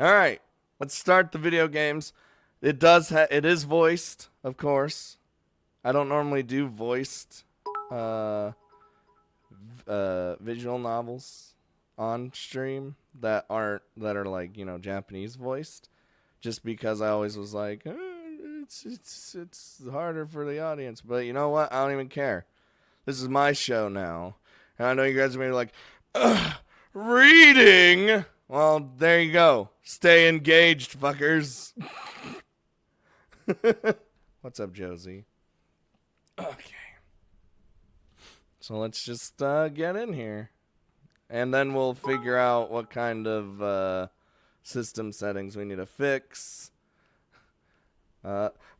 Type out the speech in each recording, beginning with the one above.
Alright, let's start the video games. It is voiced, of course. I don't normally do voiced visual novels on stream that are like, you know, Japanese voiced, just because I always was like, it's harder for the audience. But you know what? I don't even care. This is my show now, and I know you guys are maybe like, reading. Well, there you go. Stay engaged, fuckers. What's up, Josie? Okay. So let's just get in here. And then we'll figure out what kind of system settings we need to fix.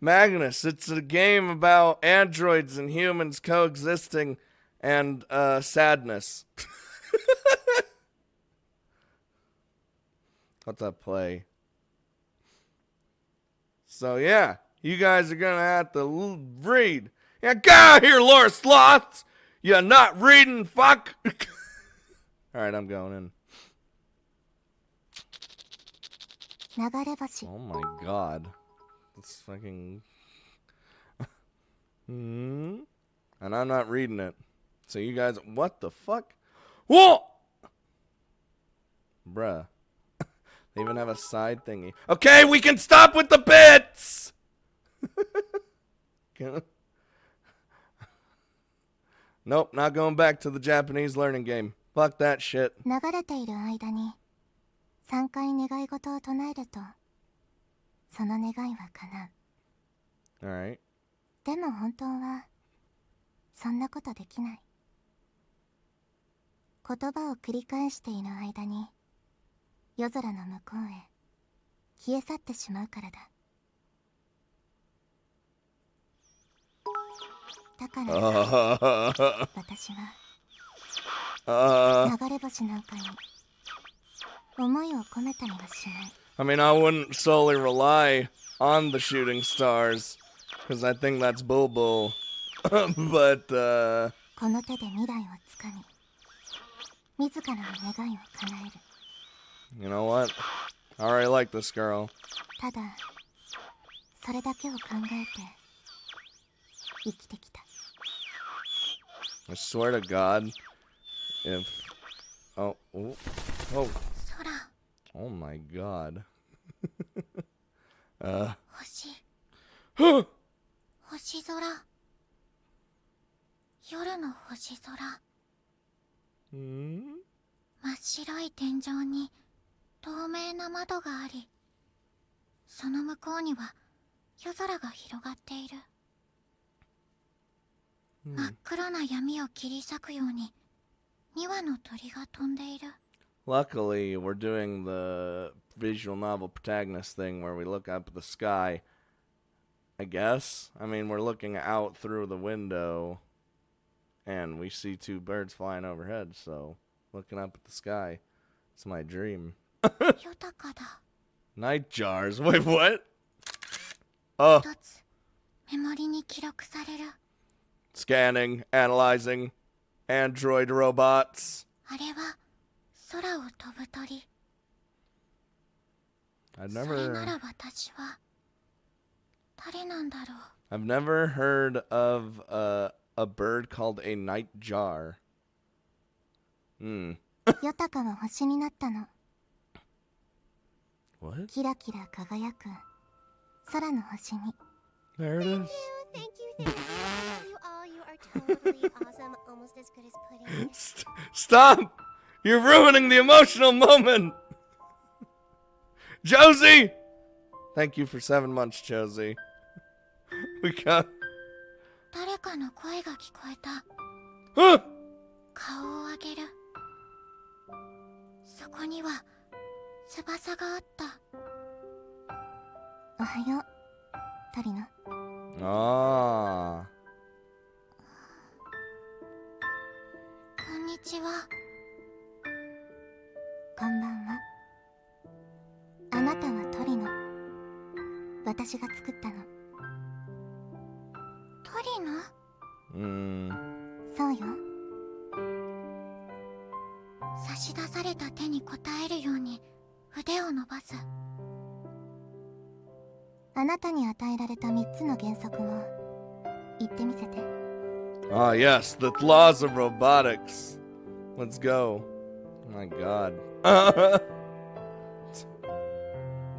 Magnus, it's a game about androids and humans coexisting and sadness. What's that play? So yeah, you guys are gonna have to read. Yeah, get out here, Laura Sloths! You're not reading, fuck! Alright, I'm going in. Oh my god. That's fucking... And I'm not reading it. So you guys... What the fuck? Whoa! Bruh. They even have a side thingy. Okay, we can stop with the bits! Nope, not going back to the Japanese learning game. Fuck that shit. Alright. I mean, I wouldn't solely rely on the shooting stars, because I think that's bull. But, you know what? I already like this girl. I swear to God, if... Oh. Oh my God. Luckily, we're doing the visual novel protagonist thing where we look up at the sky. I guess. I mean, we're looking out through the window and we see two birds flying overhead, so looking up at the sky. It's my dream. Night jars. Wait, what? Oh. Scanning, analyzing, android robots. I've never heard of a bird called a night jar. What? There it is. Thank you. You all, you are totally awesome. Almost as good as pudding. Stop! You're ruining the emotional moment! Josie! Thank you for 7 months, Josie. We got... Huh? Ah. 腕を伸ばす。あなたに与えられた3つの原則を言ってみせて。Ah, yes, the laws of robotics. Let's go. Oh my god.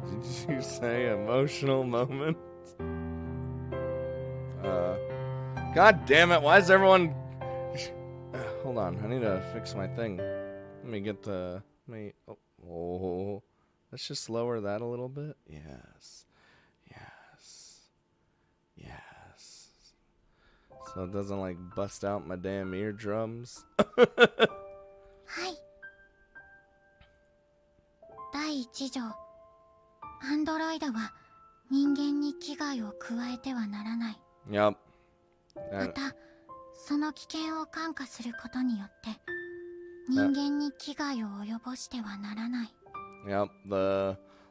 Did you say emotional moment? God damn it, why is everyone... Hold on, I need to fix my thing. Let me get the... Oh. Let's just lower that a little bit. Yes. So it doesn't like bust out my damn eardrums. はい。第1条。アンドロイドは人間に危害を加えてはならない。Yep. また、その危険を感化することによって人間に危害を及ぼしてはならない。Yep,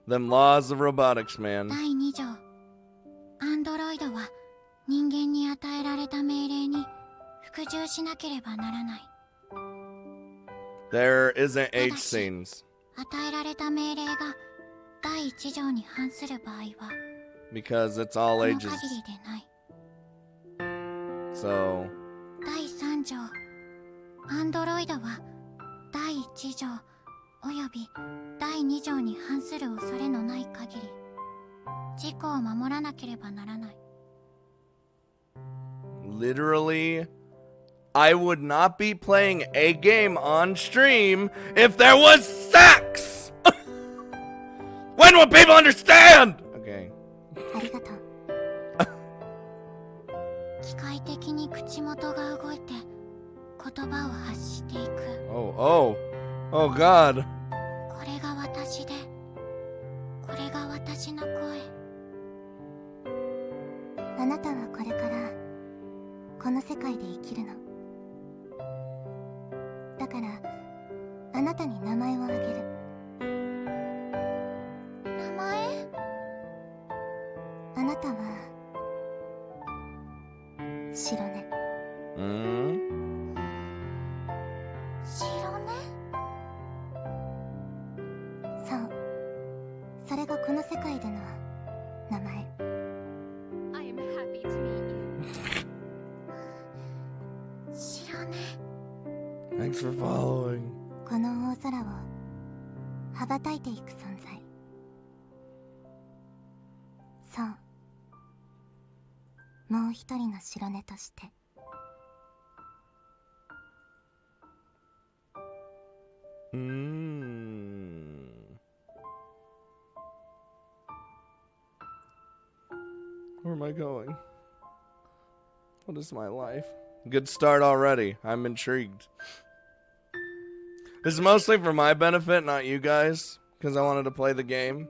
them laws of robotics, man. 第2条。アンドロイドは人間に与えられた命令に服従しなければならない。There isn't age scenes. 与えられた命令が第1条に反する場合は Because it's all この ages. 限りでない。So... 第3条。アンドロイドは第1条および第2条に反する恐れのない限り自己を守らなければならない。Literally, I would not be playing a game on stream if there was sex! When will people understand? Okay. ありがとう。機械的に口元が動いて言葉を発していく。Oh God. これが私で、これが私の声。あなたはこれからこの世界で生きるの。だからあなたに名前をあげる。名前？あなたは白ね。白ね？そう。それがこの世界での名前。I am happy to meet you. 白ね。Thanks for following. この大空を羽ばたいていく存在。そう。もう一人の白根として。Where am I going? What is my life? Good start already. I'm intrigued. This is mostly for my benefit, not you guys, because I wanted to play the game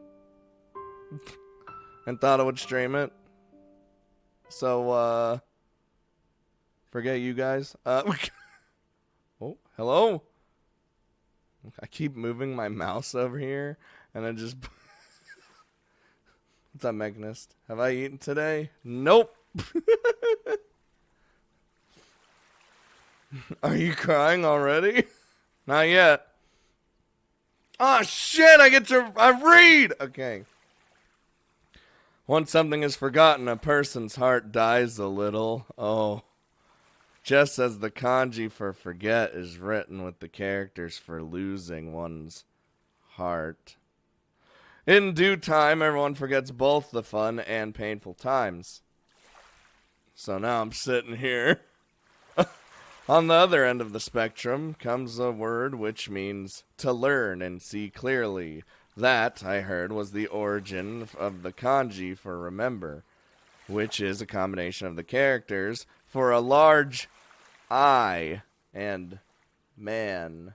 and thought I would stream it. So, forget you guys. Oh, hello? I keep moving my mouse over here, and I just... What's up, Magnist? Have I eaten today? Nope. Are you crying already? Not yet. Oh, shit, I read! Okay. Once something is forgotten, a person's heart dies a little. Oh. Just as the kanji for forget is written with the characters for losing one's heart. In due time, everyone forgets both the fun and painful times. So now I'm sitting here. On the other end of the spectrum comes a word which means to learn and see clearly. That, I heard, was the origin of the kanji for remember, which is a combination of the characters for a large I and man.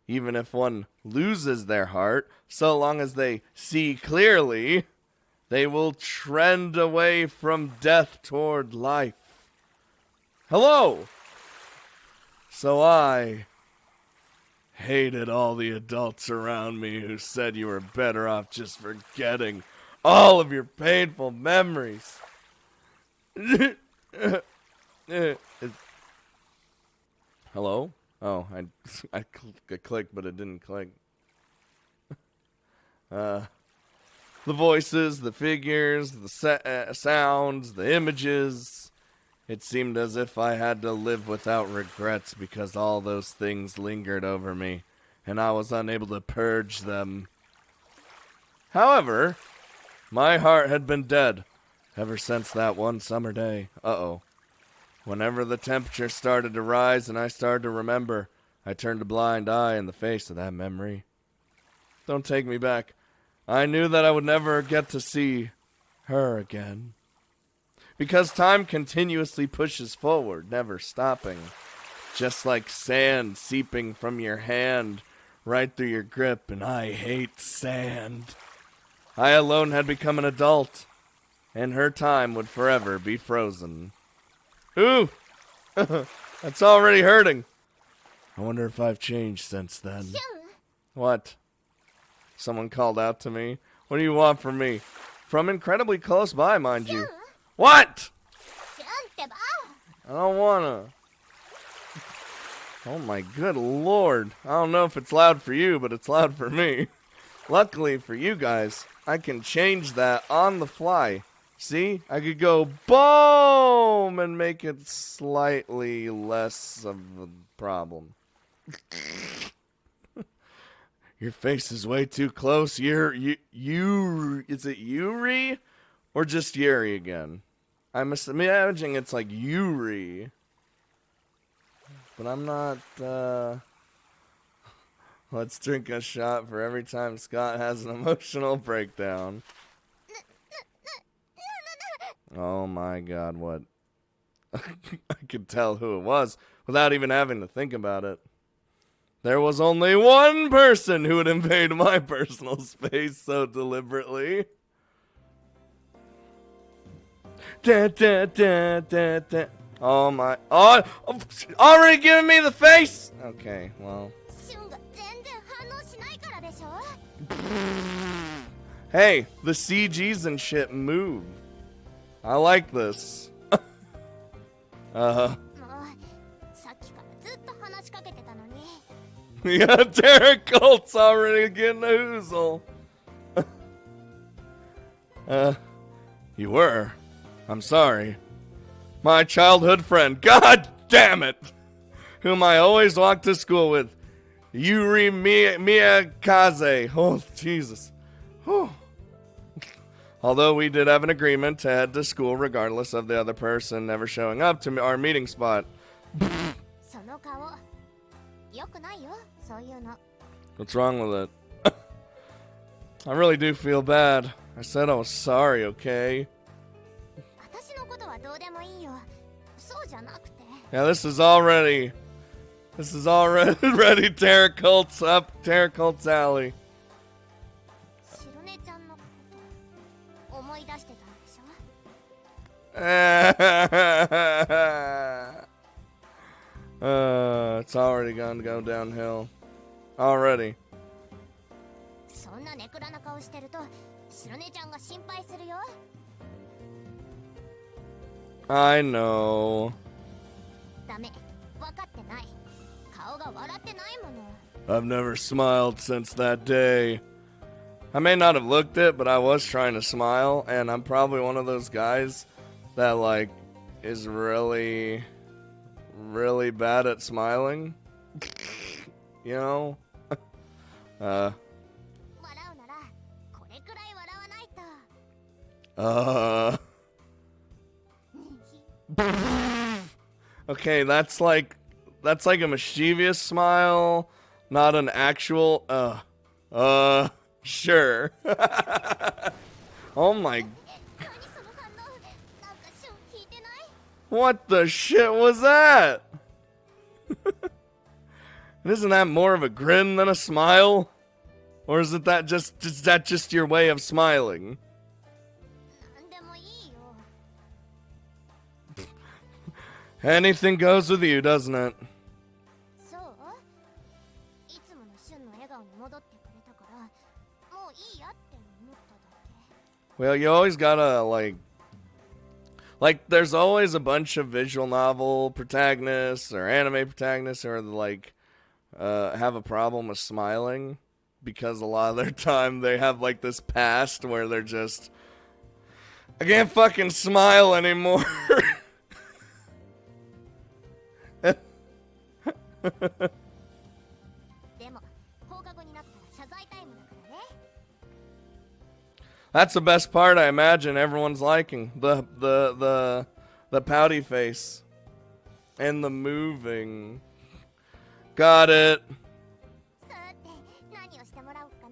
Even if one loses their heart, so long as they see clearly, they will trend away from death toward life. Hello! So I hated all the adults around me who said you were better off just forgetting all of your painful memories. Hello? Oh, I clicked, but it didn't click. The voices, the figures, the sounds, the images. It seemed as if I had to live without regrets because all those things lingered over me, and I was unable to purge them. However, my heart had been dead ever since that one summer day. Uh-oh. Whenever the temperature started to rise and I started to remember, I turned a blind eye in the face of that memory. Don't take me back. I knew that I would never get to see her again. Because time continuously pushes forward, never stopping. Just like sand seeping from your hand right through your grip, and I hate sand. I alone had become an adult, and her time would forever be frozen. Ooh! That's already hurting. I wonder if I've changed since then. What? Someone called out to me. What do you want from me? From incredibly close by, mind you. What? I don't wanna. Oh my good lord. I don't know if it's loud for you, but it's loud for me. Luckily for you guys, I can change that on the fly. See? I could go boom and make it slightly less of a problem. Your face is way too close. Is it Yuri? Or just Yuri again? I'm imagining it's like Yuri. But I'm not, Let's drink a shot for every time Scott has an emotional breakdown. Oh my god, what? I could tell who it was without even having to think about it. There was only one person who would invade my personal space so deliberately. Da, da, da, da, da. Oh my. Oh, already giving me the face? Okay, well. Hey, the CGs and shit move. I like this. Yeah, Derek Colt's already getting a hoozle. You were. I'm sorry. My childhood friend, god damn it, whom I always walked to school with, Yuri Miyakaze. Oh, Jesus. Whew. Although we did have an agreement to head to school regardless of the other person never showing up to our meeting spot. What's wrong with it? I really do feel bad. I said I was sorry, okay? Yeah, this is already ready Terra Cult's up Terra Cult's alley. It's already gonna go downhill. Already. I know. I've never smiled since that day. I may not have looked it, but I was trying to smile, and I'm probably one of those guys that, like, is really, really bad at smiling. You know? Okay, that's like a mischievous smile, not an actual, sure. Oh my. What the shit was that? Isn't that more of a grin than a smile? Or is that just your way of smiling? Anything goes with you, doesn't it? Well, you always gotta, like, there's always a bunch of visual novel protagonists or anime protagonists who are, like, have a problem with smiling. because a lot of their time they have like this past where they're just, I can't fucking smile anymore. でも放課後になったら謝罪タイムだからね。 That's the best part, I imagine everyone's liking. The pouty face. And the moving. Got it. さて何をしてもらおうか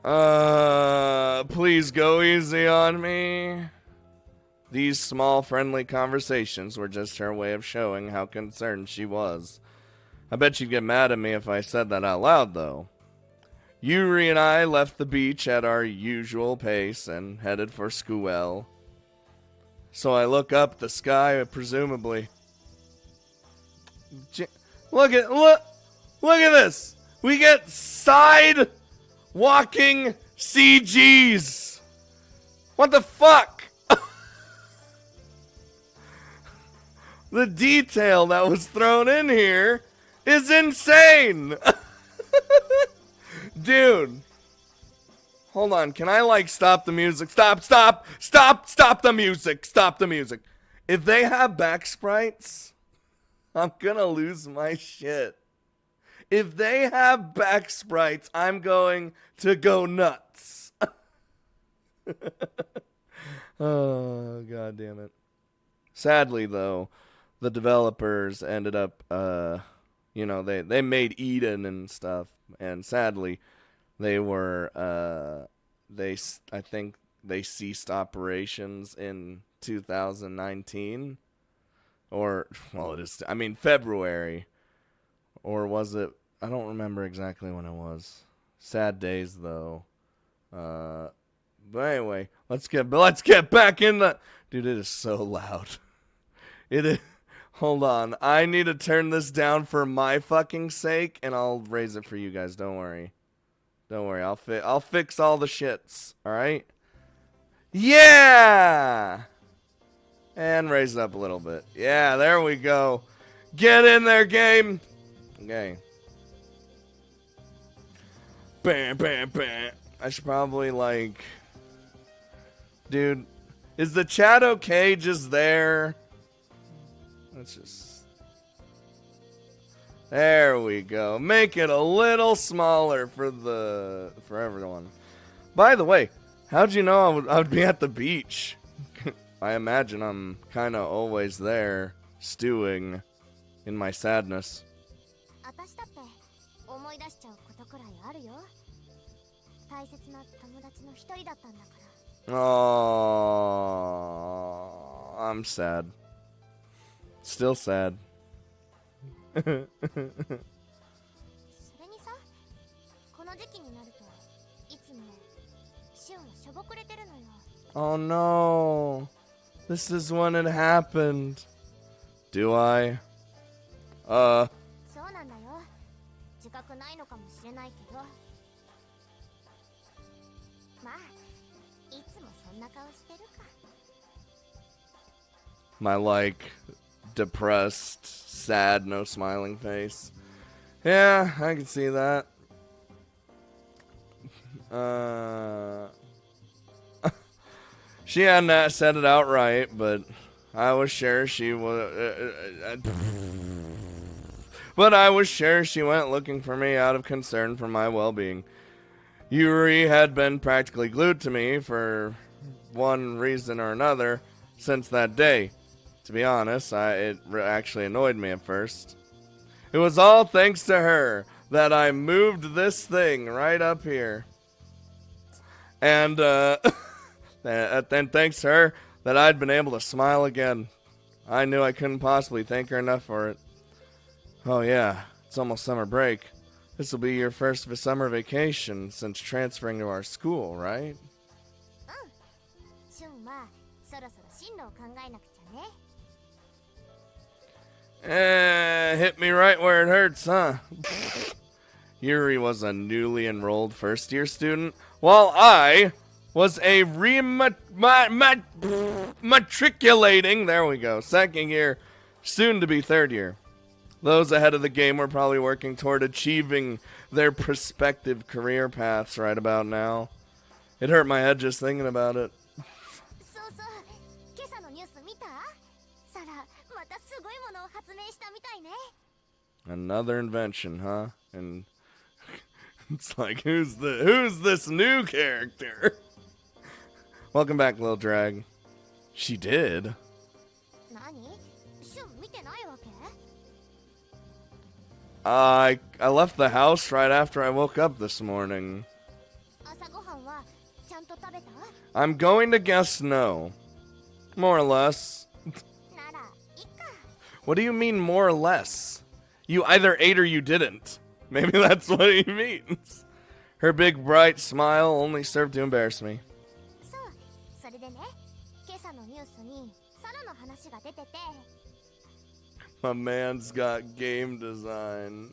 な。 Please go easy on me. These small friendly conversations were just her way of showing how concerned she was. I bet she'd get mad at me if I said that out loud, though. Yuri and I left the beach at our usual pace and headed for school. So I look up at the sky, presumably. Look at this. We get side walking CGs. What the fuck? The detail that was thrown in here is insane. Dude. Hold on. Can I like stop the music? Stop the music. Stop the music. If they have back sprites, I'm gonna lose my shit. If they have back sprites, I'm going to go nuts. Oh, god damn it. Sadly, though, the developers ended up, they made Eden and stuff, and sadly, they were, I think they ceased operations in 2019, or, well, February, or was it, I don't remember exactly when it was. Sad days, though. But anyway, let's get back in the, dude, it is so loud. It is. Hold on. I need to turn this down for my fucking sake, and I'll raise it for you guys. Don't worry. Don't worry. I'll fix all the shits. All right? Yeah! And raise it up a little bit. Yeah, there we go. Get in there, game. Okay. Bam, bam, bam. I should probably, like... Dude, is the chat okay just there? Let's just... There we go. Make it a little smaller for everyone. By the way, how'd you know I would be at the beach? I imagine I'm kind of always there, stewing in my sadness. 私だって思い出しちゃうことくらいあるよ。大切な友達の一人だったんだから。 Oh, I'm sad. Still sad. それにさ、この時期になるといつもシオンはしょぼくれてるのよ。 Oh no. This is when it happened. Do I? そうなんだよ。自覚ないのかもしれないけど。まあ、いつもそんな顔してるか。 My like depressed, sad, no smiling face. Yeah, I can see that. She hadn't said it outright, but I was sure she was. But I was sure she went looking for me out of concern for my well-being. Yuri had been practically glued to me for one reason or another since that day. To be honest, it actually annoyed me at first. It was all thanks to her that I moved this thing right up here. And, then thanks to her that I'd been able to smile again. I knew I couldn't possibly thank her enough for it. Oh yeah, it's almost summer break. This will be your first summer vacation since transferring to our school, right? シュンはそろそろ進路を考えなくちゃね。 Hit me right where it hurts, huh? Yuri was a newly enrolled first-year student, while I was a matriculating, there we go, second-year, soon-to-be third-year. Those ahead of the game were probably working toward achieving their prospective career paths right about now. It hurt my head just thinking about it. そうそう、今朝のニュース見た？サラ、またすごいものを発明したみたいね。 Another invention, huh? And it's like, who's this new character? Welcome back, Lil Drag. She did. 何？シュン見てないわけ？ I left the house right after I woke up this morning. 朝ごはんはちゃんと食べた？ I'm going to guess no. More or less. ならいっか。 What do you mean more or less? You either ate or you didn't. Maybe that's what he means. Her big bright smile only served to embarrass me. そう、それでね、今朝のニュースにサラの話が出てて。 My man's got game design.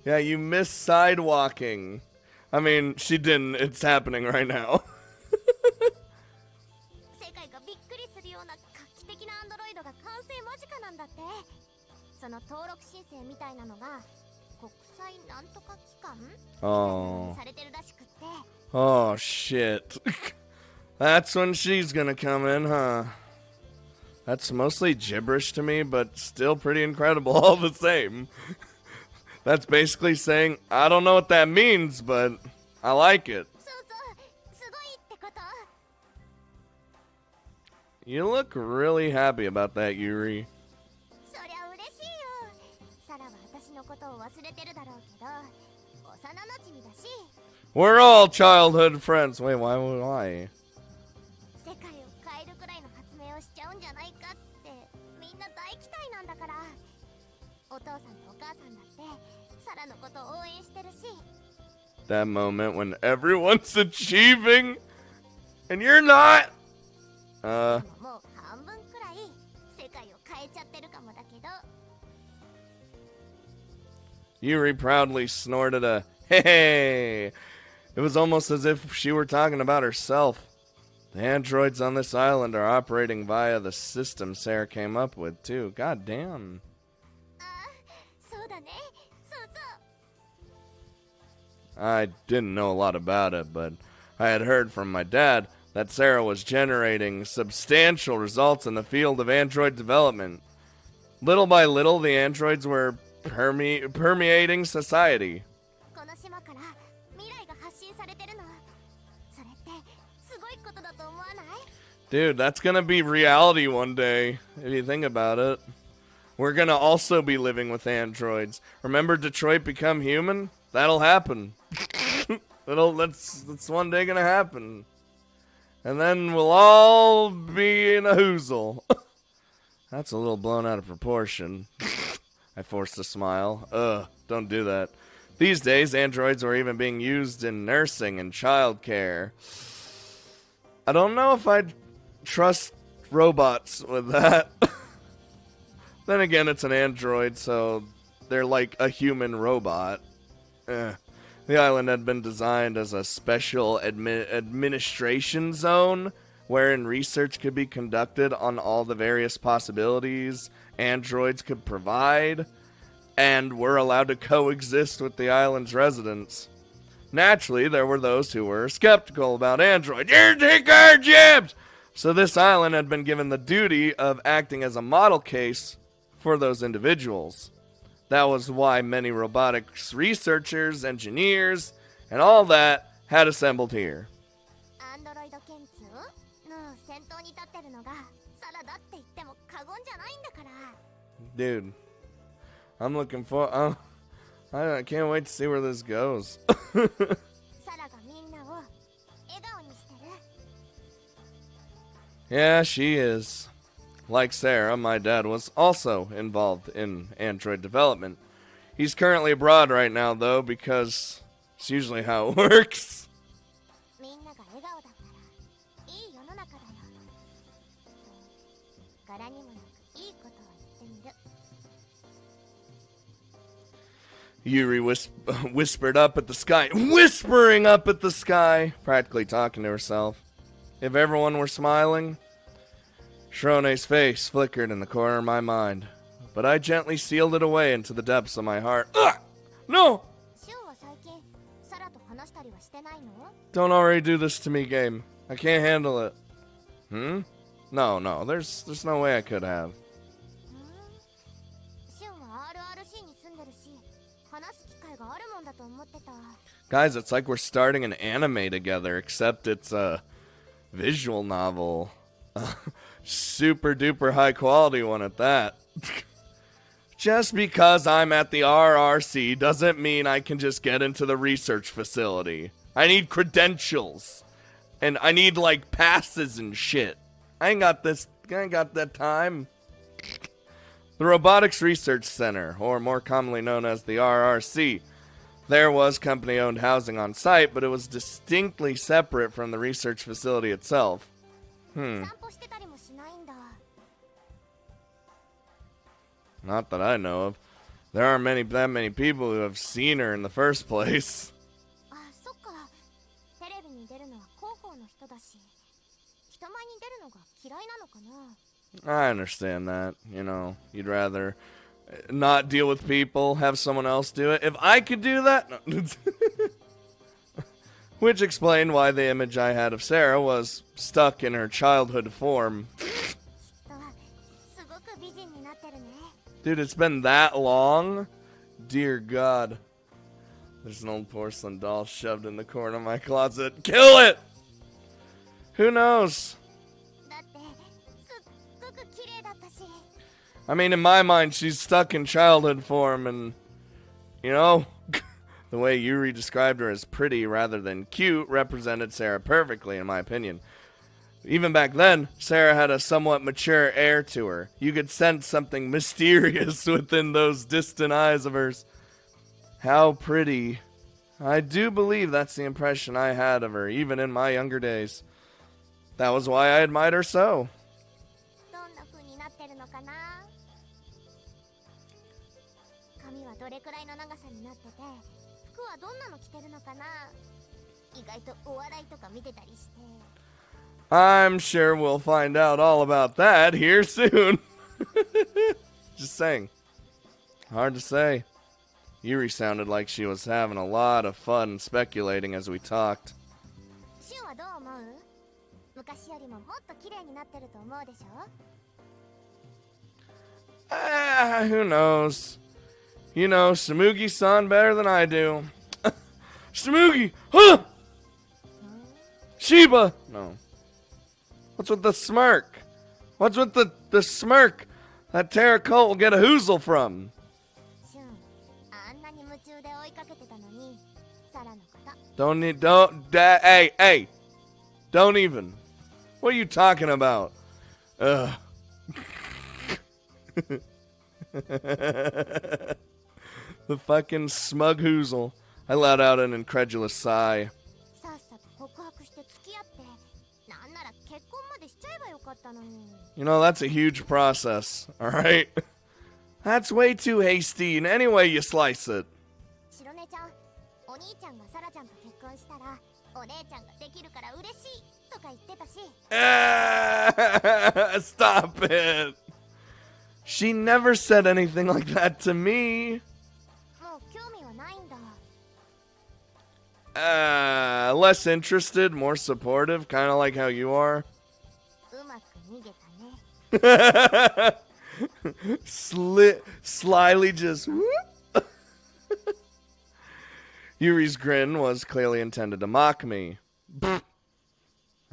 Yeah, you missed sidewalking. I mean, she didn't. It's happening right now. 世界がびっくりするような画期的なアンドロイドが完成間近なんだって。その登録申請みたいなのが国際なんとか機関 Oh. されてるらしくって。 Oh, shit. That's when she's gonna come in, huh? That's mostly gibberish to me, but still pretty incredible all the same. That's basically saying, I don't know what that means, but I like it. そうそう、すごいってこと。 You look really happy about that, Yuri. そりゃ嬉しいよ。サラは私のことを忘れてるだろうけど、幼馴染だし。 We're all childhood friends. Wait, why would I? 世界を変えるくらいの発明をしちゃうんじゃないかってみんな大期待なんだから。お父さんとお母さんだってサラのことを応援してるし。 That moment when everyone's achieving and you're not. でももう半分くらい世界を変えちゃってるかもだけど。 Yuri proudly snorted a hey. It was almost as if she were talking about herself. The androids on this island are operating via the system Sarah came up with, too. God damn. ああ、そうだね。そうそう。 I didn't know a lot about it, but I had heard from my dad that Sarah was generating substantial results in the field of android development. Little by little, the androids were permeating society. この島から未来が発信されてるの。それってすごいことだと思わない？ Dude, that's gonna be reality one day, if you think about it. We're gonna also be living with androids. Remember Detroit Become Human? That'll happen. That's one day gonna happen. And then we'll all be in a hoozle. That's a little blown out of proportion. I forced a smile. Ugh, don't do that. These days, androids are even being used in nursing and childcare. I don't know if I'd trust robots with that. Then again, it's an android, so they're like a human robot. The island had been designed as a special administration zone wherein research could be conducted on all the various possibilities androids could provide, and were allowed to coexist with the island's residents. Naturally, there were those who were skeptical about androids. You take our jobs! So this island had been given the duty of acting as a model case for those individuals. That was why many robotics researchers, engineers, and all that had assembled here. アンドロイド研究の先頭に立ってるのがサラだって言っても過言じゃないんだから。 Dude, I'm looking for... I can't wait to see where this goes. サラがみんなを笑顔にしてる。 Yeah, she is. Like Sarah, my dad was also involved in android development. He's currently abroad right now, though, because it's usually how it works. みんなが笑顔だったらいい世の中だよ。柄にもなくいいことを言ってみる。 Yuri whispered up at the sky, whispering up at the sky, practically talking to herself. If everyone were smiling... Shrone's face flickered in the corner of my mind. but I gently sealed it away into the depths of my heart. Ugh! No! シュンは最近サラと話したりはしてないの？ Don't already do this to me, game. I can't handle it. Hmm? No, there's no way I could have. シュンは RRC に住んでるし、話す機会があるもんだと思ってた。 Guys, it's like we're starting an anime together, except it's a visual novel. Super duper high quality one at that. Just because I'm at the RRC doesn't mean I can just get into the research facility. I need credentials. And I need, like, passes and shit. I ain't got that time. The Robotics Research Center, or more commonly known as the RRC. There was company-owned housing on site, but it was distinctly separate from the research facility itself. 散歩してたりもしないんだ。 Not that I know of. There aren't that many people who have seen her in the first place. あ、そっか。テレビに出るのは広報の人だし、人前に出るのが嫌いなのかな。 I understand that. You know, you'd rather not deal with people, have someone else do it. If I could do that... No. Which explained why the image I had of Sarah was stuck in her childhood form. きっとすごく美人になってるね。 Dude, it's been that long? Dear God. There's an old porcelain doll shoved in the corner of my closet. Kill it! Who knows? だってすっごく綺麗だったし。 I mean, in my mind, she's stuck in childhood form, and, you know, the way Yuri described her as pretty rather than cute represented Sarah perfectly, in my opinion. Even back then, Sarah had a somewhat mature air to her. You could sense something mysterious within those distant eyes of hers. How pretty. I do believe that's the impression I had of her, even in my younger days. That was why I admired her so. どんな風になってるのかな。髪はどれくらいの長さになってて、服はどんなの着てるのかな。意外とお笑いとか見てたりして。 I'm sure we'll find out all about that here soon. Just saying. Hard to say. Yuri sounded like she was having a lot of fun speculating as we talked. シュンはどう思う？昔よりももっと綺麗になってると思うでしょ？ Who knows? You know Samugi-san better than I do. Samugi! Huh! Shiba! No. What's with the smirk? What's with the smirk? That Terra cult will get a hoozle from. シュン、あんなに夢中で追いかけてたのに、サラのこと。 Hey! Don't even. What are you talking about? Ugh. The fucking smug hoozle. I let out an incredulous sigh. さっさと告白して付き合って、なんなら結婚までしちゃえばよかったのに。 You know, that's a huge process, alright? That's way too hasty in any way you slice it. 白根ちゃん、お兄ちゃんがサラちゃんと結婚したら、お姉ちゃんができるから嬉しいとか言ってたし。Stop it! She never said anything like that to me. もう興味はないんだ。 Less interested, more supportive, kind of like how you are. うまく逃げたね。Slyly just whoop. Yuri's grin was clearly intended to mock me.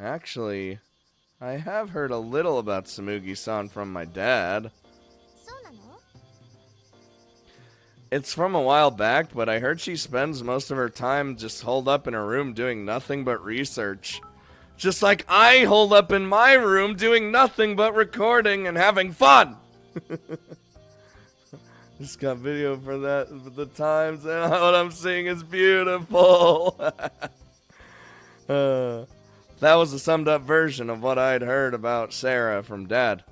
Actually, I have heard a little about Samugi-san from my dad. そうなの？ It's from a while back, but I heard she spends most of her time just holed up in her room doing nothing but research. Just like I hold up in my room doing nothing but recording and having fun! Just got video for that, for the times, and what I'm seeing is beautiful! That was a summed up version of what I'd heard about Sarah from Dad.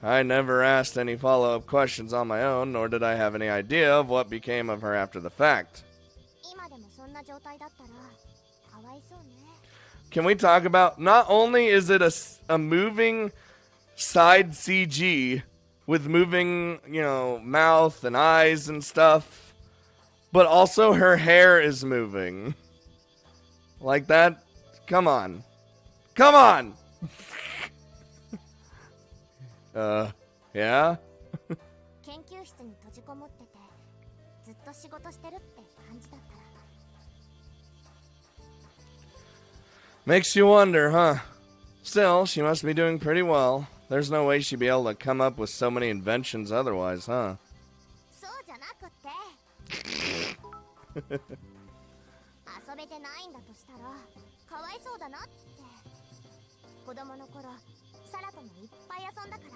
I never asked any follow-up questions on my own, nor did I have any idea of what became of her after the fact. 今でもそんな状態だったら、かわいそうね。 Can we talk about, not only is it a moving side CG with moving, you know, mouth and eyes and stuff. But also her hair is moving. Like that. Come on. Come on! Yeah? 研究室に閉じこもっててずっと仕事してるって感じだったら Makes you wonder, huh? Still, she must be doing pretty well. There's no way she'd be able to come up with so many inventions otherwise, huh? そうじゃなくって遊べてないんだとしたらかわいそうだなって子供の頃サラともいっぱい遊んだから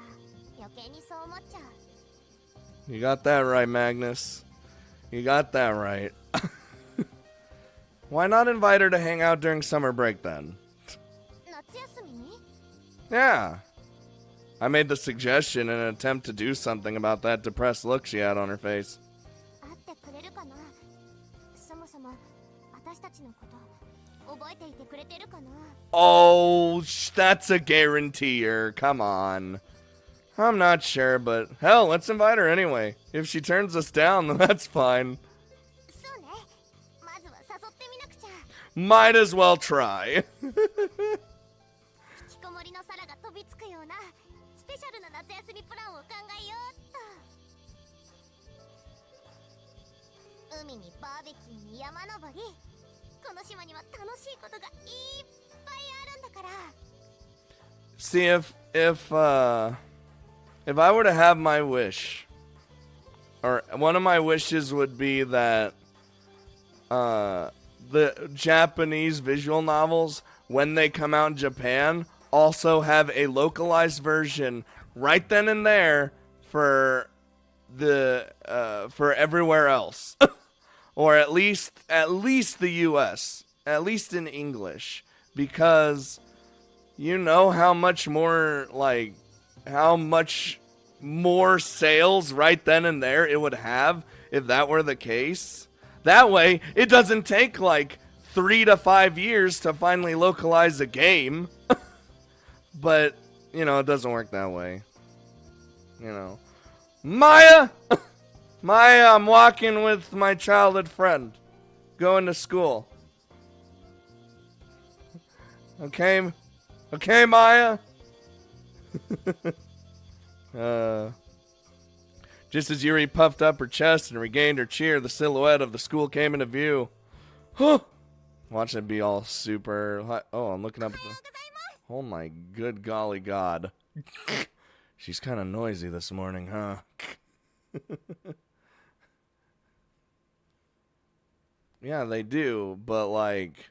余計にそう思っちゃう You got that right, Magnus. You got that right. Why not invite her to hang out during summer break then? 夏休みに Yeah. I made the suggestion in an attempt to do something about that depressed look she had on her face. 会ってくれるかなそもそも私たちのこと覚えていてくれてるかな Oh, that's a guaranteer. Come on. I'm not sure, but hell, let's invite her anyway. If she turns us down, then that's fine. そうねまずは誘ってみなくちゃ Might as well try. 引きこもりのサラが飛びつくようなスペシャルな夏休みプランを考えようっと海にバーベキューに山登りこの島には楽しいことがいっぱいあるんだから See, if I were to have my wish, or one of my wishes would be that the Japanese visual novels, when they come out in Japan, also have a localized version right then and there for the for everywhere else, or at least the U.S., at least in English, because you know how much more sales right then and there it would have if that were the case. That way, it doesn't take like 3 to 5 years to finally localize a game. But, you know, it doesn't work that way. You know. Maya! Maya, I'm walking with my childhood friend. Going to school. Okay? Okay, Maya? Just as Yuri puffed up her chest and regained her cheer, the silhouette of the school came into view. Huh! Watch it be all super... Oh, I'm looking up at the... Oh my good golly god. She's kind of noisy this morning, huh? Yeah, they do, but like...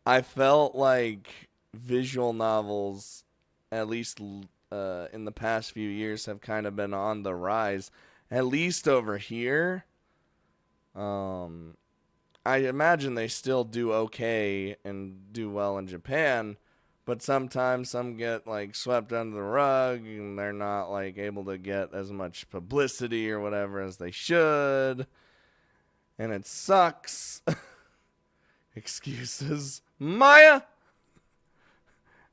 I felt like visual novels, at least in the past few years, have kind of been on the rise. At least over here. I imagine they still do okay and do well in Japan, but sometimes some get like swept under the rug and they're not like able to get as much publicity or whatever as they should. And it sucks. Excuses. Maya!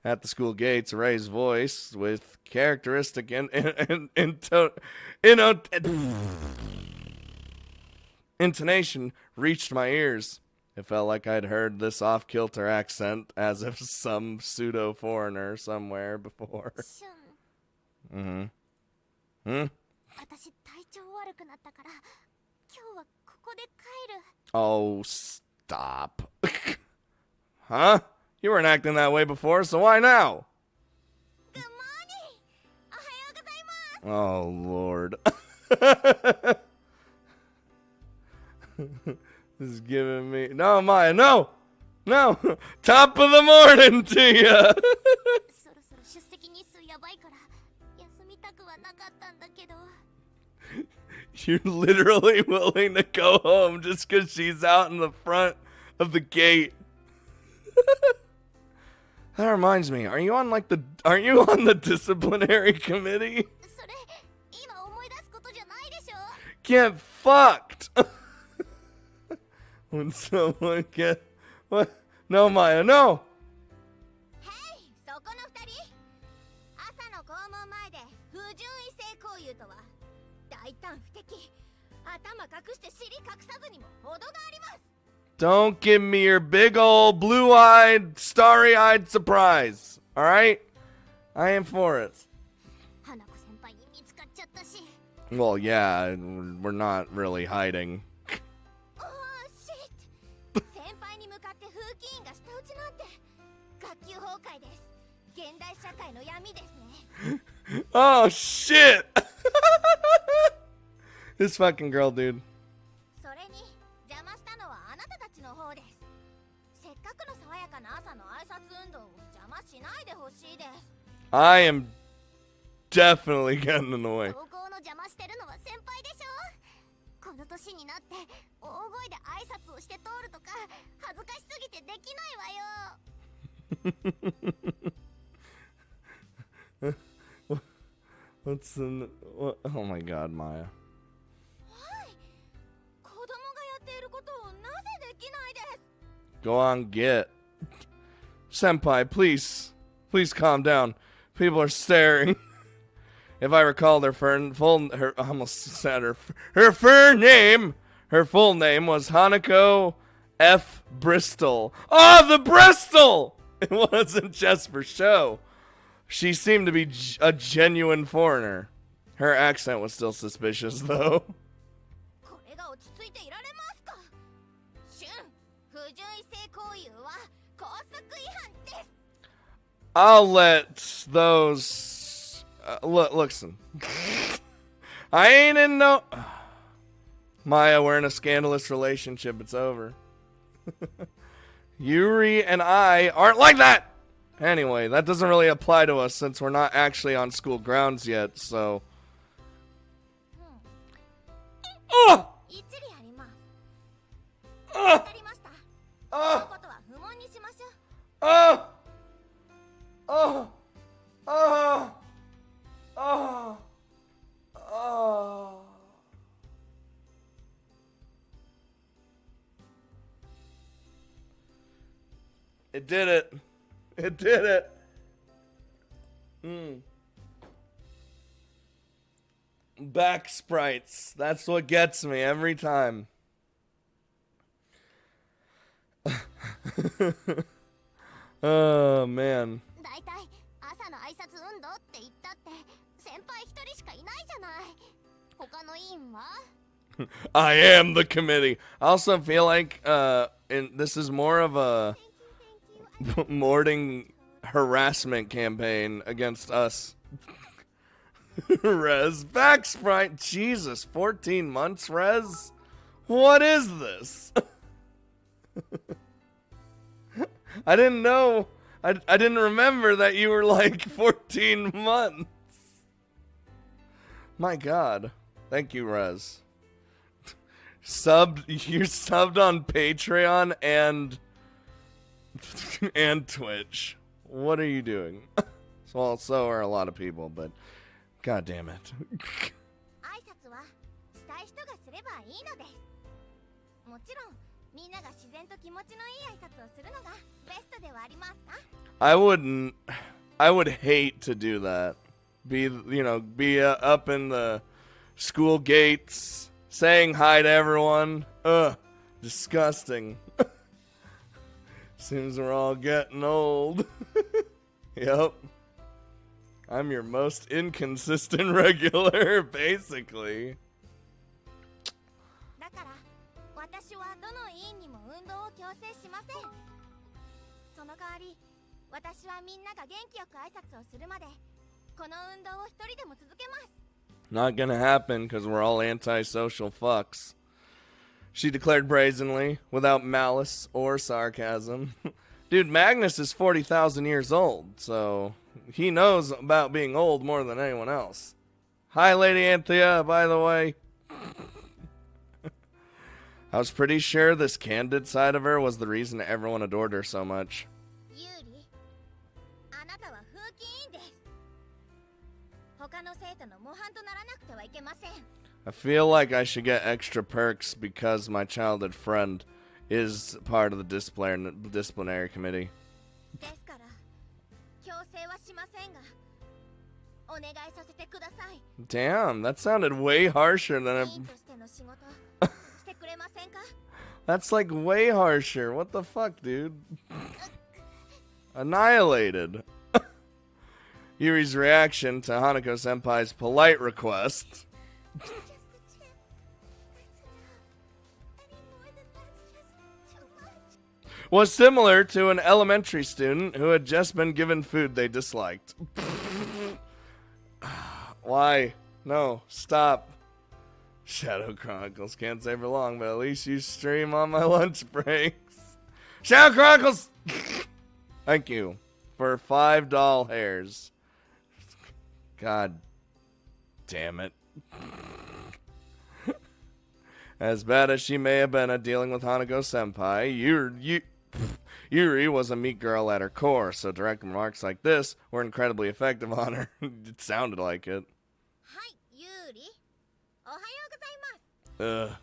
At the school gates, Ray's voice, with characteristic intonation, reached my ears. It felt like I'd heard this off-kilter accent as if some pseudo-foreigner somewhere before. シュン Mm-hmm. Hmm? 私体調悪くなったから今日はここで帰る Oh, stop. Huh? You weren't acting that way before, so why now? Good morning! おはようございます Oh, Lord. This is giving me... No, Maya, no! No! Top of the morning to ya! そろそろ出席日数やばいから休みたくはなかったんだけど You're literally willing to go home just because she's out in the front of the gate. That reminds me, aren't you on the disciplinary committee? それ今思い出すことじゃないでしょ Get fucked! When someone get... What? No, Maya, no! へいそこの二人朝の校門前で不純意頭隠して尻隠さずにも程があります。 Don't give me your big old blue-eyed, starry-eyed surprise. All right? I am for it. 花子先輩に見つかっちゃったし。 Well, yeah, we're not really hiding. おーシット。先輩に向かって風紀委員が舌打ちなんて学級崩壊です。現代社会の闇ですね。 Oh, shit! This fucking girl, dude. それに邪魔したのはあなたたちの方です。せっかくの爽やかな朝の挨拶運動を邪魔しないでほしいです。 I am definitely getting in the way. 投稿の邪魔してるのは先輩でしょ。この年になって大声で挨拶をして通るとか恥ずかしすぎてできないわよ。What's in... What? Oh my god, Maya. 子供がやっていることをなぜできないです。 Go on, get. Senpai, please. Please calm down. People are staring. If I recall, her I almost said her full name was Hanako F. Bristol. Oh, the Bristol! It wasn't just for show. She seemed to be a genuine foreigner. Her accent was still suspicious, though. これが落ち着いていられますか。シュン、不純異性行為は校則違反です。 I'll let those... listen. I ain't in no... Maya, we're in a scandalous relationship. It's over. Yuri and I aren't like that! Anyway, that doesn't really apply to us since we're not actually on school grounds yet, so... Oh! 一理あります。わかりました。このことは不問にしましょう。 Oh! Oh! Oh! Oh! Oh! It did it. It did it. Back sprites. That's what gets me every time. Oh, man. だいたい朝の挨拶運動って言ったって先輩一人しかいないじゃない。他の委員は I am the committee. I also feel like this is more of a morning harassment campaign against us. Rez, back sprite. Jesus, 14 months, Rez? What is this? I didn't know. I didn't remember that you were like 14 months. My God. Thank you, Rez. You're subbed on Patreon and Twitch. What are you doing? Well, so are a lot of people, but God damn it. 挨拶はしたい人がすればいいのです。もちろんみんなが自然と気持ちのいい挨拶をするのがベストではありますか？ I would hate to do that. Be up in the school gates saying hi to everyone. Ugh, disgusting. Seems we're all getting old. Yep. I'm your most inconsistent regular, basically. だから私はどの委員にも運動を強制しません。その代わり私はみんなが元気よく挨拶をするまでこの運動を一人でも続けます。 Not gonna happen because we're all antisocial fucks. She declared brazenly, without malice or sarcasm. Dude, Magnus is 40,000 years old, so he knows about being old more than anyone else. Hi, Lady Anthea, by the way. I was pretty sure this candid side of her was the reason everyone adored her so much. ユーリ、あなたは風紀委員です。他の生徒の模範とならなくてはいけません。 I feel like I should get extra perks because my childhood friend is part of the disciplinary committee. ですから強制はしませんがお願いさせてください。 Damn, that sounded way harsher than 委員としてのの仕事してくれませんか？ That's like way harsher. What the fuck, dude? Annihilated. Yuri's reaction to Hanako Senpai's polite request Just a tip. That's enough. Any more than that's just too much. was similar to an elementary student who had just been given food they disliked. Why? No, stop. Shadow Chronicles can't stay for long, but at least you stream on my lunch breaks. Shadow Chronicles! Thank you for 5 doll hairs. God damn it. As bad as she may have been at dealing with Hanako Senpai, Yuri was a meek girl at her core, so direct remarks like this were incredibly effective on her. It sounded like it. はい、ユーリ。おはようございます。Ugh.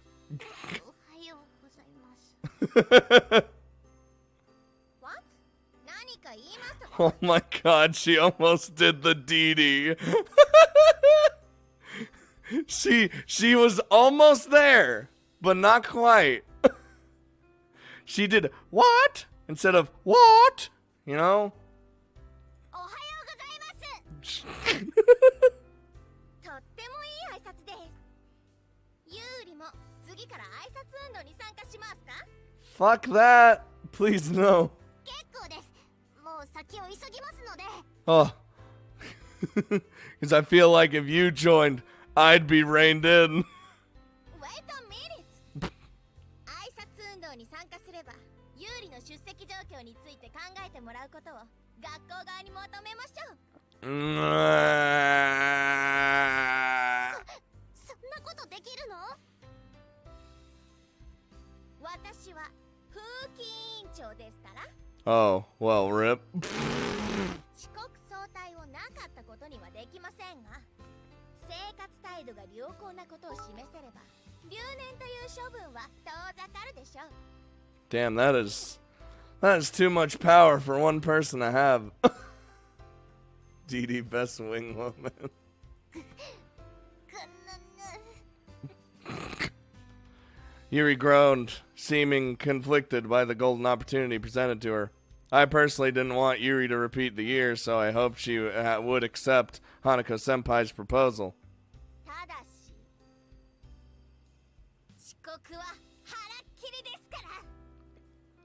おはようございます。What? 何か言いましたか？ Oh my god, she almost did the DD. She was almost there, but not quite. She did what instead of what, you know? おはようございます。とってもいい挨拶です。ユーリも次から挨拶運動に参加しますか？ Fuck that. Please no. 結構です。もう先を急ぎますので。 Oh. Because I feel like if you joined, I'd be reined in. Wait a minute. 挨拶運動に参加すれば、ユーリの出席状況について考えてもらうことを学校側に求めましょう。そんなことできるの？私は風紀委員長ですから。 Oh, well, rip. 遅刻早退をなかったことにはできませんが、生活態度が良好なことを示せれば、留年という処分は遠ざかるでしょう。 Damn, that is too much power for one person to have. DD best wing woman. Yuri groaned, seeming conflicted by the golden opportunity presented to her. I personally didn't want Yuri to repeat the year, so I hoped she would accept Hanako Senpai's proposal. ただし、遅刻は腹っきりですから。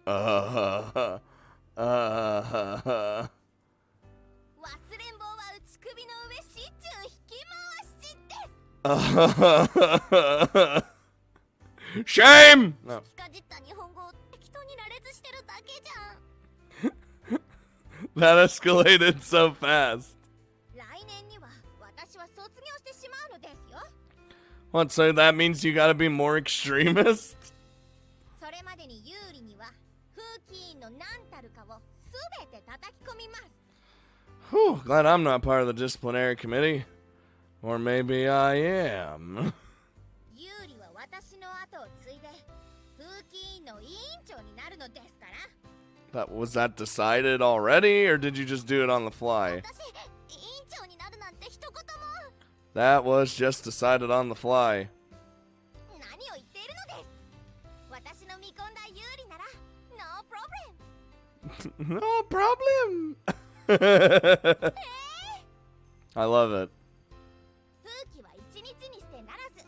忘れん坊は打ち首の上しっちゅう引き回しです。 Shame! No. かじった日本語を適当に羅列してるだけじゃん。 That escalated so fast. 来年には私は卒業してしまうのですよ。 What, so that means you gotta be more extremist? それまでに有利には風紀委員の何たるかをすべて叩き込みます。 Whew, glad I'm not part of the disciplinary committee. Or maybe I am. 有利は私の後を継いで風紀委員の委員長になるのですから。 Was that decided already, or did you just do it on the fly? 私、委員長になるなんて一言も。 That was just decided on the fly. 何を言っているのです。私の見込んだ有利なら No problem。 No problem. I love it. 風紀は一日にしてならず、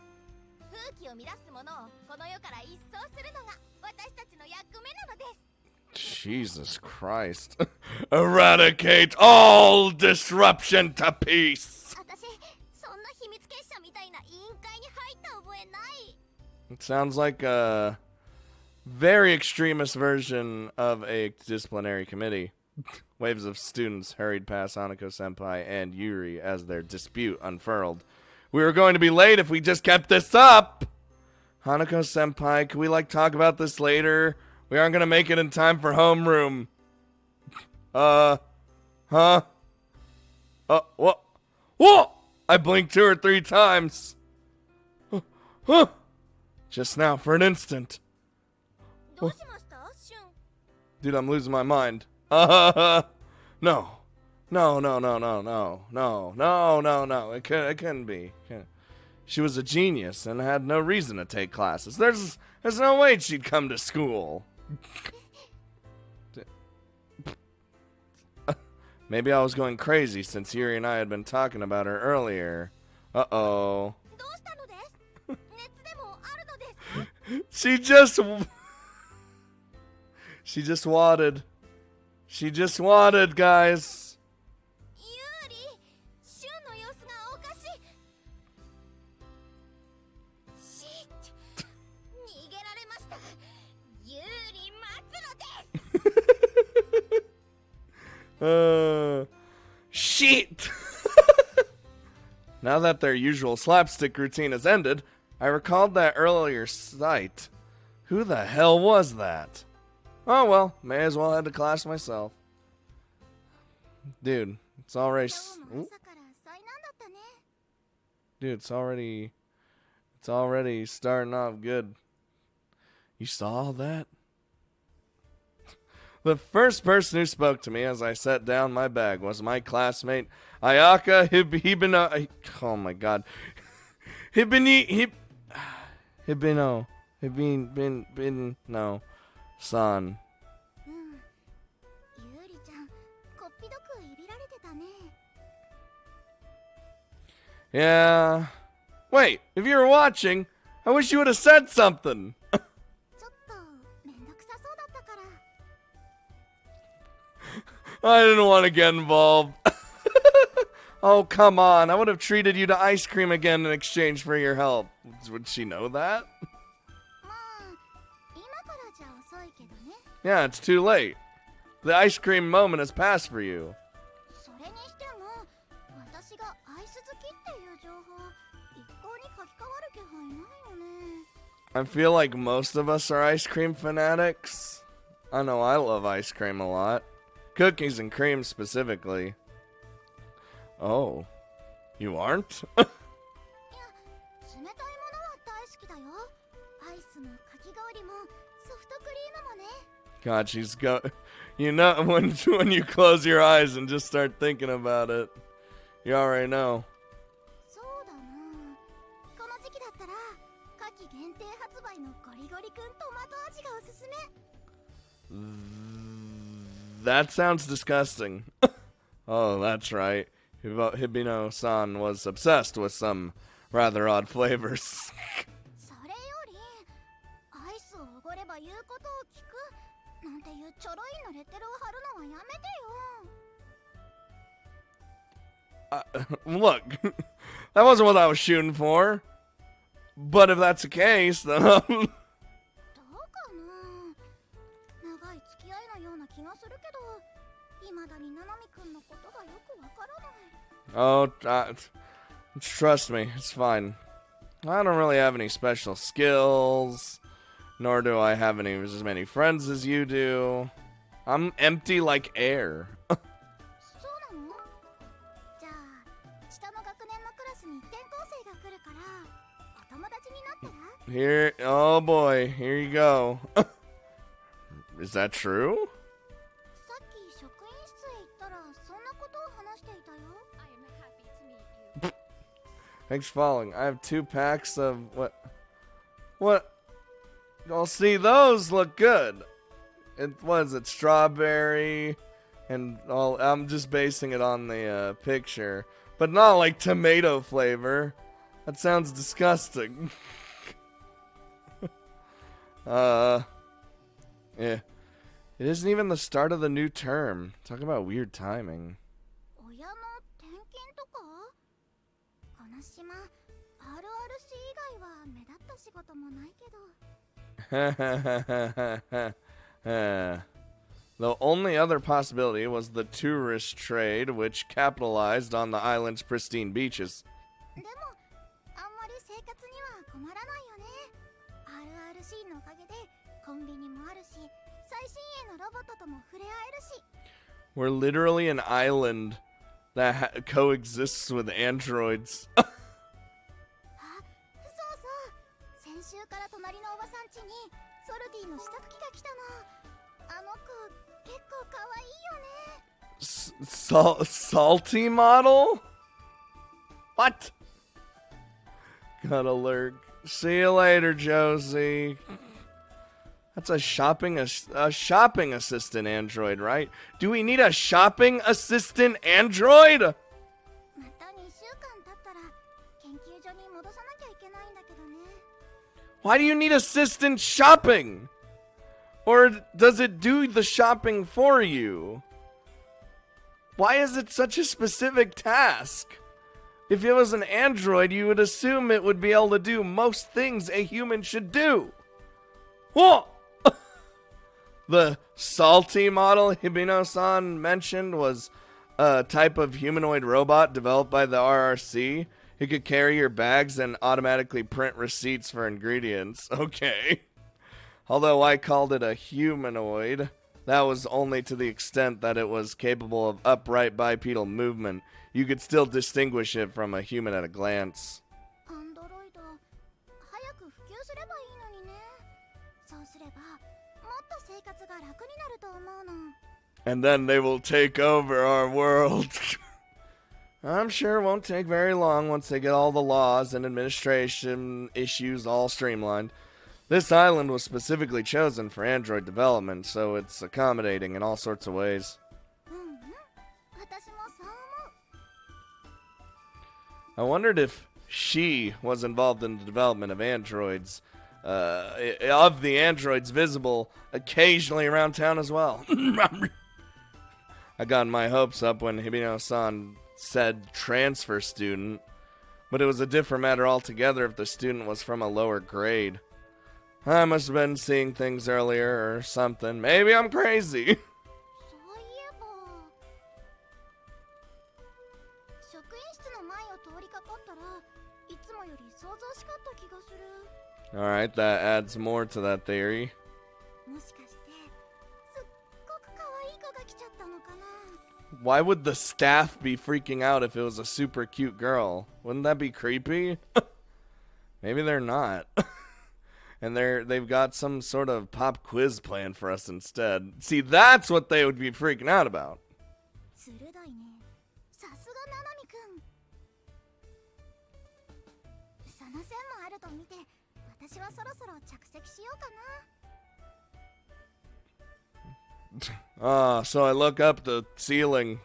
風紀を乱すものをこの世から一掃するのが私たちの役目なのです。 Jesus Christ. Eradicate all disruption to peace. 私、そんな秘密結社みたいな委員会に入った覚えない。 It sounds like a very extremist version of a disciplinary committee. Waves of students hurried past Hanako Senpai and Yuri as their dispute unfurled. We were going to be late if we just kept this up. Hanako Senpai, can we talk about this later? We aren't gonna make it in time for homeroom. Huh? What? Whoa! I blinked 2 or 3 times. Huh? Just now, for an instant. どうしましたシュン。 Dude, I'm losing my mind. No. No. It couldn't be. She was a genius and had no reason to take classes. There's no way she'd come to school. Maybe I was going crazy since Yuri and I had been talking about her earlier. Uh-oh. どうしたのです？熱でもあるのですか？ She just wadded. She just wadded, guys. ユーリ、シュンの様子がおかしい。シッ、逃げられました。ユーリ、待つのです。Shit! Now that their usual slapstick routine has ended, I recalled that earlier sight. Who the hell was that? Oh well, may as well head to class myself. Dude, it's already... 今日も朝から災難だったね。 Dude, it's already starting off good. You saw all that? The first person who spoke to me as I set down my bag was my classmate Ayaka Hibino. Oh my god. Hibino san. うん。ユーリちゃん、こっぴどくいびられてたね。 Yeah. Wait, if you were watching, I wish you would have said something. ちょっとめんどくさそうだったから。 I didn't want to get involved. Oh, come on. I would have treated you to ice cream again in exchange for your help. Would she know that? まあ、今からじゃ遅いけどね。 Yeah, it's too late. The ice cream moment has passed for you. それにしても、私がアイス好きっていう情報、一向に書き換わる気配ないよね。 I feel like most of us are ice cream fanatics. I know I love ice cream a lot. Cookies and cream specifically. Oh, you aren't? いや、冷たいものは大好きだよ。アイスもかき氷もソフトクリームもね。 God, she's go. You know when you close your eyes and just start thinking about it, you already know. そうだな。この時期だったら、夏季限定発売のゴリゴリくんトマト味がおすすめ。 That sounds disgusting. Oh, that's right. Hibino-san was obsessed with some rather odd flavors. それより、アイスをおごれば言うことを聞くなんていうちょろいのレッテルを貼るのはやめてよ。 Look, that wasn't what I was shooting for. But if that's the case, then どうかな。長い付き合いのような気がするけど、未だにナナミくんのことがよくわからない。 oh, trust me, it's fine. I don't really have any special skills, nor do I have as many friends as you do. I'm empty like air. そうなの？じゃあ、下の学年のクラスに転校生が来るから、お友達になったら？ Here, oh boy, here you go. Is that true? さっき職員室へ行ったら、そんなことを話していたよ。 Thanks for following. I have 2 packs of what? Well, see, those look good. What is it? Strawberry and all. I'm just basing it on the picture, but not like tomato flavor. That sounds disgusting. Yeah. It isn't even the start of the new term. Talk about weird timing. 親の転勤とか？この島、RRC 以外は目立った仕事もないけど。 The only other possibility was the tourist trade, which capitalized on the island's pristine beaches. でも、あんまり生活には困らないよね。RRC のおかげでコンビニもあるし、最新鋭のロボットとも触れ合えるし。 We're literally an island that coexists with androids. あ、そうそう。先週から隣のおばさん家にソルティの試作機が来たの。あの子、結構可愛いよね。Salty model? What? Gotta lurk. See you later, Josie. That's a shopping assistant android, right? Do we need a shopping assistant android? また2週間経ったら研究所に戻さなきゃいけないんだけどね。 Why do you need assistant shopping? Or does it do the shopping for you? Why is it such a specific task? If it was an android, you would assume it would be able to do most things a human should do. Whoa! The salty model Hibino-san mentioned was a type of humanoid robot developed by the RRC. It could carry your bags and automatically print receipts for ingredients. Okay. Although I called it a humanoid, that was only to the extent that it was capable of upright bipedal movement. You could still distinguish it from a human at a glance. アンドロイド、早く普及すればいいのにね。そうすれば、もっと生活が楽になると思うの。 And then they will take over our world. I'm sure it won't take very long once they get all the laws and administration issues all streamlined. This island was specifically chosen for android development, so it's accommodating in all sorts of ways. 私もそう思う。 I wondered if she was involved in the development of androids, of the androids visible occasionally around town as well. I got my hopes up when Hibino-san said transfer student, but it was a different matter altogether if the student was from a lower grade. I must have been seeing things earlier or something. Maybe I'm crazy. そういえば、職員室の前を通りかかったらいつもより想像しかった気がする。 Alright, that adds more to that theory. もしかしてすっごく可愛い子が来ちゃったのかな。 Why would the staff be freaking out if it was a super cute girl? Wouldn't that be creepy? Maybe they're not. And they've got some sort of pop quiz planned for us instead. See, that's what they would be freaking out about. 鋭いね。さすがななみくん。その線もあると見て、私はそろそろ着席しようかな。 So I look up the ceiling.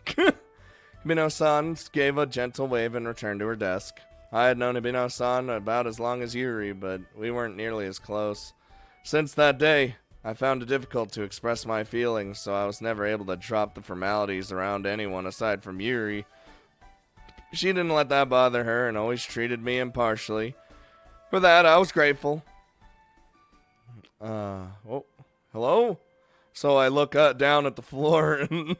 Hibino-san gave a gentle wave and returned to her desk. I had known Hibino-san about as long as Yuri, but we weren't nearly as close. Since that day, I found it difficult to express my feelings, so I was never able to drop the formalities around anyone aside from Yuri. She didn't let that bother her and always treated me impartially. For that, I was grateful. Oh, hello? So I look down at the floor and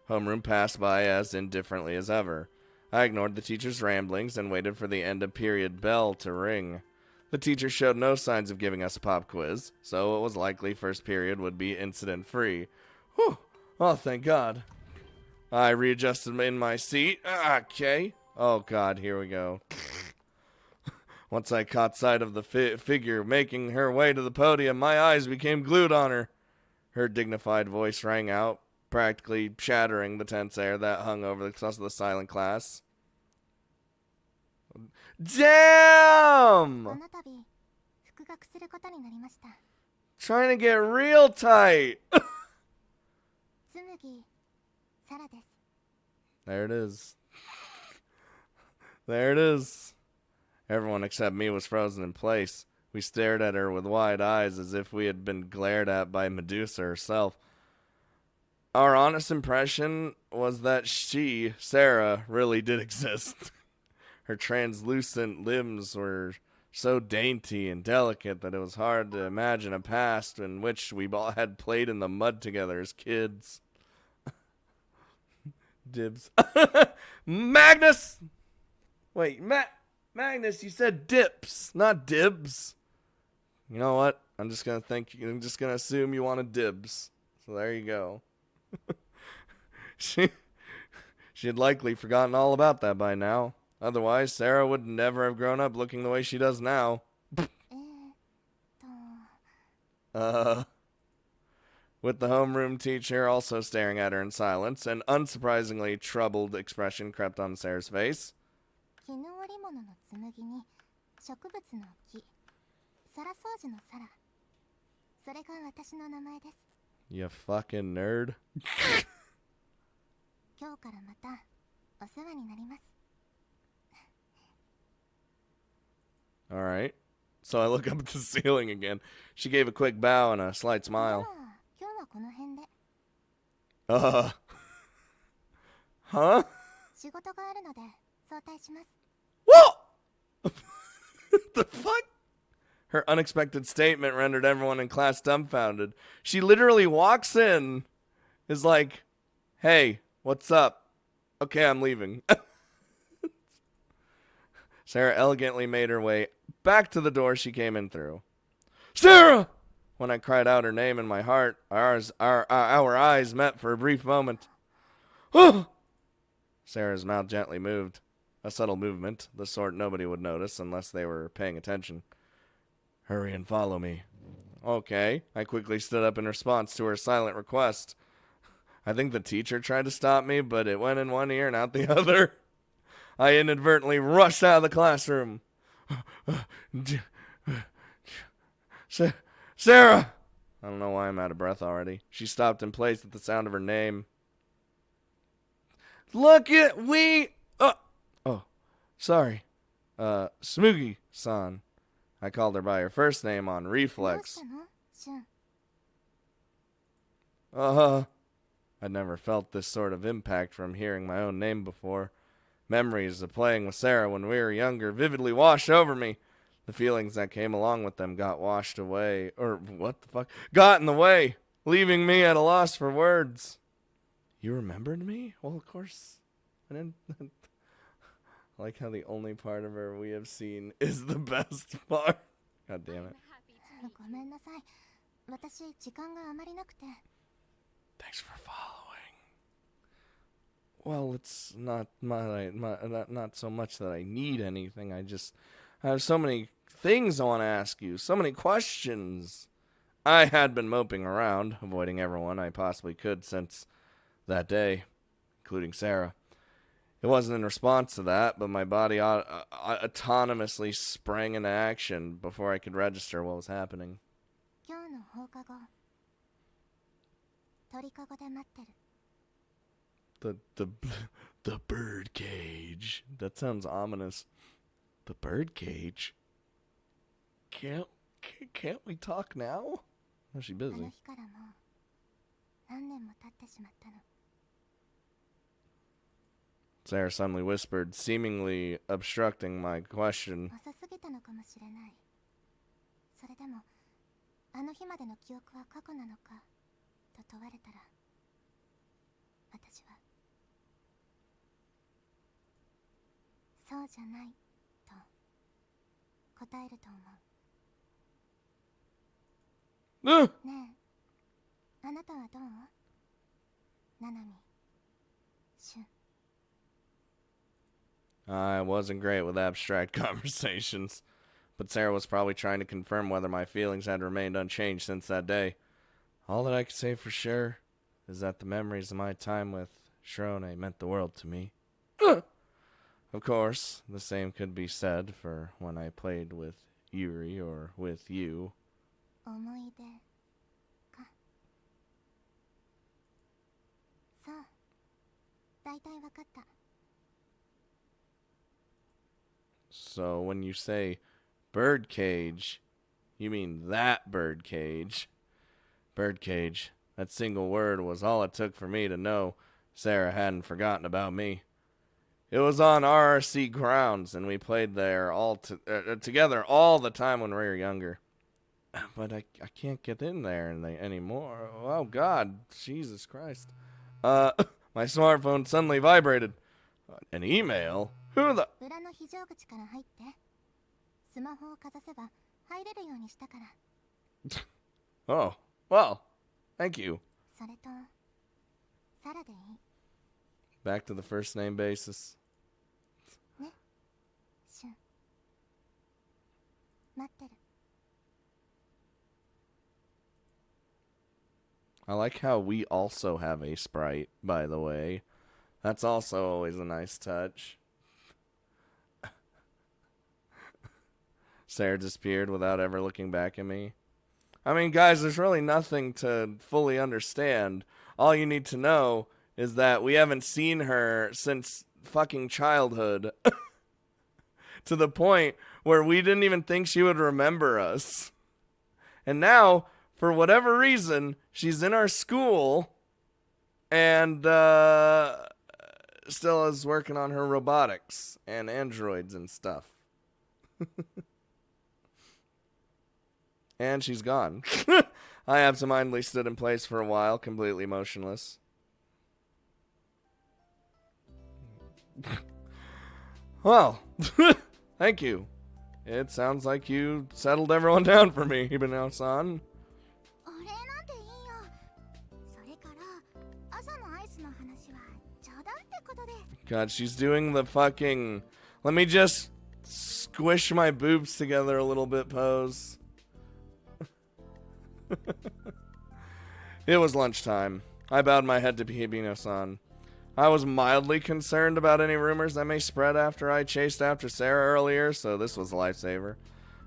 homeroom passed by as indifferently as ever. I ignored the teacher's ramblings and waited for the end of period bell to ring. The teacher showed no signs of giving us a pop quiz, so it was likely first period would be incident-free. Whew! Oh, thank God. I readjusted in my seat. Okay. Oh, God, here we go. Once I caught sight of the figure making her way to the podium, my eyes became glued on her. Her dignified voice rang out, practically shattering the tense air that hung over the silent class. Damn! この度、復学することになりました。 Trying to get real tight. つむぎ、サラです。 There it is. There it is. Everyone except me was frozen in place. We stared at her with wide eyes as if we had been glared at by Medusa herself. Our honest impression was that she, Sarah, really did exist. Her translucent limbs were so dainty and delicate that it was hard to imagine a past in which we all had played in the mud together as kids. Dibs. Magnus! Wait, Magnus, you said dips, not dibs. You know what? I'm just gonna assume you wanted dibs. So there you go. She had likely forgotten all about that by now. Otherwise, Sarah would never have grown up looking the way she does now. With the homeroom teacher also staring at her in silence, an unsurprisingly troubled expression crept on Sarah's face. 絹織物の紬に植物の木、皿掃除の皿。それが私の名前です。 You fucking nerd. 今日からまたお世話になります。 Alright. So I look up at the ceiling again. She gave a quick bow and a slight では smile. 今日はこの辺で。 Huh? 仕事があるので早退します。 What? The fuck? Her unexpected statement rendered everyone in class dumbfounded. She literally walks in, is like, hey, what's up? Okay, I'm leaving. Sarah elegantly made her way back to the door she came in through. Sarah! When I cried out her name in my heart, our eyes met for a brief moment. Sarah's mouth gently moved. A subtle movement, the sort nobody would notice unless they were paying attention. Hurry and follow me. Okay. I quickly stood up in response to her silent request. I think the teacher tried to stop me, but it went in one ear and out the other. I inadvertently rushed out of the classroom. Sarah! I don't know why I'm out of breath already. She stopped in place at the sound of her name. Look at we... Oh, sorry. Smoogie-san. I called her by her first name on どう reflex. したのシュン。 I'd never felt this sort of impact from hearing my own name before. Memories of playing with Sarah when we were younger vividly washed over me. The feelings that came along with them got washed away, or what the fuck, got in the way, leaving me at a loss for words. You remembered me? Well, of course. I didn't. I like how the only part of her we have seen is the best part. God damn it. ごめんなさい。私時間があまりなくて。 Thanks for following. Well, it's not not so much that I need anything. I have so many things I want to ask you, so many questions. I had been moping around, avoiding everyone I possibly could since that day, including Sarah. It wasn't in response to that, but my body autonomously sprang into action before I could register what was happening. 今日の放課後、鳥かごで待ってる。 The bird cage. That sounds ominous. The bird cage. Can't we talk now? Oh, she's あ busy. の日からもう何年も経ってしまったの。 Sarah suddenly whispered, seemingly obstructing my question. 遅すぎたのかもしれない。それでも、あの日までの記憶は過去なのかと問われたら、私はそうじゃないと答えると思う。ねえ、あなたはどう？ナナミ、シュン。 I wasn't great with abstract conversations, but Sarah was probably trying to confirm whether my feelings had remained unchanged since that day. All that I could say for sure is that the memories of my time with Shrone meant the world to me. Of course, the same could be said for when I played with Yuri or with you. 思い出か。そう、大体わかった。 So when you say birdcage, you mean that birdcage. Birdcage. That single word was all it took for me to know Sarah hadn't forgotten about me. It was on RRC grounds, and we played there together all the time when we were younger. But I can't get in there anymore. Oh, God. Jesus Christ. My smartphone suddenly vibrated. An email? Who the... 裏の非常口から入って。スマホをかざせば入れるようにしたから。 Oh, well, thank you. それと、サラでいい。 Back to the first name basis. ね、シュン。待ってる。 I like how we also have a sprite, by the way. That's also always a nice touch. Sarah disappeared without ever looking back at me. I mean, guys, there's really nothing to fully understand. All you need to know is that we haven't seen her since fucking childhood. To the point where we didn't even think she would remember us. And now, for whatever reason, she's in our school and still is working on her robotics and androids and stuff. And she's gone. I absentmindedly stood in place for a while, completely motionless. Well, thank you. It sounds like you settled everyone down for me, Hibino-san. お礼なんていいよ。それから朝のアイスの話は冗談ってことで。 God, she's doing the fucking... Let me just squish my boobs together a little bit pose. It was lunchtime. I bowed my head to Hibino-san. I was mildly concerned about any rumors that may spread after I chased after Sarah earlier, so this was a lifesaver.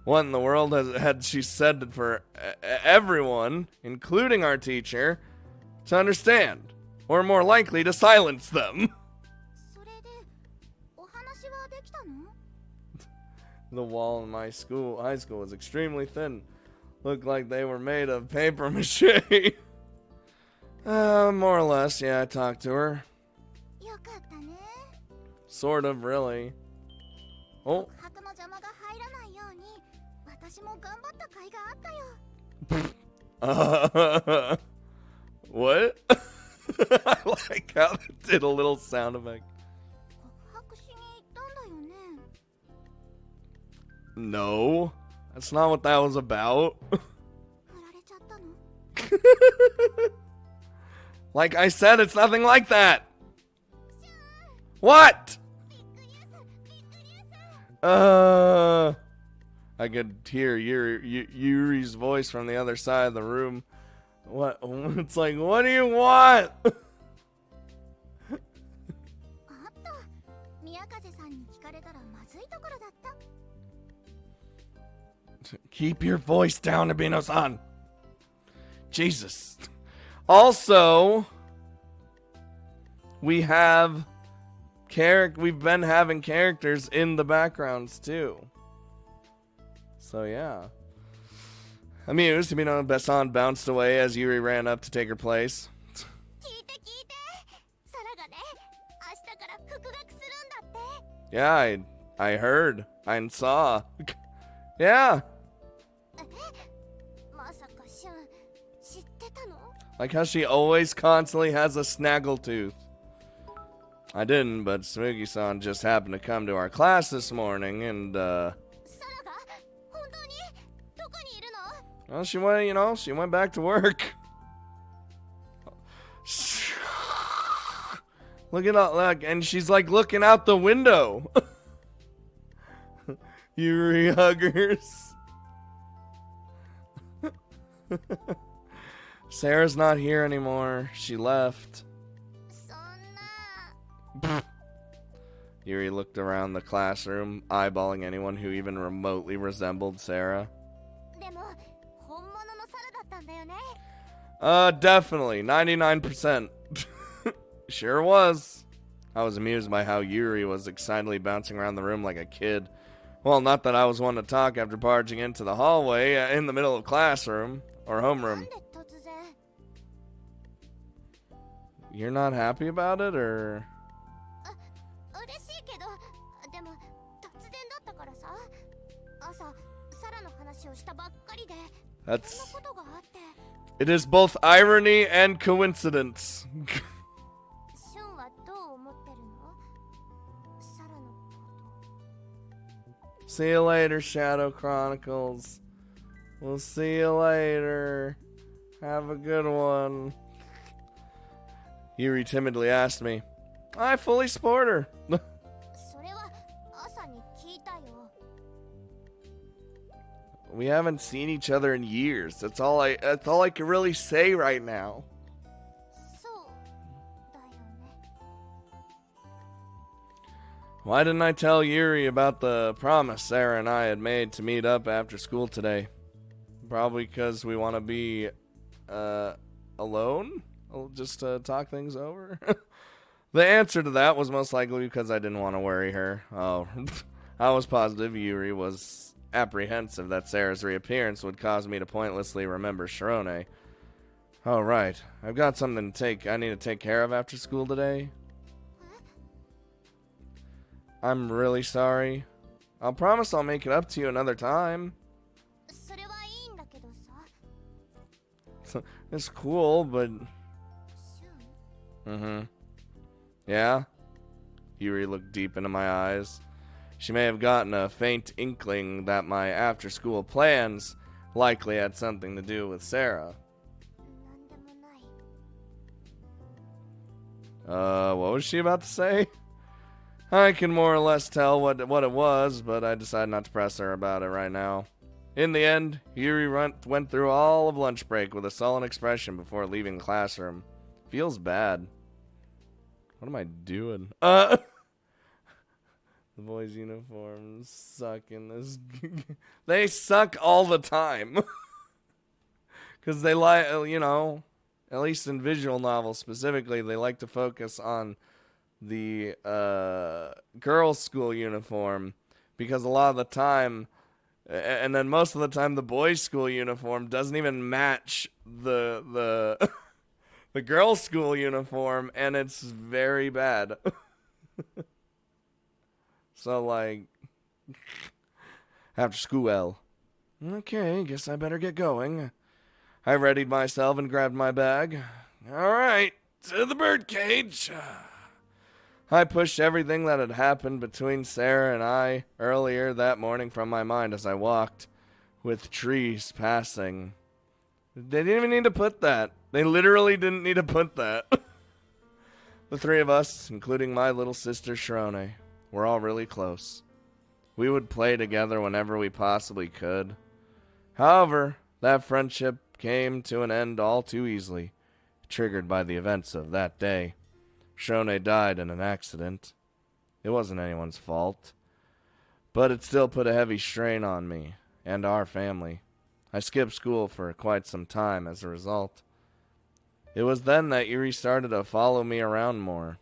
What in the world had she said for everyone, including our teacher, to understand? Or more likely, to silence them? それでお話はできたの? The wall in my high school was extremely thin. Looked like they were made of paper mache. More or less, yeah, I talked to her. よかったね。 Sort of, really. Oh. 告白の邪魔が入らないように私も頑張った甲斐があったよ。What? I like how it did a little sound effect. 告白しに行ったんだよね。 No, that's not what that was about. 振られちゃったの? Like I said, it's nothing like that. What? I could hear Yuri's voice from the other side of the room. What? It's like, what do you want? あった宮風さんに聞かれたらまずいところだった。 Keep your voice down, Abino-san. Jesus. Also, we've been having characters in the backgrounds too. So yeah. Amused, Besson bounced away as Yuri ran up to take her place. 聞いて聞いて。サラがね、明日から復学するんだって。 Yeah, I heard. I saw. Yeah. まさかシュン、知ってたの? Like how she always constantly has a snaggletooth. I didn't, but Smoogie-san just happened to come to our class this morning, and, サラが本当にどこにいるの? well, she went back to work. Look, and she's like looking out the window. Yuri huggers. Sarah's not here anymore. She left. そんな。 Yuri looked around the classroom, eyeballing anyone who even remotely resembled Sarah. でも本物のサラだったんだよね。 Definitely. 99%. Sure was. I was amused by how Yuri was excitedly bouncing around the room like a kid. Well, not that I was one to talk after barging into the hallway in the middle of classroom or なん homeroom. で突然? You're not happy about it, or? 嬉しいけど、でも突然だったからさ。朝サラの話をしたばっかりで。 That's. そんなことがあって。 It is both irony and coincidence. シュンはどう思ってるの? サラのこと。 See you later, Shadow Chronicles. We'll see you later. Have a good one. Yuri timidly asked me. I fully support her. それは朝に聞いたよ。 We haven't seen each other in years. That's all I can really say right now. そうだよね。Why didn't I tell Yuri about the promise Sarah and I had made to meet up after school today? Probably because we want to be alone? Just to talk things over? The answer to that was most likely because I didn't want to worry her. Oh, I was positive Yuri was apprehensive that Sarah's reappearance would cause me to pointlessly remember Shirone. Oh, right. I've got something I need to take care of after school today. I'm really sorry. I'll promise I'll make it up to you another time. それはいいんだけどさ。 It's cool, but... シュン Mm-hmm. Yeah? Yuri looked deep into my eyes. She may have gotten a faint inkling that my after-school plans likely had something to do with Sarah. なんでもない。 What was she about to say? I can more or less tell what it was, but I decided not to press her about it right now. In the end, Yuri went through all of lunch break with a sullen expression before leaving the classroom. Feels bad. What am I doing? The boys' uniforms suck in this. They suck all the time. Because they like, at least in visual novels specifically, they like to focus on the girls' school uniform. Because a lot of the time, and then most of the time, the boys' school uniform doesn't even match the the girls' school uniform, and it's very bad. So, like, after school. Okay, guess I better get going. I readied myself and grabbed my bag. All right, to the birdcage. I pushed everything that had happened between Sarah and I earlier that morning from my mind as I walked, with trees passing. They didn't even need to put that. They literally didn't need to put that. The three of us, including my little sister Shirone, were all really close. We would play together whenever we possibly could. However, that friendship came to an end all too easily, triggered by the events of that day. Shirone died in an accident. It wasn't anyone's fault, but it still put a heavy strain on me and our family. I skipped school for quite some time as a result. It was then that Yuri started to follow me around more,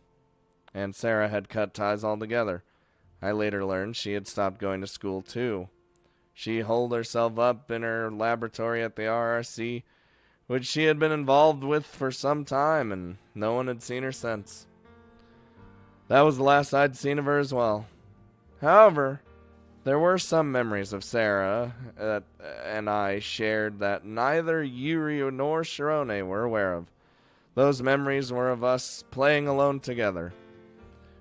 and Sarah had cut ties altogether. I later learned she had stopped going to school too. She holed herself up in her laboratory at the RRC, which she had been involved with for some time, and no one had seen her since. That was the last I'd seen of her as well. However, there were some memories of Sarah and I shared that neither Yuri nor Shirone were aware of. Those memories were of us playing alone together.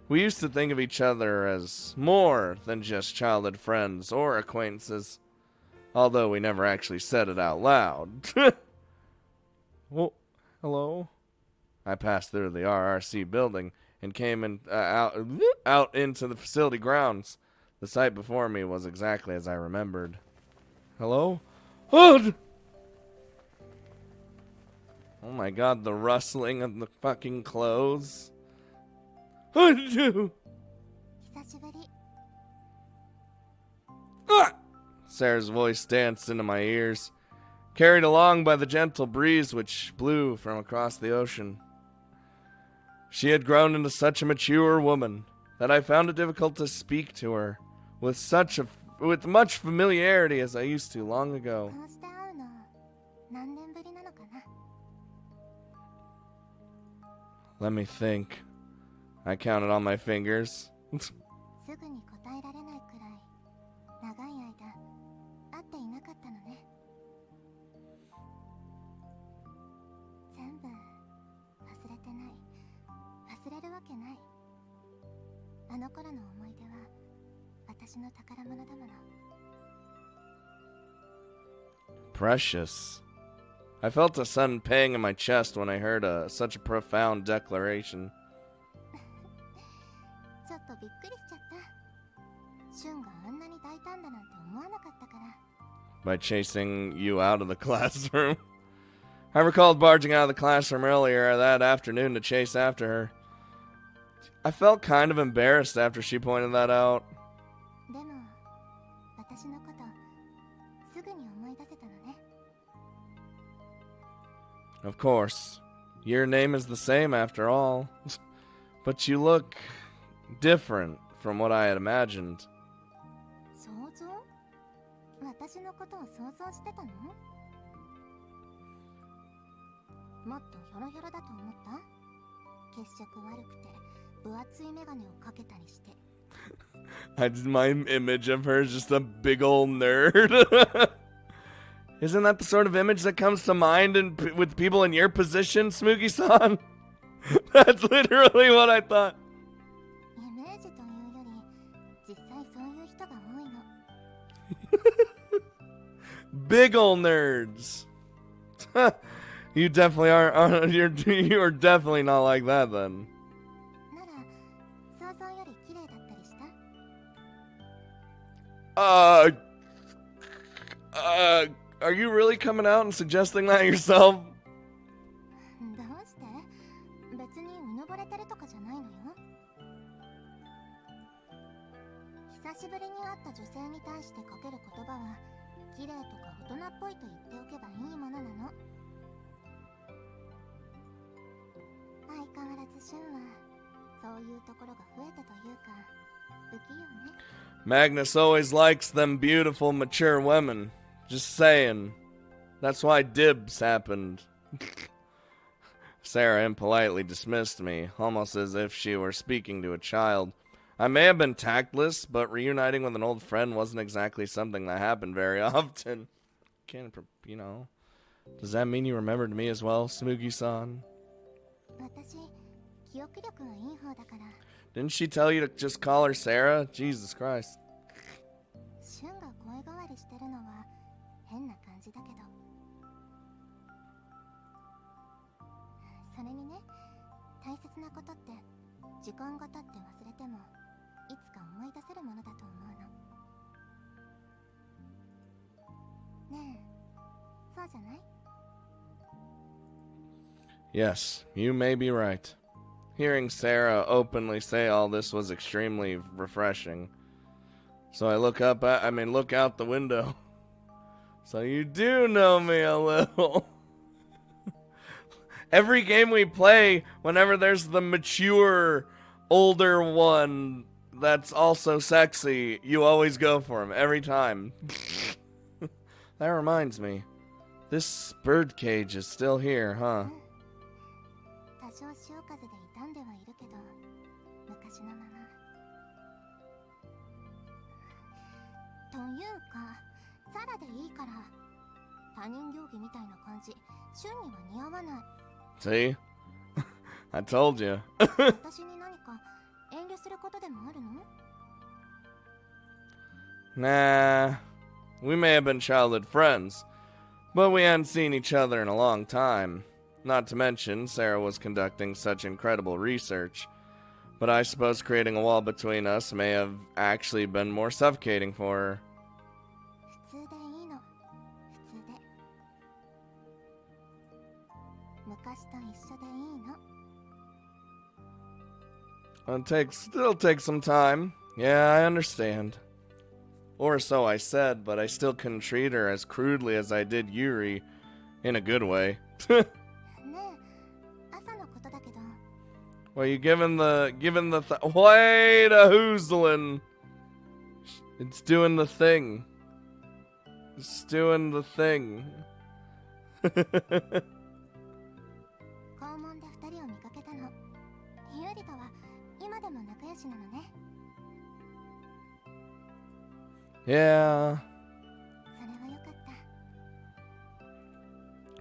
We used to think of each other as more than just childhood friends or acquaintances, although we never actually said it out loud. Well, hello? I passed through the RRC building and came out into the facility grounds. The sight before me was exactly as I remembered. Hello? Hood! Oh my god, the rustling of the fucking clothes. Hood! 久しぶり。 Ah! Sarah's voice danced into my ears, carried along by the gentle breeze which blew from across the ocean. She had grown into such a mature woman that I found it difficult to speak to her with much familiarity as I used to long ago. こうして会うの何年ぶりなのかな。 Let me think. I counted on my fingers. すぐに答えられないくらい長い間会っていなかったのね。全部忘れてない。忘れるわけない。あの頃の思い出は私の宝物だもの。 Precious. I felt a sudden pang in my chest when I heard such a profound declaration. ちょっとびっくりしちゃった。シュンがあんなに大胆だなんて思わなかったから。 By chasing you out of the classroom. I recalled barging out of the classroom earlier that afternoon to chase after her. I felt kind of embarrassed after she pointed that out. でも私のことすぐに思い出せたのね。 Of course. Your name is the same after all. But you look different from what I had imagined. 想像？私のことを想像してたの？もっとヒョロヒョロだと思った？血色悪くて分厚いメガネをかけたりして。My image of her is just a big old nerd. Isn't that the sort of image that comes to mind with people in your position, Smoogie-san? That's literally what I thought. イメージというより実際そういう人が多いの。 Big old nerds. You definitely are. You are definitely not like that then. なら想像より綺麗だったりした？ Are you really coming out and suggesting that yourself? どうして？別にうぬぼれてるとかじゃないのよ。久しぶりに会った女性に対してかける言葉は綺麗とか大人っぽいと言っておけばいいものなの。相変わらずシュンはそういうところが増えたというか不器用ね。 Magnus always likes them beautiful, mature women. Just saying. That's why dibs happened. Sarah impolitely dismissed me, almost as if she were speaking to a child. I may have been tactless, but reuniting with an old friend wasn't exactly something that happened very often. Does that mean you remembered me as well, Smoogie-san? 私記憶力がいい方だから。 Didn't she tell you to just call her Sarah? Jesus Christ. シュンが声変わりしてるのは変な感じだけど。それにね、大切なことって時間が経って忘れてもいつか思い出せるものだと思うの。ねえ、そうじゃない？ Yes, you may be right. Hearing Sarah openly say all this was extremely refreshing. So I look out the window. So you do know me a little. Every game we play, whenever there's the mature, older one that's also sexy, you always go for him, every time. That reminds me. This birdcage is still here, huh? 多少潮風で傷んではいるけど、昔のまま。というか、サラでいいから。他人行儀みたいな感じ、シュンには似合わない。 See? I told you. 私に何か遠慮することでもあるの？ Nah. We may have been childhood friends, but we hadn't seen each other in a long time. Not to mention, Sarah was conducting such incredible research. But I suppose creating a wall between us may have actually been more suffocating for her. 普通でいいの。普通で。昔と一緒でいいの。 It'll take some time. Yeah, I understand. Or so I said, but I still couldn't treat her as crudely as I did Yuri. In a good way. ねえ、朝のことだけど。 Well, you given the wait a hoozlin'. It's doing the thing. It's doing the thing. 校門で二人を見かけたの。ユーリとは今でも仲良しなのね。 Yeah. それはよかった。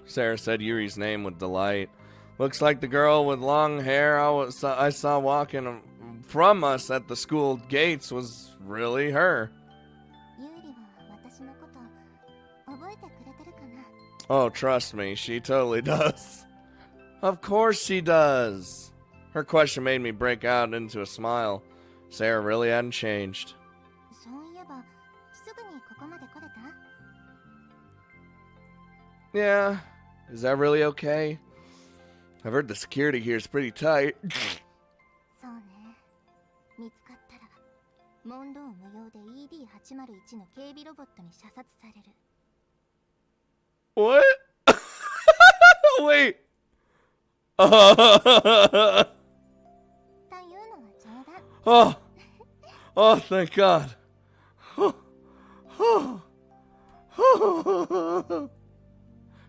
Sarah said Yuri's name with delight. Looks like the girl with long hair I saw walking from us at the school gates was really her. ユーリは私のこと覚えてくれてるかな？ Oh, trust me, she totally does. Of course she does. Her question made me break out into a smile. Sarah really hadn't changed. そういえば、すぐにここまで来れた？ Yeah. Is that really okay? I've heard the security here is pretty tight. そうね。問答無用で ED801 の警備ロボットに射殺される。 What? Wait. というのは冗談。 Oh. Oh, thank God.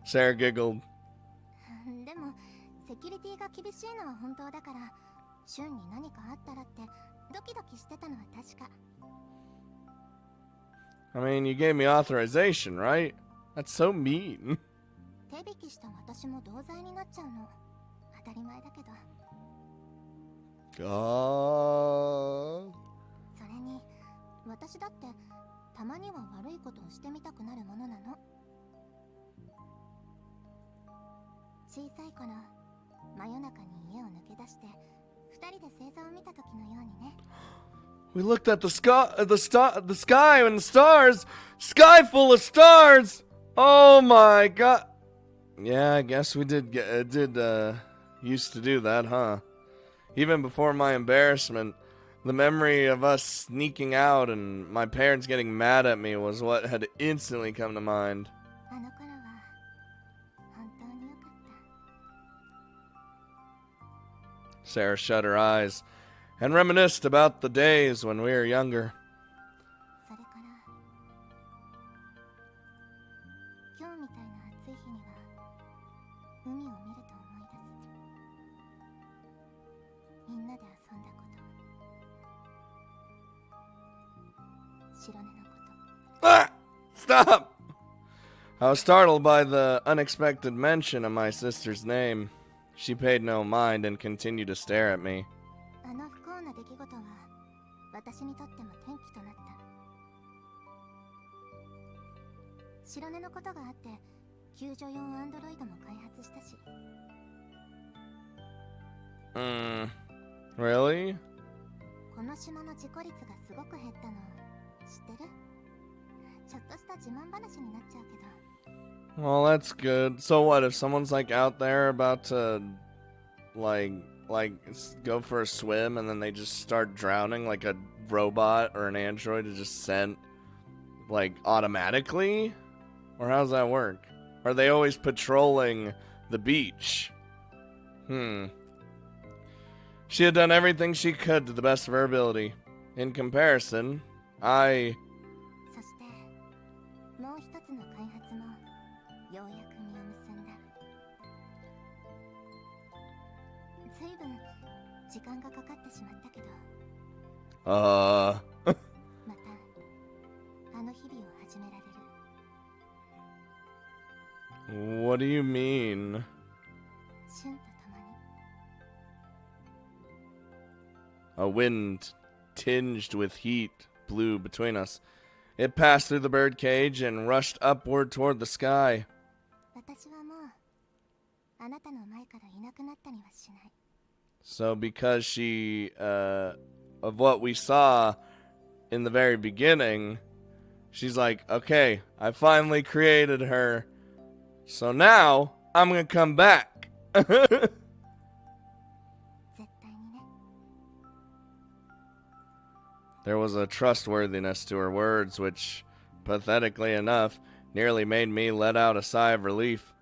Sarah giggled. でもセキュリティが厳しいのは本当だから、シュンに何かあったらってドキドキしてたのは確か。 I mean, you gave me authorization, right? That's so mean. 手引きした私も同罪になっちゃうの。当たり前だけど。 Oh. それに私だってたまには悪いことをしてみたくなるものなの。小さい頃、真夜中に家を抜け出して二人で星座を見た時のようにね。 We looked at the sky, the sky and the stars. Sky full of stars. Oh my God. Yeah, I guess we did used to do that, huh? Even before my embarrassment, the memory of us sneaking out and my parents getting mad at me was what had instantly come to mind. あの頃は本当に良かった。 Sarah shut her eyes and reminisced about the days when we were younger. それから今日みたいな暑い日には海を見ると思い出す。みんなで遊んだこと、白根のこと。 Ah! Stop! I was startled by the unexpected mention of my sister's name. She paid no mind and continued to stare at me. あの不幸な出来事は私にとっても転機となった。白根のことがあって救助用アンドロイドも開発したし。 Really? この島の事故率がすごく減ったの知ってる？ちょっとした自慢話になっちゃうけど。 Well, that's good. So what if someone's like out there about to like go for a swim and then they just start drowning, like a robot or an android is just sent like automatically? Or how's that work? Are they always patrolling the beach? She had done everything she could to the best of her ability. In comparison, そしてもう一つの開発もようやく実を結んだ。ずいぶん時間がかかってしまったけど、またあの日々を始められる。 what do you mean? シュンと共に。 A wind tinged with heat blew between us. It passed through the birdcage and rushed upward toward the sky. 私はもうあなたの前からいなくなったりはしない。 So because she, of what we saw in the very beginning, she's like, okay, I finally created her. So now I'm gonna come back. 絶対にね。 There was a trustworthiness to her words which, pathetically enough, nearly made me let out a sigh of relief.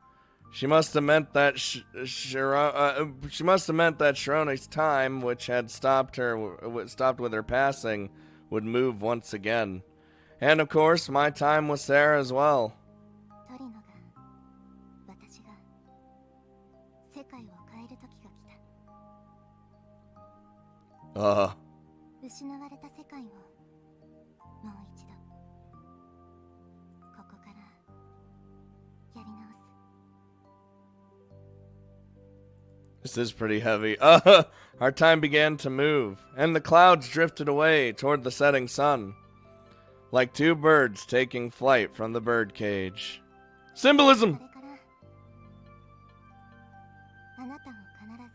She must have meant that Sharone's time, which had stopped with her passing, would move once again. And of course, my time with Sarah as well. トリノが私が世界を変える時が来た。 失われた世界をもう一度ここからやり直す。 This is pretty heavy. Our time began to move, and the clouds drifted away toward the setting sun, like two birds taking flight from the birdcage. Symbolism! それからあなたを必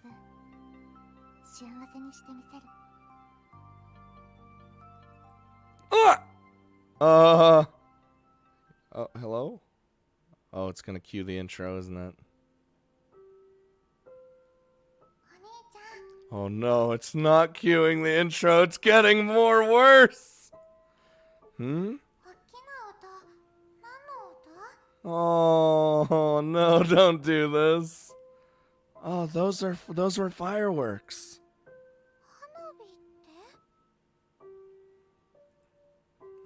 ず幸せにしてみせる。 Hello? Oh, it's gonna cue the intro, isn't it? お兄ちゃん。 Oh no, it's not cueing the intro, it's getting more worse! Hmm? 大きな音。何の音？ Oh no, don't do this. Oh, those were fireworks. 花火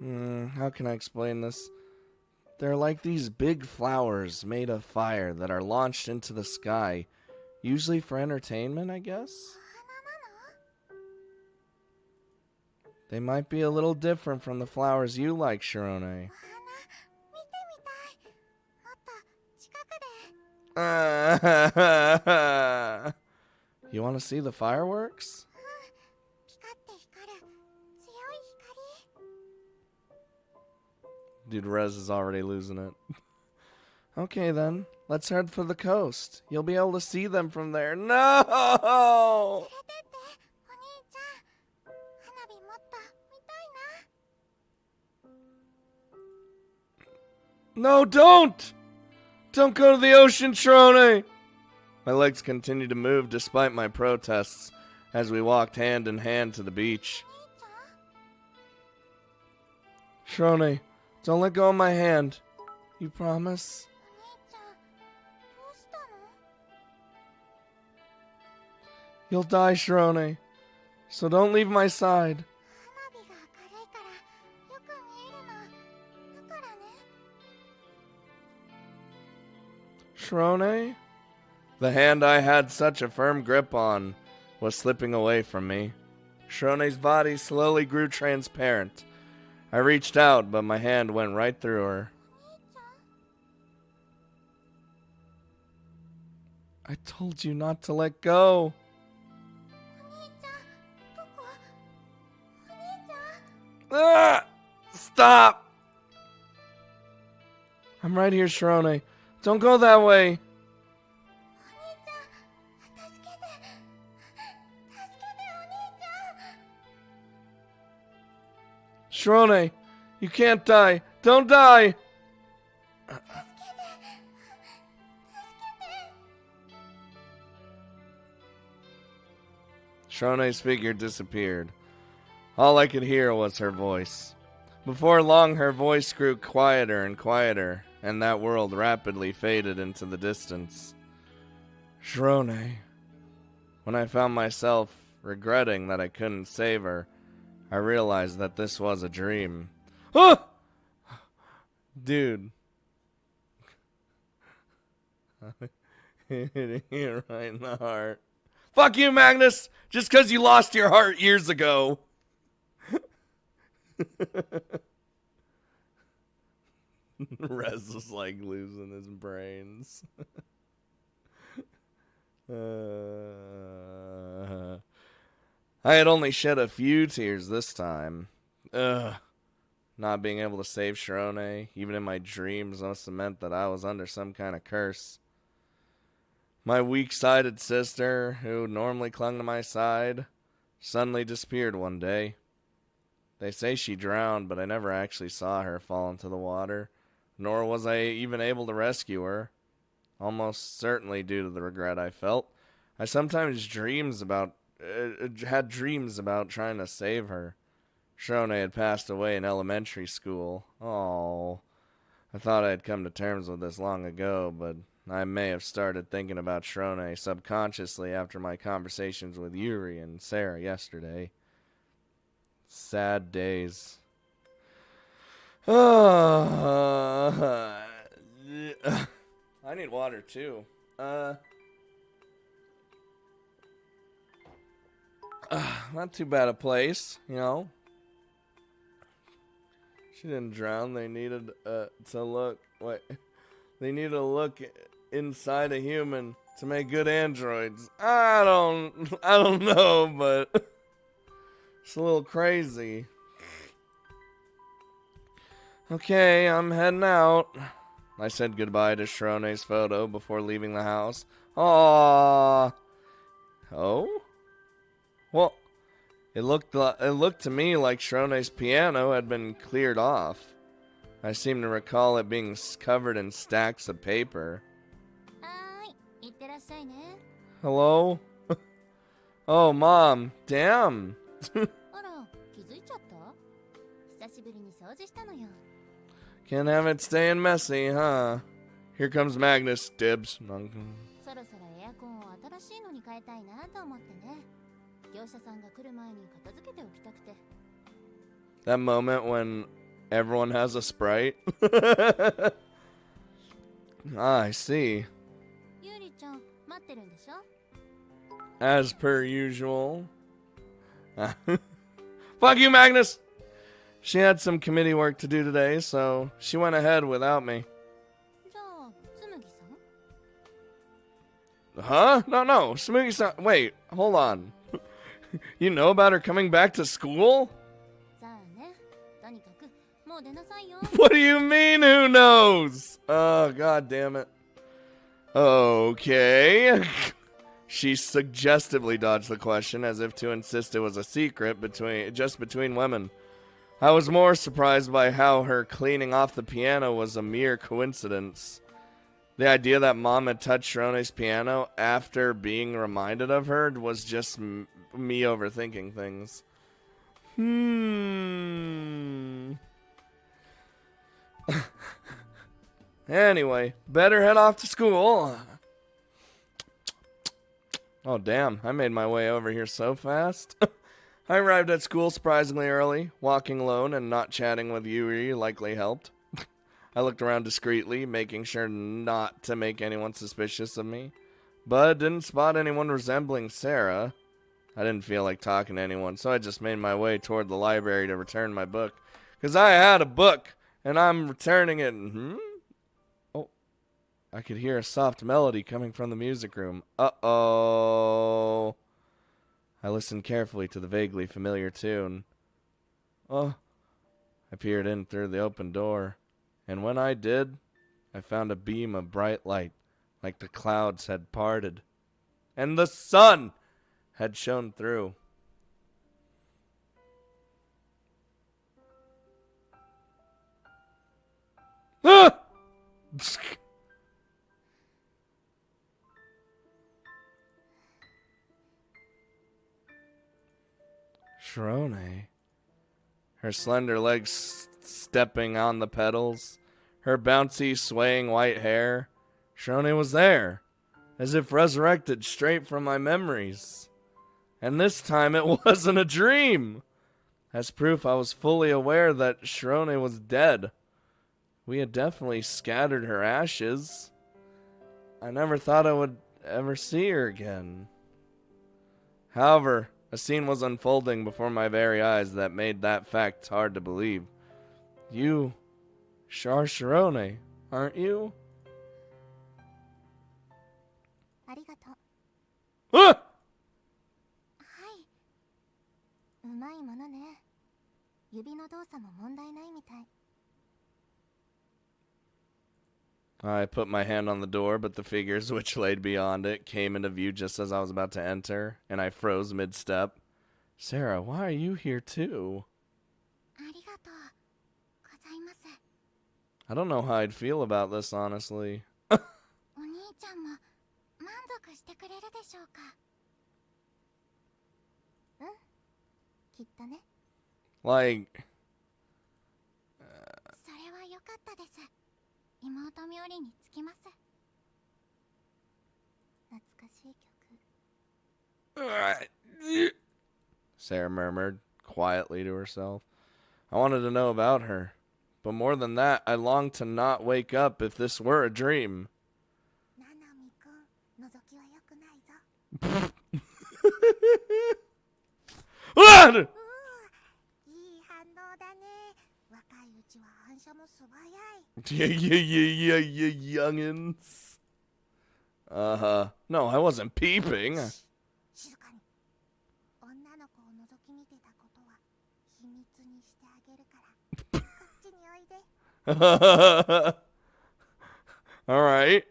って？ How can I explain this? They're like these big flowers made of fire that are launched into the sky, usually for entertainment, I guess? 花なの？ They might be a little different from the flowers you like, Shirone. お花、見てみたい。もっと近くで。You want to see the fireworks? ピカって光る。強い光。 Dude, Rez is already losing it. Okay then, let's head for the coast. You'll be able to see them from there. No! 連れてって、お兄ちゃん。花火もっと見たいな。 No, don't! Don't go to the ocean, Shirone! My legs continued to move despite my protests as we walked hand in hand to the beach. お兄ちゃん。 Shirone, don't let go of my hand. You promise? お兄ちゃん、どうしたの？ You'll die, Shirone. So don't leave my side. 花火が明るいからよく見えるの。だからね。 Shirone? The hand I had such a firm grip on was slipping away from me. Shirone's body slowly grew transparent. I reached out, but my hand went right through her. お兄ちゃん。 I told you not to let go. お兄ちゃん、どこ？お兄ちゃん。 Ah! Stop! I'm right here, Shirone. Don't go that way. お兄ちゃん、助けて。助けて、お兄ちゃん。 Shirone, you can't die. Don't die. 助けて。助けて。 Shrone's figure disappeared. All I could hear was her voice. Before long, her voice grew quieter and quieter, and that world rapidly faded into the distance. Shrone. When I found myself regretting that I couldn't save her, I realized that this was a dream. Ah! Dude. Hitting you right in the heart. Fuck you, Magnus! Just because you lost your heart years ago. Rez was like losing his brains. I had only shed a few tears this time. Not being able to save Shirone, even in my dreams, must have meant that I was under some kind of curse. My weak-sided sister, who normally clung to my side, suddenly disappeared one day. They say she drowned, but I never actually saw her fall into the water, nor was I even able to rescue her. Almost certainly due to the regret I felt. I sometimes had dreams about trying to save her. Shirone had passed away in elementary school. Oh, I thought I had come to terms with this long ago, but I may have started thinking about Shirone subconsciously after my conversations with Yuri and Sarah yesterday. Sad days. I need water too. Not too bad a place, you know. She didn't drown. They needed to look. Wait, they need to look inside a human to make good androids. I don't know, but it's a little crazy. Okay, I'm heading out. I said goodbye to Shrone's photo before leaving the house. Aww. Oh? Well, it looked to me like Shrone's piano had been cleared off. I seem to recall it being covered in stacks of paper. はーい、いってらっしゃいね。 Hello? Oh, Mom. Damn. あら、気づいちゃった？久しぶりに掃除したのよ。 Can't have it staying messy, huh? Here comes Magnus. Dibs. そろそろエアコンを新しいのに変えたいなと思ってね。業者さんが来る前に片付けておきたくて。 That moment when everyone has a Sprite. Ah, I see. ゆうりちゃん待ってるんでしょ。 As per usual. Fuck you, Magnus! She had some committee work to do today, so she went ahead without me. じゃあつむぎさん。 Huh? No. Smoogie-san. Wait, hold on. You know about her coming back to school? さあね、とにかくもう出なさいよ。 What do you mean, who knows? Oh, god damn it. Okay. She suggestively dodged the question as if to insist it was a secret between women. I was more surprised by how her cleaning off the piano was a mere coincidence. The idea that Mom had touched Shirone's piano after being reminded of her was just me overthinking things. Anyway, better head off to school. Oh, damn. I made my way over here so fast. I arrived at school surprisingly early. Walking alone and not chatting with Yuri likely helped. I looked around discreetly, making sure not to make anyone suspicious of me. But didn't spot anyone resembling Sarah. I didn't feel like talking to anyone, so I just made my way toward the library to return my book. Because I had a book, and I'm returning it. Oh, I could hear a soft melody coming from the music room. Uh-oh. I listened carefully to the vaguely familiar tune. Oh, I peered in through the open door, and when I did, I found a beam of bright light, like the clouds had parted, and the sun had shone through. Ah! Shirone. Her slender legs stepping on the pedals, her bouncy, swaying white hair. Shirone was there, as if resurrected straight from my memories. And this time it wasn't a dream. As proof, I was fully aware that Shirone was dead. We had definitely scattered her ashes. I never thought I would ever see her again. However, a scene was unfolding before my very eyes that made that fact hard to believe. You, Char Shirone, aren't you? ありがとう。 Ah! はい。うまいものね。指の動作も問題ないみたい。 I put my hand on the door, but the figures which laid beyond it came into view just as I was about to enter, and I froze mid-step. Sarah, why are you here too? ありがとうございます。 I don't know how I'd feel about this, honestly. お兄ちゃんも満足してくれるでしょうか。うん、きっとね。 Like... それは良かったです。妹冥利につきます。懐かしい曲。 Sarah murmured quietly to herself. I wanted to know about her. But more than that, I longed to not wake up if this were a dream. ななみくん、覗きは良くないぞ。 Ah! いい反応だね。若いうちは反射も素早い。 Yeah, youngins. No, I wasn't peeping. 静かに。女の子を覗き見てたことは秘密にしてあげるから。こっちにおいで。 All right.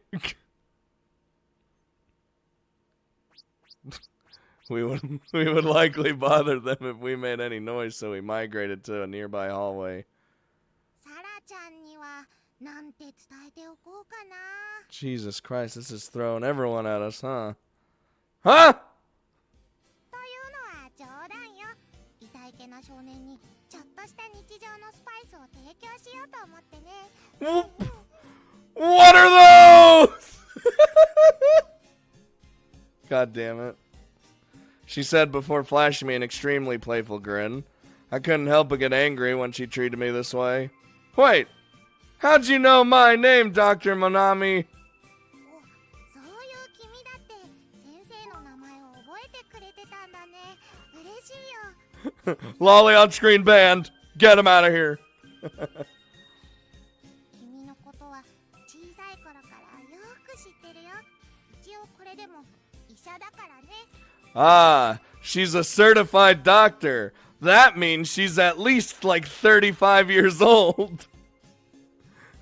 We would likely bother them if we made any noise, so we migrated to a nearby hallway. サラちゃんにはなんて伝えておこうかな。 Jesus Christ, this is throwing everyone at us, huh? Huh? というのは冗談よ。痛いけな少年にちょっととした日常のスパイスを提供しようと思ってね。 What are those? God damn it. She said before flashing me an extremely playful grin. I couldn't help but get angry when she treated me this way. Wait, how'd you know my name, Dr. Monami? そういう君だって先生の名前を覚えてくれてたんだね。嬉しいよ。 Lolly on screen banned. Get him out of here. 君のことは小さい頃からよく知ってるよ。一応これでも医者だからね。 Ah, she's a certified doctor. That means she's at least like 35 years old.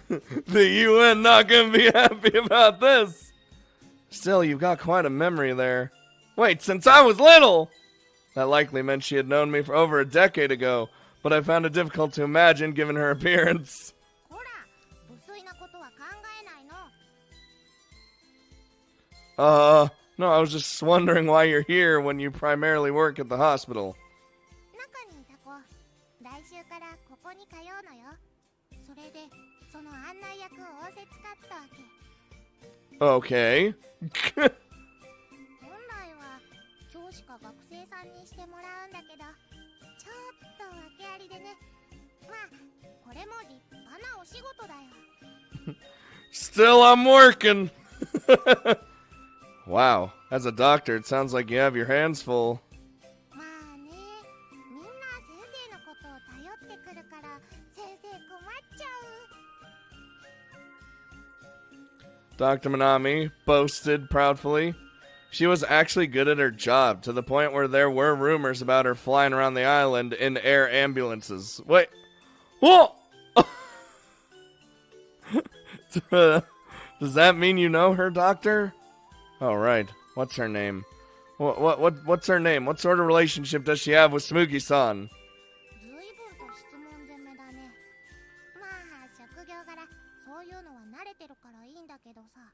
The UN not gonna be happy about this. Still, you've got quite a memory there. Wait, since I was little? That likely meant she had known me for over a decade ago, but I found it difficult to imagine given her appearance. ほら、無粋なことは考えないの。No, I was just wondering why you're here when you primarily work at the hospital. 中にいた子、来週からここに通うのよ。それで、その案内役を仰せつかったわけ。 Okay. 本来は教師か学生さんにしてもらうんだけど、ちょっと訳ありでね。まあ、これも立派なお仕事だよ。 Still, I'm working. Wow, as a doctor, it sounds like you have your hands full. まあね、みんな先生のことを頼ってくるから、先生困っちゃう。 Dr. Manami boasted proudly. She was actually good at her job, to the point where there were rumors about her flying around the island in air ambulances. Wait. Whoa! Does that mean you know her, Doctor? Oh, right. What's her name? What's her name? What sort of relationship does she have with Smooky-san? ずいぶんと質問攻めだね。まあ、職業柄、そういうのは慣れてるからいいんだけどさ。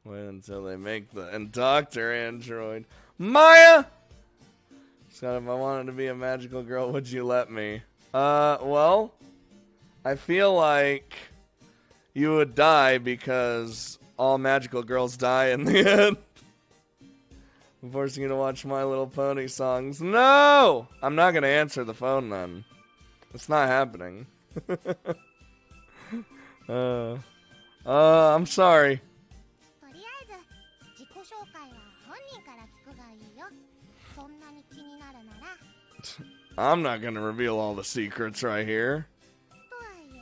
Wait until they make the Doctor android. Maya! So if I wanted to be a magical girl, would you let me? Well, I feel like you would die because all magical girls die in the end. I'm forcing you to watch My Little Pony songs. No! I'm not going to answer the phone then. It's not happening. I'm sorry. とりあえず、自己紹介は本人から聞くがいいよ。そんなに気になるなら。 I'm not going to reveal all the secrets right here. とはいえ、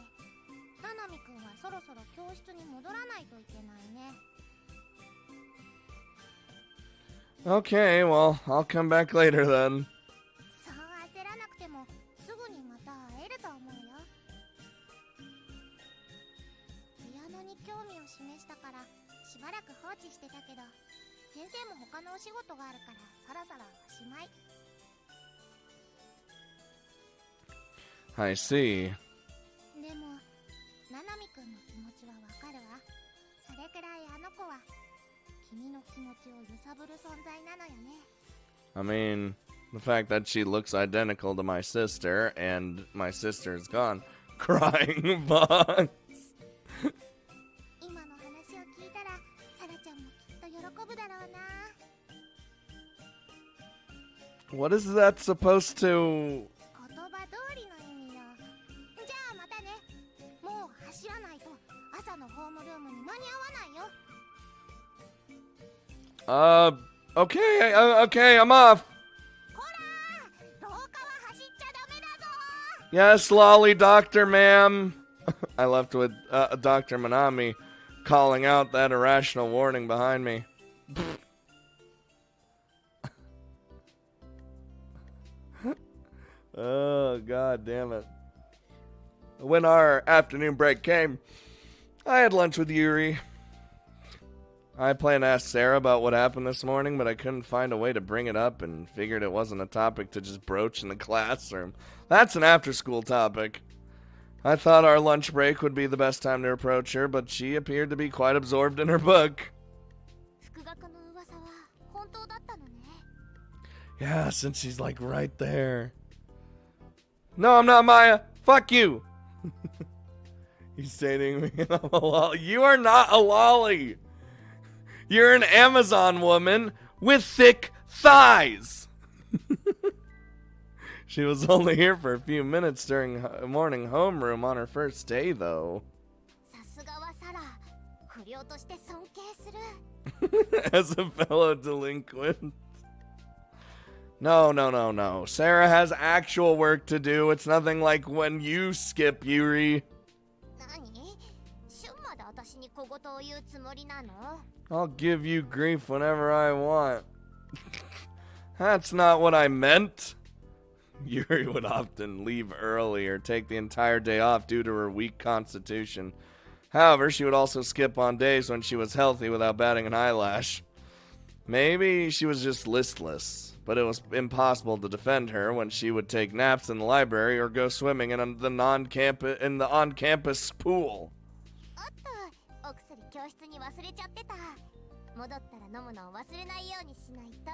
ナナミくんはそろそろ教室に戻らないといけないね。 Okay, well, I'll come back later then. そう焦らなくても、すぐにまた会えると思うよ。ピアノに興味を示したから、しばらく放置してたけど、先生も他のお仕事があるから、そろそろおしまい。 I see. でも、ナナミくんの気持ちはわかるわ。それくらいあの子は、君の気持ちを揺さぶる存在なのよね。 I mean, the fact that she looks identical to my sister and my sister is gone. Crying box. 今の話を聞いたら、サラちゃんもきっと喜ぶだろうな。 What is that supposed to... 言葉通りの意味よ。じゃあまたね。もう走らないと朝のホームルームに間に合わないよ。 Okay, okay, I'm off. ほら、廊下は走っちゃダメだぞ。 Yes, lolly doctor, ma'am. I left with Dr. Manami calling out that irrational warning behind me. Oh, god damn it. When our afternoon break came, I had lunch with Yuri. I planned to ask Sarah about what happened this morning, but I couldn't find a way to bring it up and figured it wasn't a topic to just broach in the classroom. That's an after-school topic. I thought our lunch break would be the best time to approach her, but she appeared to be quite absorbed in her book. 復学の噂は本当だったのね。 Yeah, since she's like right there. No, I'm not Maya. Fuck you. He's dating me and I'm a lolly. You are not a lolly. You're an Amazon woman with thick thighs. She was only here for a few minutes during morning homeroom on her first day, though. さすがはサラ。不良として尊敬する。 As a fellow delinquent. No. Sarah has actual work to do. It's nothing like when you skip, Yuri. 何？シュンまで私に小言を言うつもりなの？ I'll give you grief whenever I want. That's not what I meant. Yuri would often leave early or take the entire day off due to her weak constitution. However, she would also skip on days when she was healthy without batting an eyelash. Maybe she was just listless, but it was impossible to defend her when she would take naps in the library or go swimming in the on-campus pool. おっと、お薬教室に忘れちゃってた。戻ったら飲むのを忘れないようにしないと。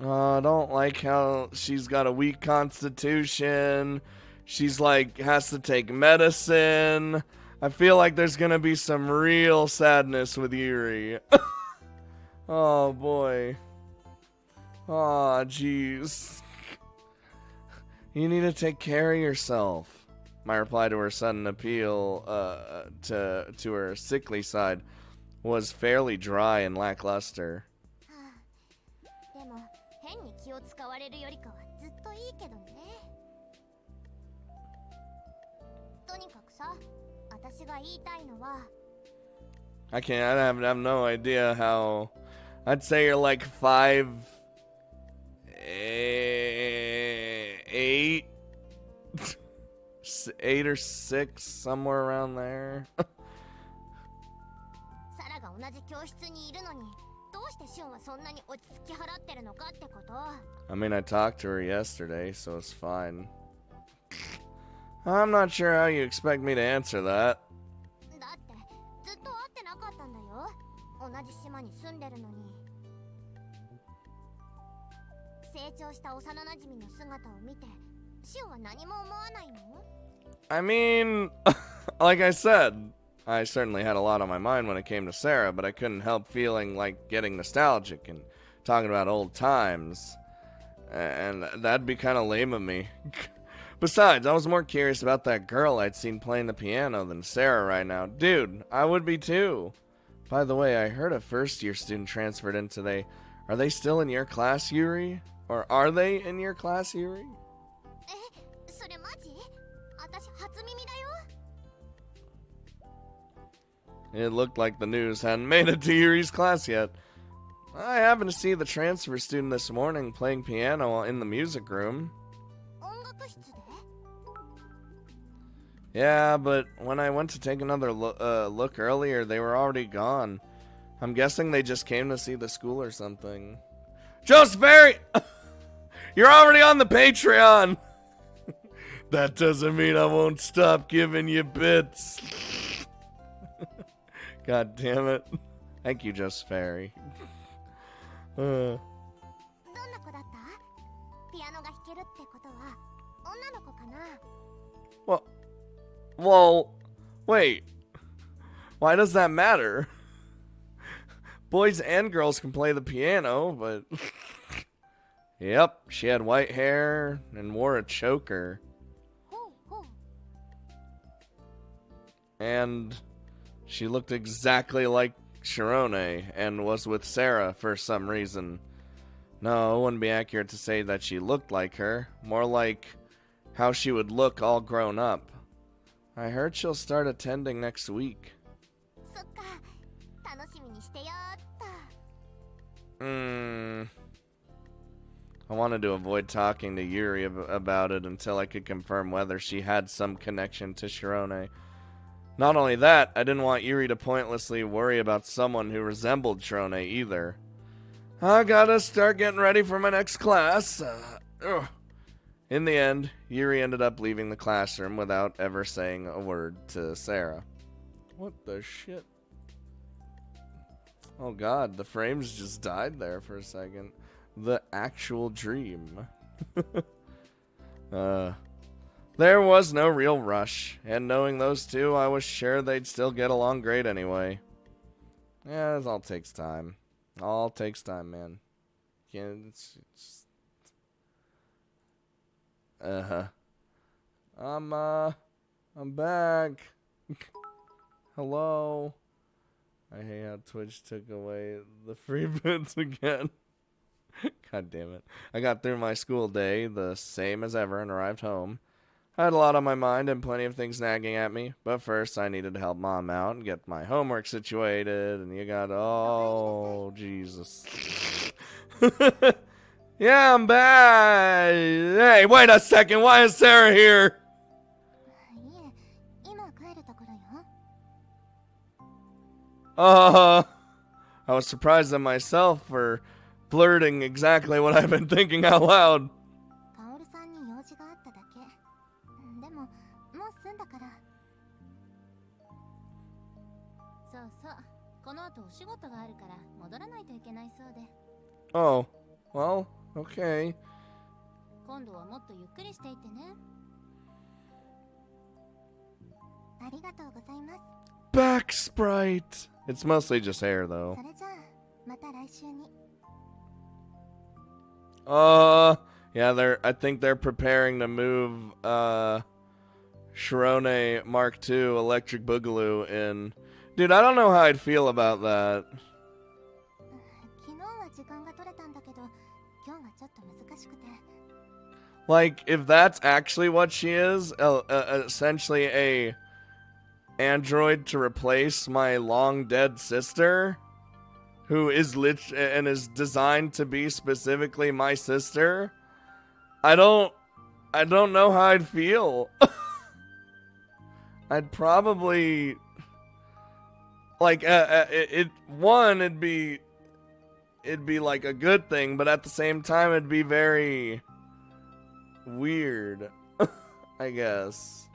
I don't like how she's got a weak constitution. She's like, has to take medicine. I feel like there's gonna be some real sadness with Yuri. Oh boy. Oh jeez. You need to take care of yourself. My reply to her sudden appeal to her sickly side was fairly dry and lackluster. でも変に気を使われるよりかはずっといいけどね。とにかくさ、私が言いたいのは。I have no idea how. I'd say you're like 5'8", 8 or 6, somewhere around there. サラが同じ教室にいるのに、どうしてシュンはそんなに落ち着き払ってるのかってこと。 I mean, I talked to her yesterday, so it's fine. I'm not sure how you expect me to answer that. だってずっと会ってなかったんだよ。同じ島に住んでるのに。成長した幼馴染の姿を見て、シュンは何も思わないの？ I mean, like I said, I certainly had a lot on my mind when it came to Sarah, but I couldn't help feeling like getting nostalgic and talking about old times. And that'd be kind of lame of me. Besides, I was more curious about that girl I'd seen playing the piano than Sarah right now. Dude, I would be too. By the way, I heard a first-year student transferred in today. Are they still in your class, Yuri? Or are they in your class, Yuri? え、それマジ？私初耳だよ。 It looked like the news hadn't made it to Yuri's class yet. I happened to see the transfer student this morning playing piano in the music room. 音楽室で？ Yeah, but when I went to take another look earlier, they were already gone. I'm guessing they just came to see the school or something. Joseph Barry! You're already on the Patreon! That doesn't mean I won't stop giving you bits. God damn it. Thank you, Joseph Barry. どんな子だった？ピアノが弾けるってことは女の子かな？ Well, wait. Why does that matter? Boys and girls can play the piano, but... Yep, she had white hair and wore a choker. ほうほう。 And she looked exactly like Shirone and was with Sarah for some reason. No, it wouldn't be accurate to say that she looked like her. More like how she would look all grown up. I heard she'll start attending next week. そっか、楽しみにしてよーっと。 I wanted to avoid talking to Yuri about it until I could confirm whether she had some connection to Shirone. Not only that, I didn't want Yuri to pointlessly worry about someone who resembled Shirone either. I gotta start getting ready for my next class. In the end, Yuri ended up leaving the classroom without ever saying a word to Sarah. What the shit? Oh god, the frames just died there for a second. The actual dream. There was no real rush, and knowing those two, I was sure they'd still get along great anyway. Yeah, it all takes time. All takes time, man. It's I'm back. Hello. I hate how Twitch took away the free boots again. God damn it. I got through my school day the same as ever and arrived home. I had a lot on my mind and plenty of things nagging at me, but first I needed to help Mom out and get my homework situated, and you got, oh, Jesus. Yeah, I'm back. Hey, wait a second, why is Sarah here? いえ、今帰るところよ。I was surprised at myself for blurting exactly what I've been thinking out loud. カオルさんに用事があっただけ。でも、もう済んだから。そうそう。この後お仕事があるから戻らないといけないそうで。Oh, well, okay. 今度はもっとゆっくりしていってね。ありがとうございます。 Back sprite. It's mostly just hair, そ though. れじゃあ、また来週に。Yeah, I think they're preparing to move, Sharone Mark II Electric Boogaloo in. Dude, I don't know how I'd feel about that. 昨日は時間が取れたんだけど、今日はちょっと難しくて。 Like, if that's actually what she is, essentially a android to replace my long dead sister, who is and is designed to be specifically my sister, I don't know how I'd feel. I'd probably like it'd be like a good thing, but at the same time it'd be very weird. I guess.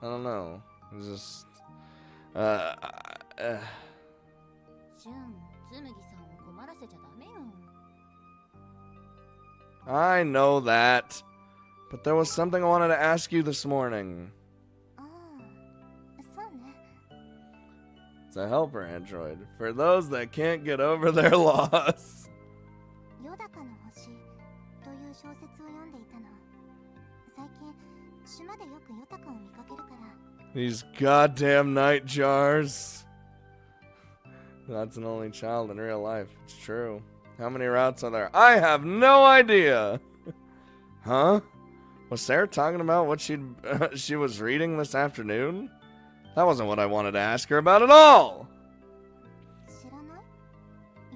I don't know. It's just シュン、つむぎさんを困らせちゃダメよ。 I know that. But there was something I wanted to ask you this morning. ああ、そうね。 It's a helper android. For those that can't get over their loss. ヨダカの星という小説を読んでいたの。最近、島でよくヨタカを見かけるから。 These goddamn night jars. That's an only child in real life. It's true. How many routes are there? I have no idea. Huh? Was Sarah talking about what she was reading this afternoon? That wasn't what I wanted to ask her about at all. 知らない？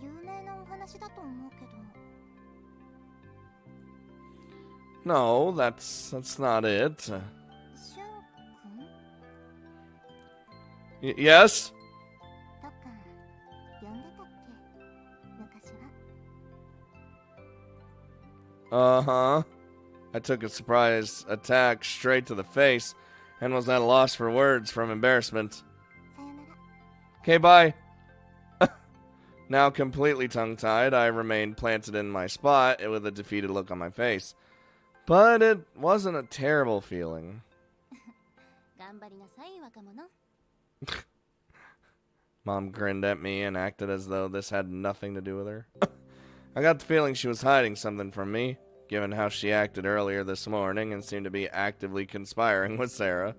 有名なお話だと思うけど。 No, that's not it. シュン君 Yes? とか呼んでたっけ？昔は。 Uh-huh. I took a surprise attack straight to the face and was at a loss for words from embarrassment. さよなら。 Okay, bye. Now completely tongue-tied, I remained planted in my spot with a defeated look on my face. But it wasn't a terrible feeling. 頑張りなさい、若者。 Mom grinned at me and acted as though this had nothing to do with her. I got the feeling she was hiding something from me, given how she acted earlier this morning and seemed to be actively conspiring with Sarah.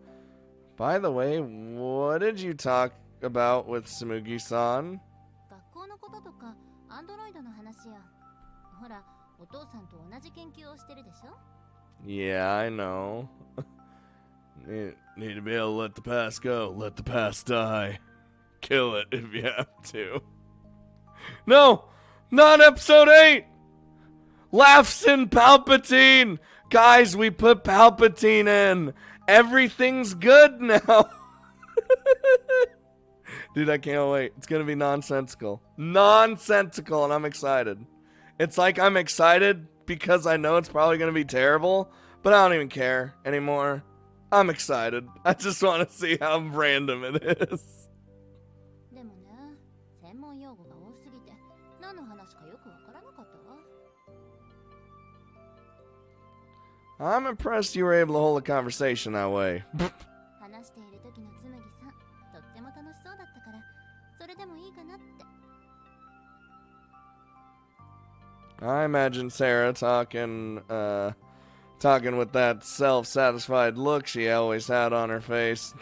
By the way, what did you talk about with Tsumugi-san? 学校のこととか、アンドロイドの話や。ほら、お父さんと同じ研究をしてるでしょ？ Yeah, I know. Need to be able to let the past go. Let the past die. Kill it if you have to. No! Not episode 8! Laughs in Palpatine! Guys, we put Palpatine in. Everything's good now. Dude, I can't wait. It's gonna be nonsensical. Nonsensical, and I'm excited. It's like I'm excited because I know it's probably gonna be terrible, but I don't even care anymore. I'm excited. I just want to see how random it is. でもね、専門用語が多すぎて、何の話かよくわからなかったわ。I'm impressed you were able to hold a conversation that way. 話している時のつむぎさん、とっても楽しそうだったから、それでもいいかなって。I imagine Sarah talking with that self-satisfied look she always had on her face.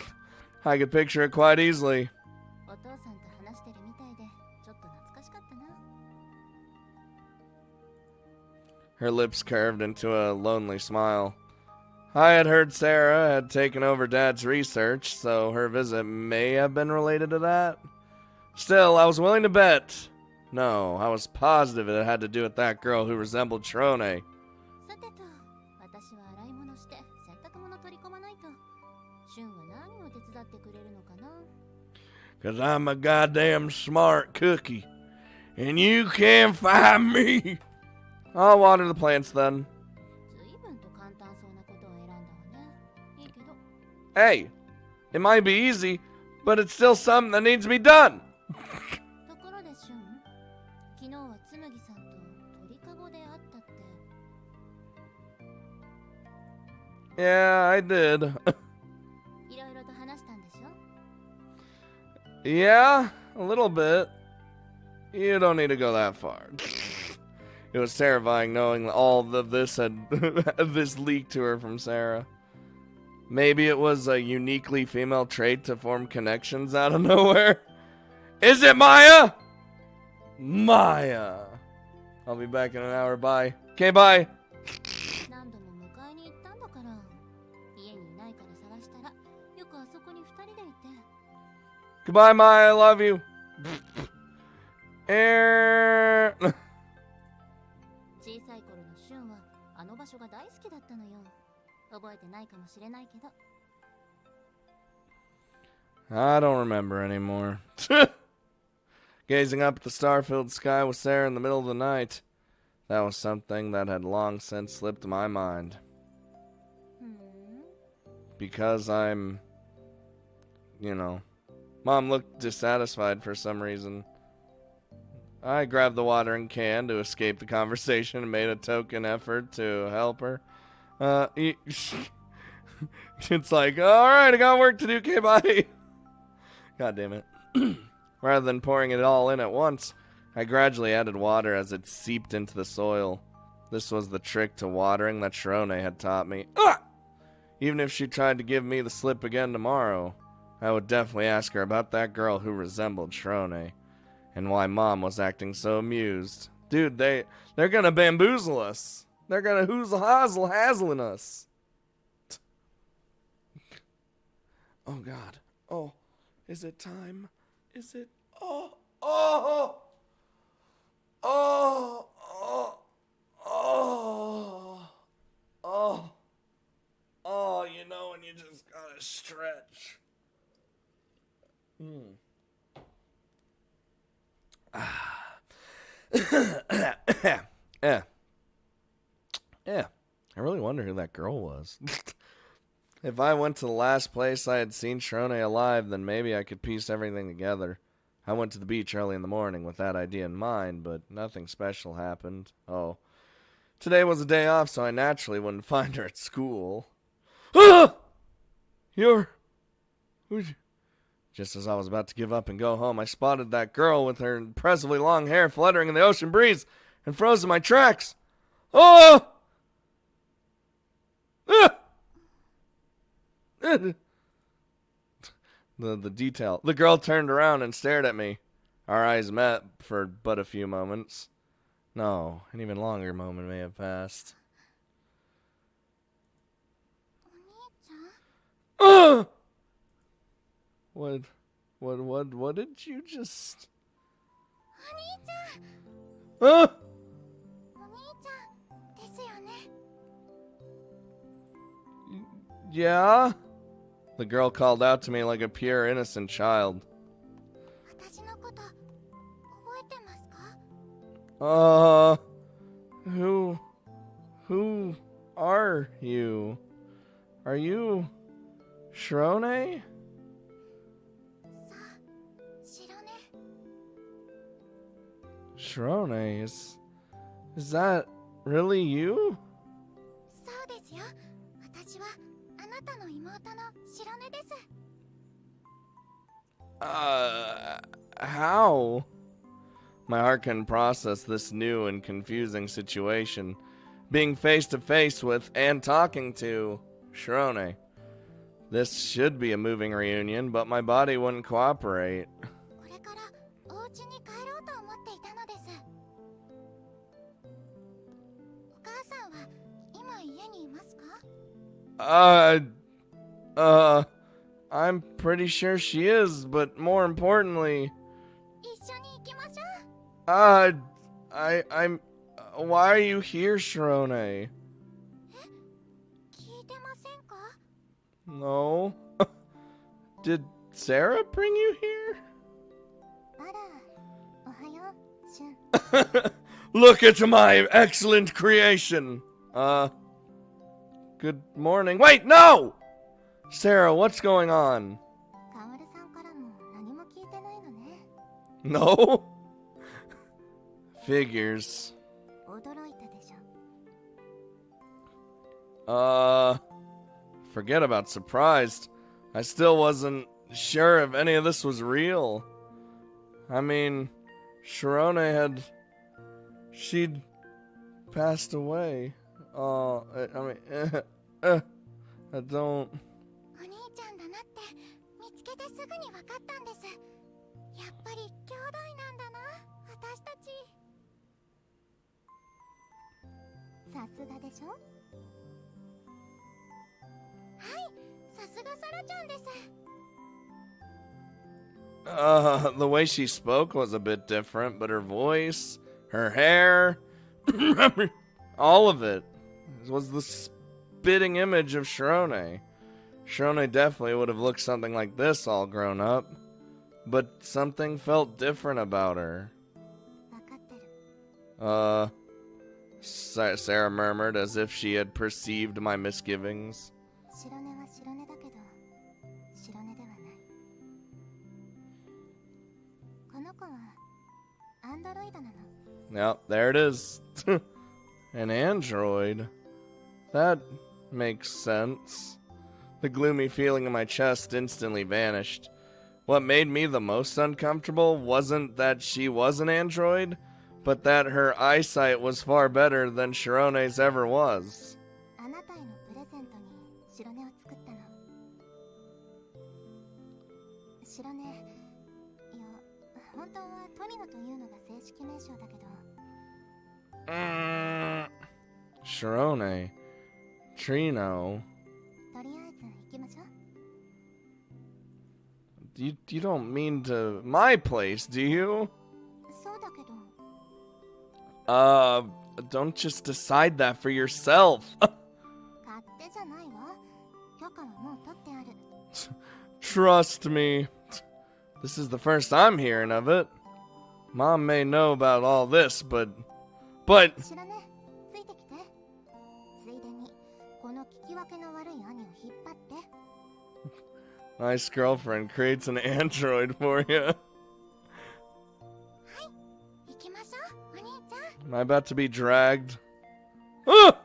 I could picture it quite easily. お父さんと話してるみたいで、ちょっと懐かしかったな。Her lips curved into a lonely smile. I had heard Sarah had taken over Dad's research, so her visit may have been related to that. Still, I was willing to bet. No, I was positive it had to do with that girl who resembled Trone. さてと、私は洗い物して洗濯物取り込まないと。シュンは何を手伝ってくれるのかな。 'Cause I'm a goddamn smart cookie. And you can't find me. I'll water the plants then. 随分と簡単そうなことを選んだわね。いいけど。 Hey, it might be easy, but it's still something that needs to be done. ところでシュン、昨日はつむぎさんと鳥かごで会ったって。 Yeah, I did. いろいろと話したんでしょ。 Yeah, a little bit. You don't need to go that far. It was terrifying knowing all of this had this leaked to her from Sarah. Maybe it was a uniquely female trait to form connections out of nowhere. Is it Maya? Maya. I'll be back in an hour. Bye. Okay, bye. 何度も迎えに行ったんだから。家にいないから探したら、よくあそこに二人でいて。 Goodbye, Maya. I love you. 小さい頃のシュンはあの場所が大好きだったのよ。覚えてないかもしれないけど。 I don't remember anymore. Gazing up at the star-filled sky with Sarah in the middle of the night. That was something that had long since slipped my mind. Because I'm, Mom looked dissatisfied for some reason. I grabbed the watering can to escape the conversation and made a token effort to help her. It's like, alright, I got work to do, okay, bye. God damn it. Rather than pouring it all in at once, I gradually added water as it seeped into the soil. This was the trick to watering that Sharone had taught me. Even if she tried to give me the slip again tomorrow, I would definitely ask her about that girl who resembled Sharone. And why Mom was acting so amused. Dude, they're gonna bamboozle us. They're gonna hazzling us. Oh God. Oh, is it time? Is it? Oh. And you just gotta stretch. Yeah. I really wonder who that girl was. If I went to the last place I had seen Sharone alive, then maybe I could piece everything together. I went to the beach early in the morning with that idea in mind, but nothing special happened. Oh. Today was a day off, so I naturally wouldn't find her at school. Just as I was about to give up and go home, I spotted that girl with her impressively long hair fluttering in the ocean breeze and froze in my tracks. Oh! The detail. The girl turned around and stared at me. Our eyes met for but a few moments. No, an even longer moment may have passed. What did you just... Huh? Yeah? The girl called out to me like a pure, innocent child. Who are you? Are you Sharone? Sharone, is that really you? 私はあなたの妹の白根です。How? My heart can process this new and confusing situation. Being face to face with and talking to Shirone. This should be a moving reunion, but my body wouldn't cooperate. これからお家に帰ろうと思っていたのです。お母さんは今家にいますか？ I'm pretty sure she is, but more importantly, 一緒に行きましょう。I'm, why are you here, Shirone? 聞いてませんか？ No. Did Sarah bring you here? あら、おはよう、シュン。Look at my excellent creation. Good morning. Wait, no! Sarah, what's going on? カオルさんからも何も聞いてないのね。 No? Figures. 驚いたでしょ。Forget about surprised. I still wasn't sure if any of this was real. I mean, Shirone she'd passed away. I don't... お兄ちゃんだなって見つけてすぐに分かったんです。やっぱり兄弟なんだな、私たち。さすがでしょ？はい、さすがサラちゃんです。The way she spoke was a bit different, but her voice, her hair, all of it was the spitting image of Shirone. Shirone definitely would have looked something like this all grown up, but something felt different about her. 分かってる。Sarah murmured as if she had perceived my misgivings. 白根は白根だけど、白根ではない。この子はアンドロイドなの。 Yep, there it is. An android. That makes sense. The gloomy feeling in my chest instantly vanished. What made me the most uncomfortable wasn't that she was an android, but that her eyesight was far better than Shirone's ever was. あなたへのプレゼントに白根を作ったの。白根、いや、本当はトリノというのが正式名称だけど。Shirone. Trino. とりあえず行きましょう。You don't mean to my place, do you? そうだけど。Don't just decide that for yourself. 勝手じゃないわ。許可はもう取ってある。Trust me. This is the first I'm hearing of it. Mom may know about all this, but... 白根、ついてきて。ついでに、この聞き分けの悪い兄を引っ張って。Nice girlfriend creates an android for you. 行きましょう、お兄ちゃん。 Am I about to be dragged? Ah!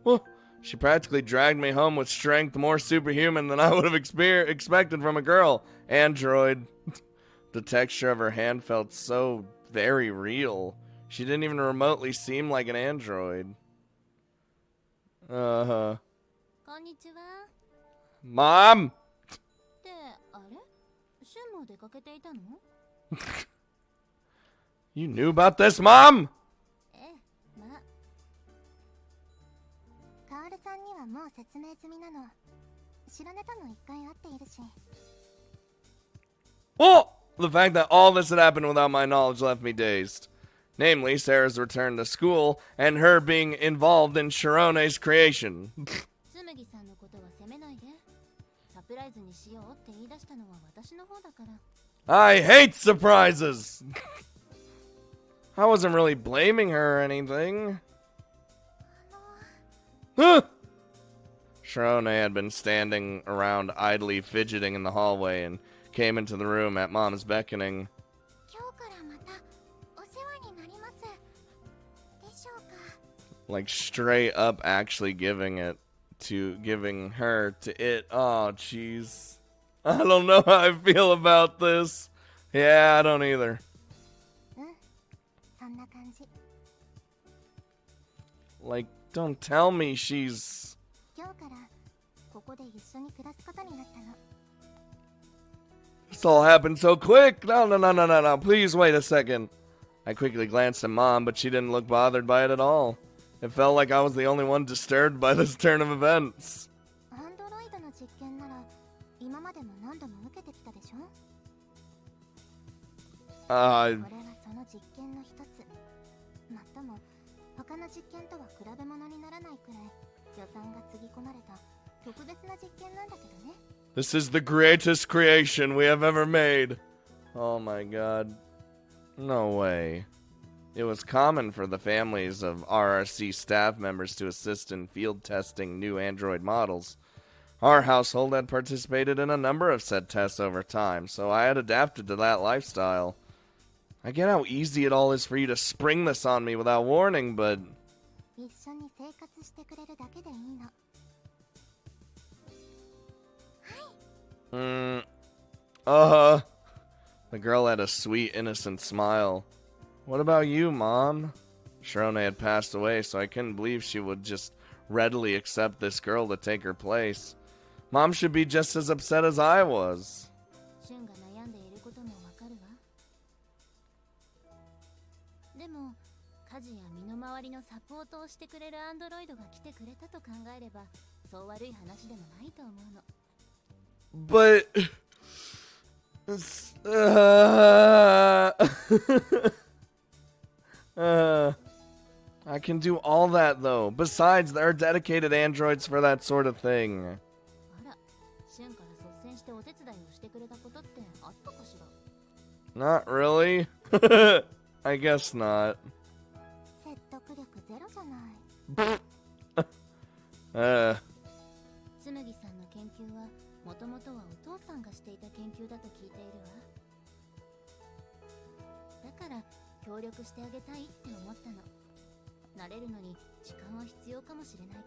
Well, she practically dragged me home with strength more superhuman than I would have expected from a girl. Android. The texture of her hand felt so very real. She didn't even remotely seem like an android. こんにちは。 Mom! ってあれ？シュンも出かけていたの？ You knew about this, Mom? ええ、まあ。カオルさんにはもう説明済みなの。白根とも一回会っているし。 Oh! The fact that all this had happened without my knowledge left me dazed. Namely, Sarah's return to school and her being involved in Shirone's creation. つむぎさんのことは責めないで。サプライズにしようって言い出したのは私の方だから。 I hate surprises! I wasn't really blaming her or anything. Huh! Shirone had been standing around idly fidgeting in the hallway and came into the room at Mom's beckoning. 今日からまたお世話になります。でしょうか。 Like straight up actually giving it to giving her to it. Oh, jeez. I don't know how I feel about this. Yeah, I don't either. そんな感じ。 Like, don't tell me she's... 今日からここで一緒に暮らすことになったの。 This all happened so quick. No. Please wait a second. I quickly glanced at Mom, but she didn't look bothered by it at all. It felt like I was the only one disturbed by this turn of events. アンドロイドの実験なら今までも何度も受けてきたでしょ。これはその実験の一つ。またも他の実験とは比べ物にならないくらい予算がつぎ込まれた特別な実験なんだけどね。 This is the greatest creation we have ever made. Oh my god. No way. It was common for the families of RRC staff members to assist in field testing new Android models. Our household had participated in a number of said tests over time, so I had adapted to that lifestyle. I get how easy it all is for you to spring this on me without warning, but... 一緒に生活してくれるだけでいいの。 The girl had a sweet, innocent smile. What about you, Mom? Sharone had passed away, so I couldn't believe she would just readily accept this girl to take her place. Mom should be just as upset as I was. シュンが悩んでいることもわかるわ。でも家事や身の回りのサポートをしてくれるアンドロイドが来てくれたと考えればそう悪い話でもないと思うの。 But... I can do all that, though. Besides, there are dedicated androids for that sort of thing. あら、シュンから率先してお手伝いをしてくれたことってあったかしら。 Not really. I guess not. 説得力ゼロじゃない。つむぎさんの研究はもともとはお父さんがしていた研究だと聞いているわ。だから協力してあげたいって思ったの。慣れるのに時間は必要かもしれない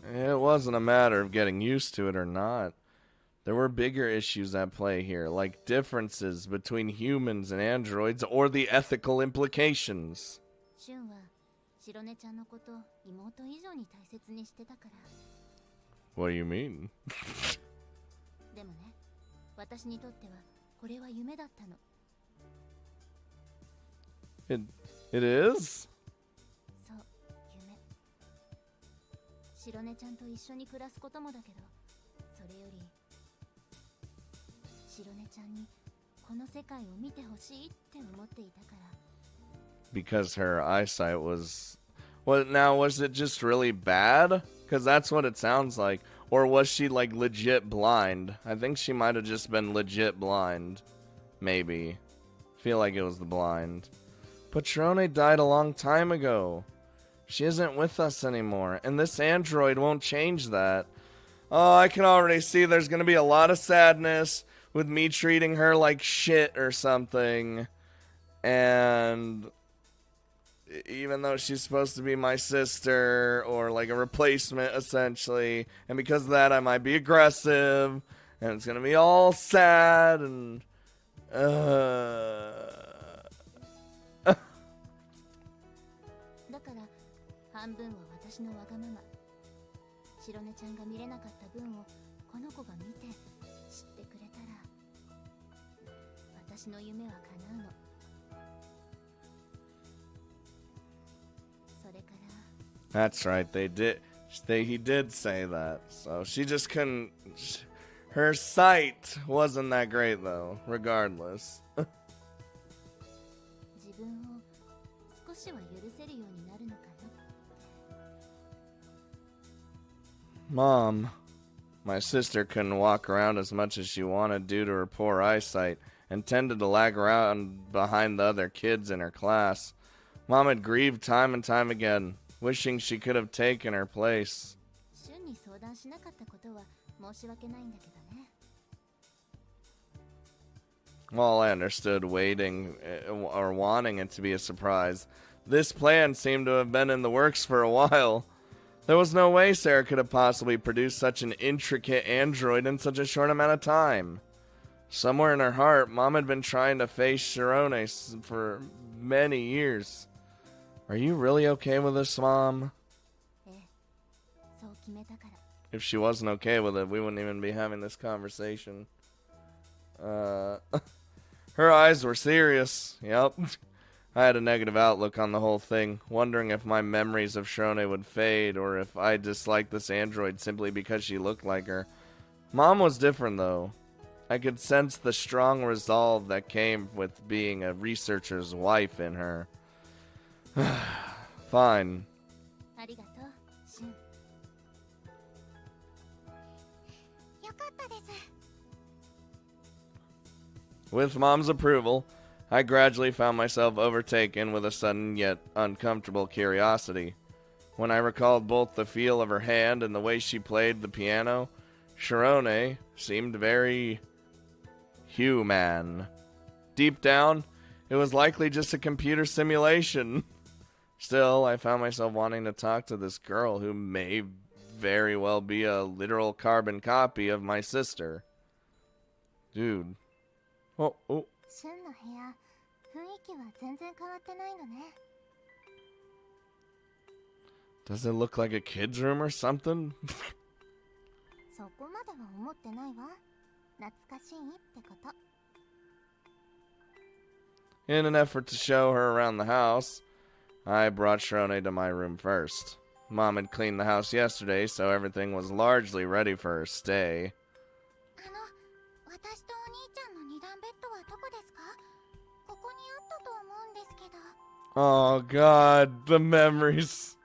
けどね。 It wasn't a matter of getting used to it or not. There were bigger issues at play here, like differences between humans and androids or the ethical implications. シュンは白根ちゃんのこと妹以上に大切にしてたから。 What do you mean? でもね、私にとってはこれは夢だったの。 It is? そう、夢。白根ちゃんと一緒に暮らすこともだけど、それより白根ちゃんにこの世界を見てほしいって思っていたから。 Because her eyesight was... Well, now, was it just really bad? Because that's what it sounds like. Or was she, like, legit blind? I think she might have just been legit blind. Maybe. Feel like it was the blind. But Sharone died a long time ago. She isn't with us anymore, and this android won't change that. Oh, I can already see there's gonna be a lot of sadness with me treating her like shit or something. And... even though she's supposed to be my sister or like a replacement essentially, and because of that I might be aggressive and it's gonna be all sad and だから半分は私のわがまま。白根ちゃんが見れなかった分をこの子が見て知ってくれたら私の夢は叶うの。 That's right, he did say that. So she just couldn't... Her sight wasn't that great, though, regardless. Mom, my sister couldn't walk around as much as she wanted due to her poor eyesight and tended to lag around behind the other kids in her class. Mom had grieved time and time again, wishing she could have taken her place. Well, I understood waiting or wanting it to be a surprise. This plan seemed to have been in the works for a while. There was no way Sarah could have possibly produced such an intricate android in such a short amount of time. Somewhere in her heart, Mom had been trying to face Shirone for many years. Are you really okay with this, Mom? ええ、そう決めたから。 If she wasn't okay with it, we wouldn't even be having this conversation. Her eyes were serious. Yep. I had a negative outlook on the whole thing, wondering if my memories of Shirone would fade or if I disliked this android simply because she looked like her. Mom was different, though. I could sense the strong resolve that came with being a researcher's wife in her. Fine. ありがとう、シュン。よかったです。 With Mom's approval, I gradually found myself overtaken with a sudden yet uncomfortable curiosity. When I recalled both the feel of her hand and the way she played the piano, Shirone seemed very human. Deep down, it was likely just a computer simulation. Still, I found myself wanting to talk to this girl who may very well be a literal carbon copy of my sister. Dude. Oh. シュンの部屋、雰囲気は全然変わってないのね。 Does it look like a kid's room or something? そこまでは思ってないわ。懐かしいってこと。 In an effort to show her around the house, I brought Shirone to my room first. Mom had cleaned the house yesterday, so everything was largely ready for her stay. 私とお兄ちゃんの二段ベッドはどこですか？ここにあったと思うんですけど。 Oh god, the memories.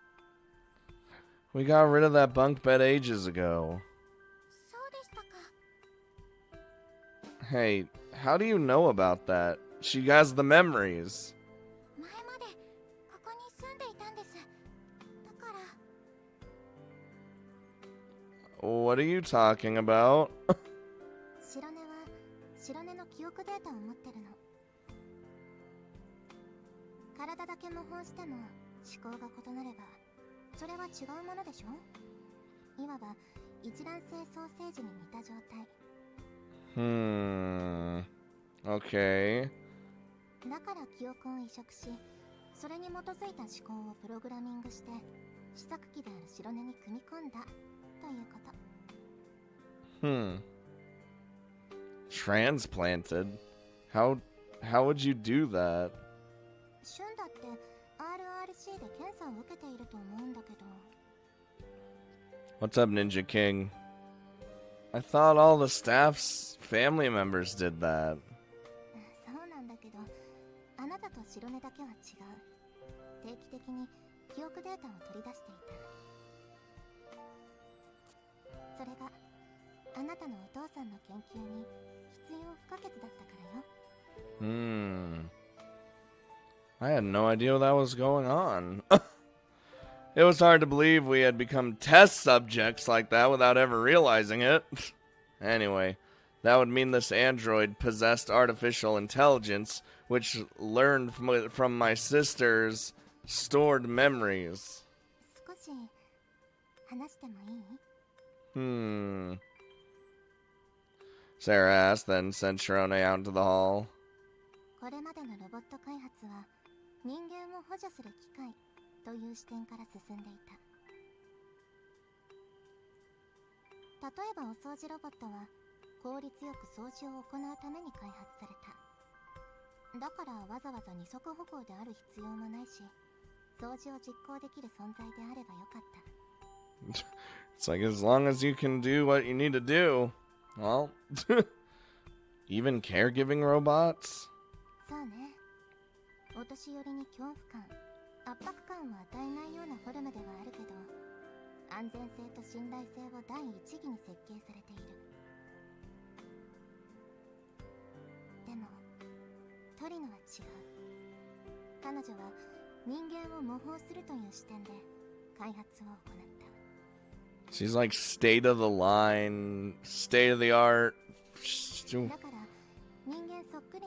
We got rid of that bunk bed ages ago. そうでしたか。 Hey, how do you know about that? She has the memories. 前までここに住んでいたんです。だから。 What are you talking about? 白根の記憶データを持ってるの。体だけ模倣しても思考が異なればそれは違うものでしょ。いわば一卵性ソーセージに似た状態。 Okay. だから記憶を移植し、それに基づいた思考をプログラミングして試作機である白根に組み込んだということ。 Transplanted? How would you do that? シュンだって RRC で検査を受けていると思うんだけど。 What's up, Ninja King? I thought all the staff's family members did that. そうなんだけど、あなたと白根だけは違う。定期的に記憶データを取り出していた。それがあなたのお父さんの研究に必要不可欠だったからよ。 I had no idea what that was going on. It was hard to believe we had become test subjects like that without ever realizing it. Anyway, that would mean this android possessed artificial intelligence, which learned from my sister's stored memories. 少し話してもいい？ Sarah asked, then sent Shirone out into the hall. これまでのロボット開発は人間を補助する機械という視点から進んでいた。例えばお掃除ロボットは効率よく掃除を行うために開発された。だからわざわざ二足歩行である必要もないし、掃除を実行できる存在であればよかった。 It's like, as long as you can do what you need to do. Well, even caregiving robots? そうね。お年寄りに恐怖感、圧迫感を与えないようなフォルムではあるけど、安全性と信頼性を第一義に設計されている。でもトリノは違う。彼女は人間を模倣するという視点で開発を行った。 She's like state of the line, state of the art. だから人間そっくり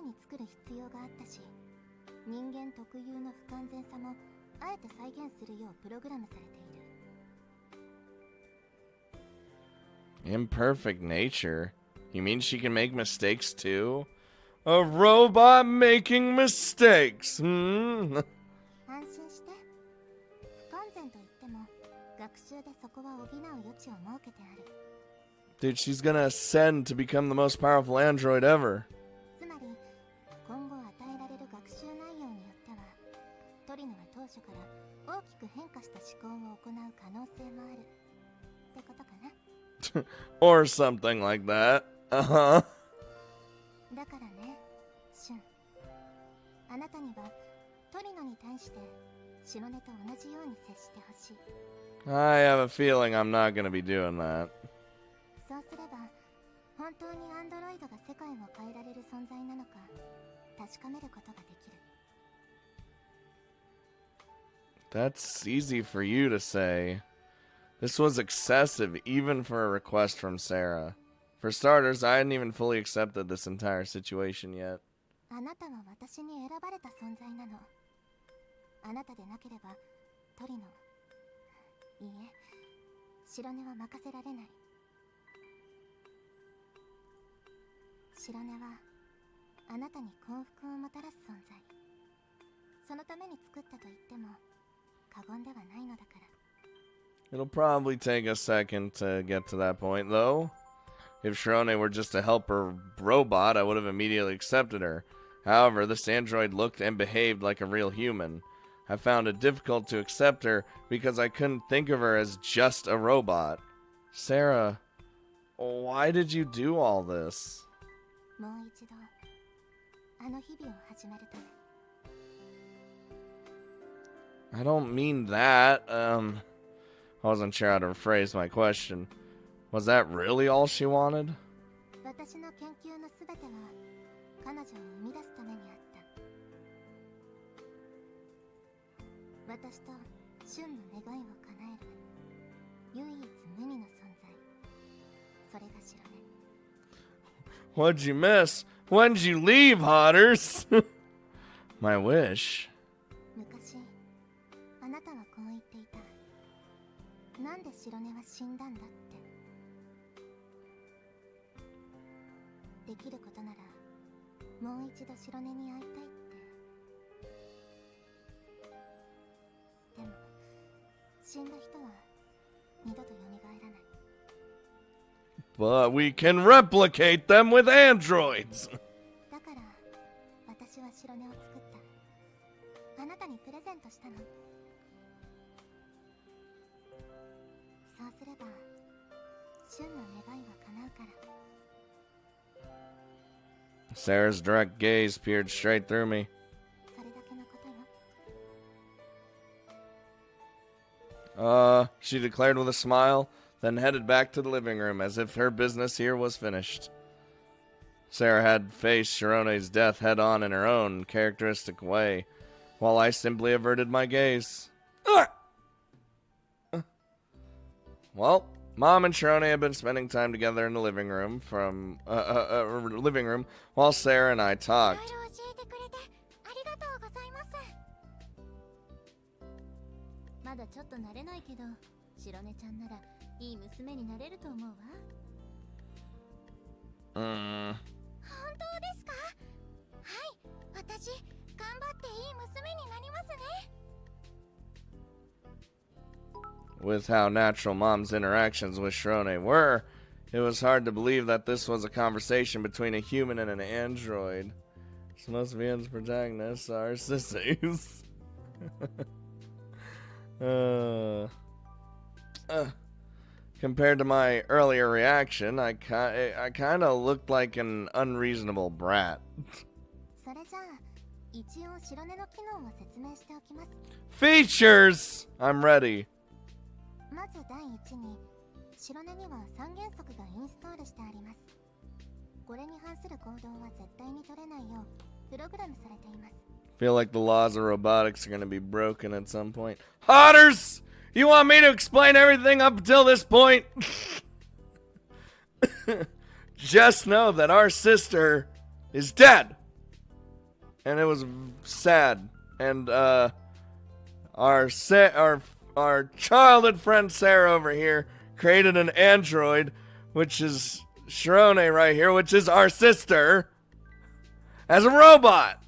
間特有の不完全さもあえて再現するようプログラムされている。 Imperfect nature? You mean she can make mistakes too? A robot making mistakes, 安心して。不完全といっても学習でそこは補う余地を設けてある。 Dude, she's gonna ascend to become the most powerful android ever. つまり今後与えられる学習内容によってはトリノは当初から大きく変化した思考を行う可能性もあるってことかな。 Or something like that. Uh-huh. だからね、シュン、あなたにはトリノに対して白根と同じように接してほしい。 I have a feeling I'm not gonna be doing that. そうすれば本当にアンドロイドが世界を変えられる存在なのか確かめることができる。 That's easy for you to say. This was excessive, even for a request from Sarah. For starters, I hadn't even fully accepted this entire situation yet. あなたは私に選ばれた存在なの。あなたでなければトリノ、いいえ、白根は任せられない。白根はあなたに幸福をもたらす存在。そのために作ったと言っても過言ではないのだから。 It'll probably take a second to get to that point, though. If Shirone were just a helper robot, I would have immediately accepted her. However, this android looked and behaved like a real human. I found it difficult to accept her because I couldn't think of her as just a robot. Sarah, why did you do all this? もう一度あの日々を始めるため。 I don't mean that. I wasn't sure how to rephrase my question. Was that really all she wanted? 私の研究のすべては彼女を生み出すためにあった。私とシュンの願いを叶える唯一無二の存在、それが白根。 What'd you miss? When'd you leave, Hotters? My wish. 昔あなたはこう言っていた。なんで白根は死んだんだって。できることならもう一度白根に会いたいって。でも死んだ人は二度と蘇らない。 But we can replicate them with androids. だから私は白根を作った。あなたにプレゼントしたの。そうすればシュンの願いは叶うから。 Sarah's direct gaze peered straight through me. それだけのことよ。 She declared with a smile, then headed back to the living room as if her business here was finished. Sarah had faced Shirone's death head on in her own characteristic way, while I simply averted my gaze. Well, Mom and Shirone have been spending time together in the living room while Sarah and I い talked. ろいろ教えてくれてありがとうございます。まだちょっと慣れないけど白根ちゃんならいい娘になれると思うわ。本当ですか？はい、私頑張っていい娘になりますね。 With how natural Mom's interactions with Shirone were, it was hard to believe that this was a conversation between a human and an android. So most of the protagonists are sissies. Compared to my earlier reaction, I kind of looked like an unreasonable brat. それじゃあ一応白根の機能を説明しておきます。 Features! I'm ready. まず第一に白根には3原則がインストールしてあります。これに反する行動は絶対に取れないようプログラムされています。 Feel like the laws of robotics are going to be broken at some point. Hotters! You want me to explain everything up until this point? Just know that our sister is dead. And it was sad And our childhood friend Sarah over here created an android, which is Shirone right here, which is our sister, as a robot.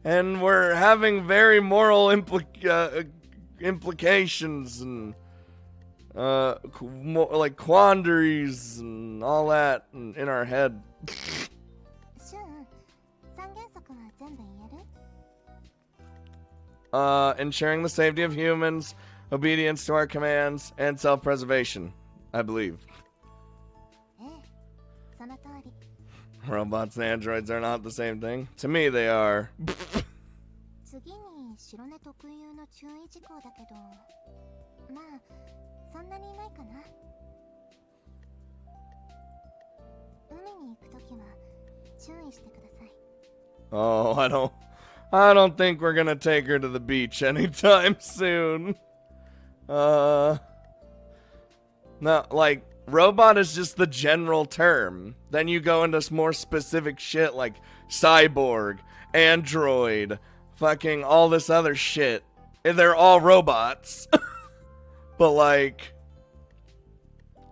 And we're having very moral implications and like quandaries and all that in our head. Ensuring the safety of humans, obedience to our commands, and self-preservation, I believe. Robots and androids are not the same thing. To me, they are. Oh, I don't think we're gonna take her to the beach anytime soon. No, like, robot is just the general term. Then you go into more specific shit like cyborg, android, fucking all this other shit. And they're all robots. But like,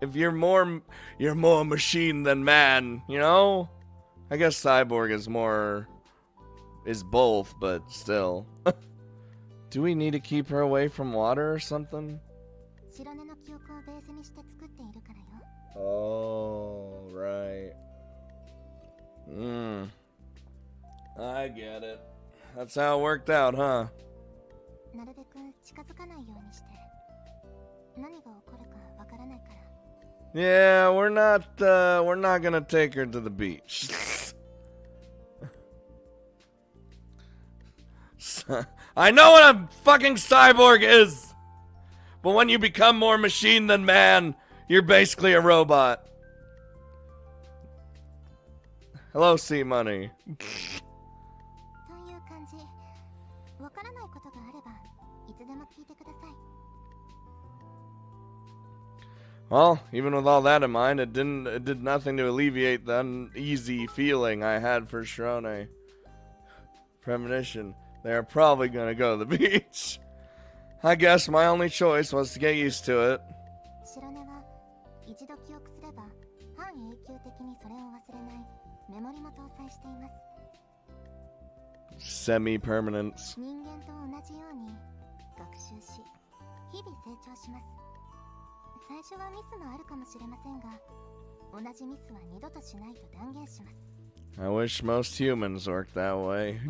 if you're more machine than man, you know? I guess cyborg is both, but still. Do we need to keep her away from water or something? Oh, right. I get it. That's how it worked out, huh? Yeah, we're not gonna take her to the beach. I know what a fucking cyborg is! But when you become more machine than man, you're basically a robot. Hello, Sea Money. Well, even with all that in mind, it did nothing to alleviate the uneasy feeling I had for Shirone. Premonition. They're probably gonna go to the beach. I guess my only choice was to get used to it. Semi-permanence. I wish most humans worked that way.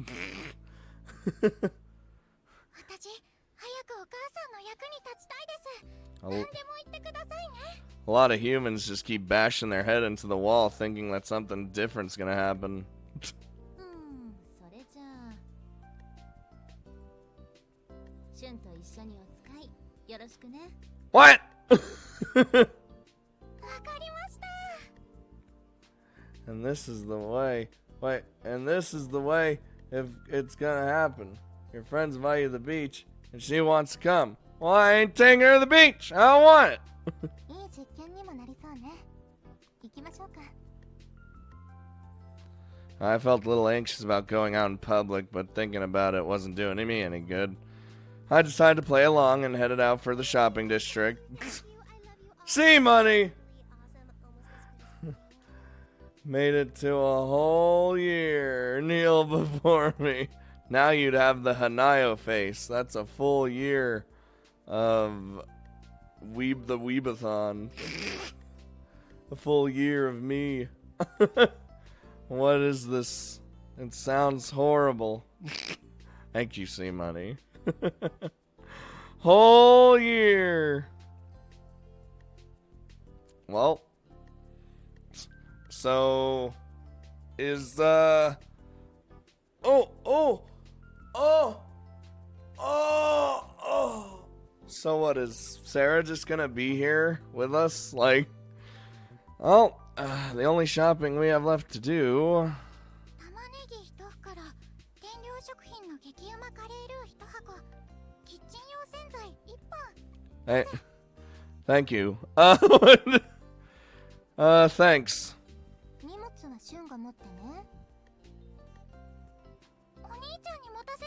A lot of humans just keep bashing their head into the wall thinking that something different's gonna happen. What? And this is the way. Wait, and this is the way if it's gonna happen. Your friends invite you to the beach, and she wants to come. Well, I ain't taking her to the beach. I don't want it. I felt a little anxious about going out in public, but thinking about it wasn't doing me any good. I decided to play along and headed out for the shopping district. Sea Money! Made it to a whole year. Kneel before me. Now you'd have the Hanayo face. That's a full year of the Weebathon. A full year of me. What is this? It sounds horrible. Thank you, Sea Money. Whole year. Well, so is so what, is Sarah just gonna be here with us? Like, the only shopping we have left to do. Hey, thank you. Thanks.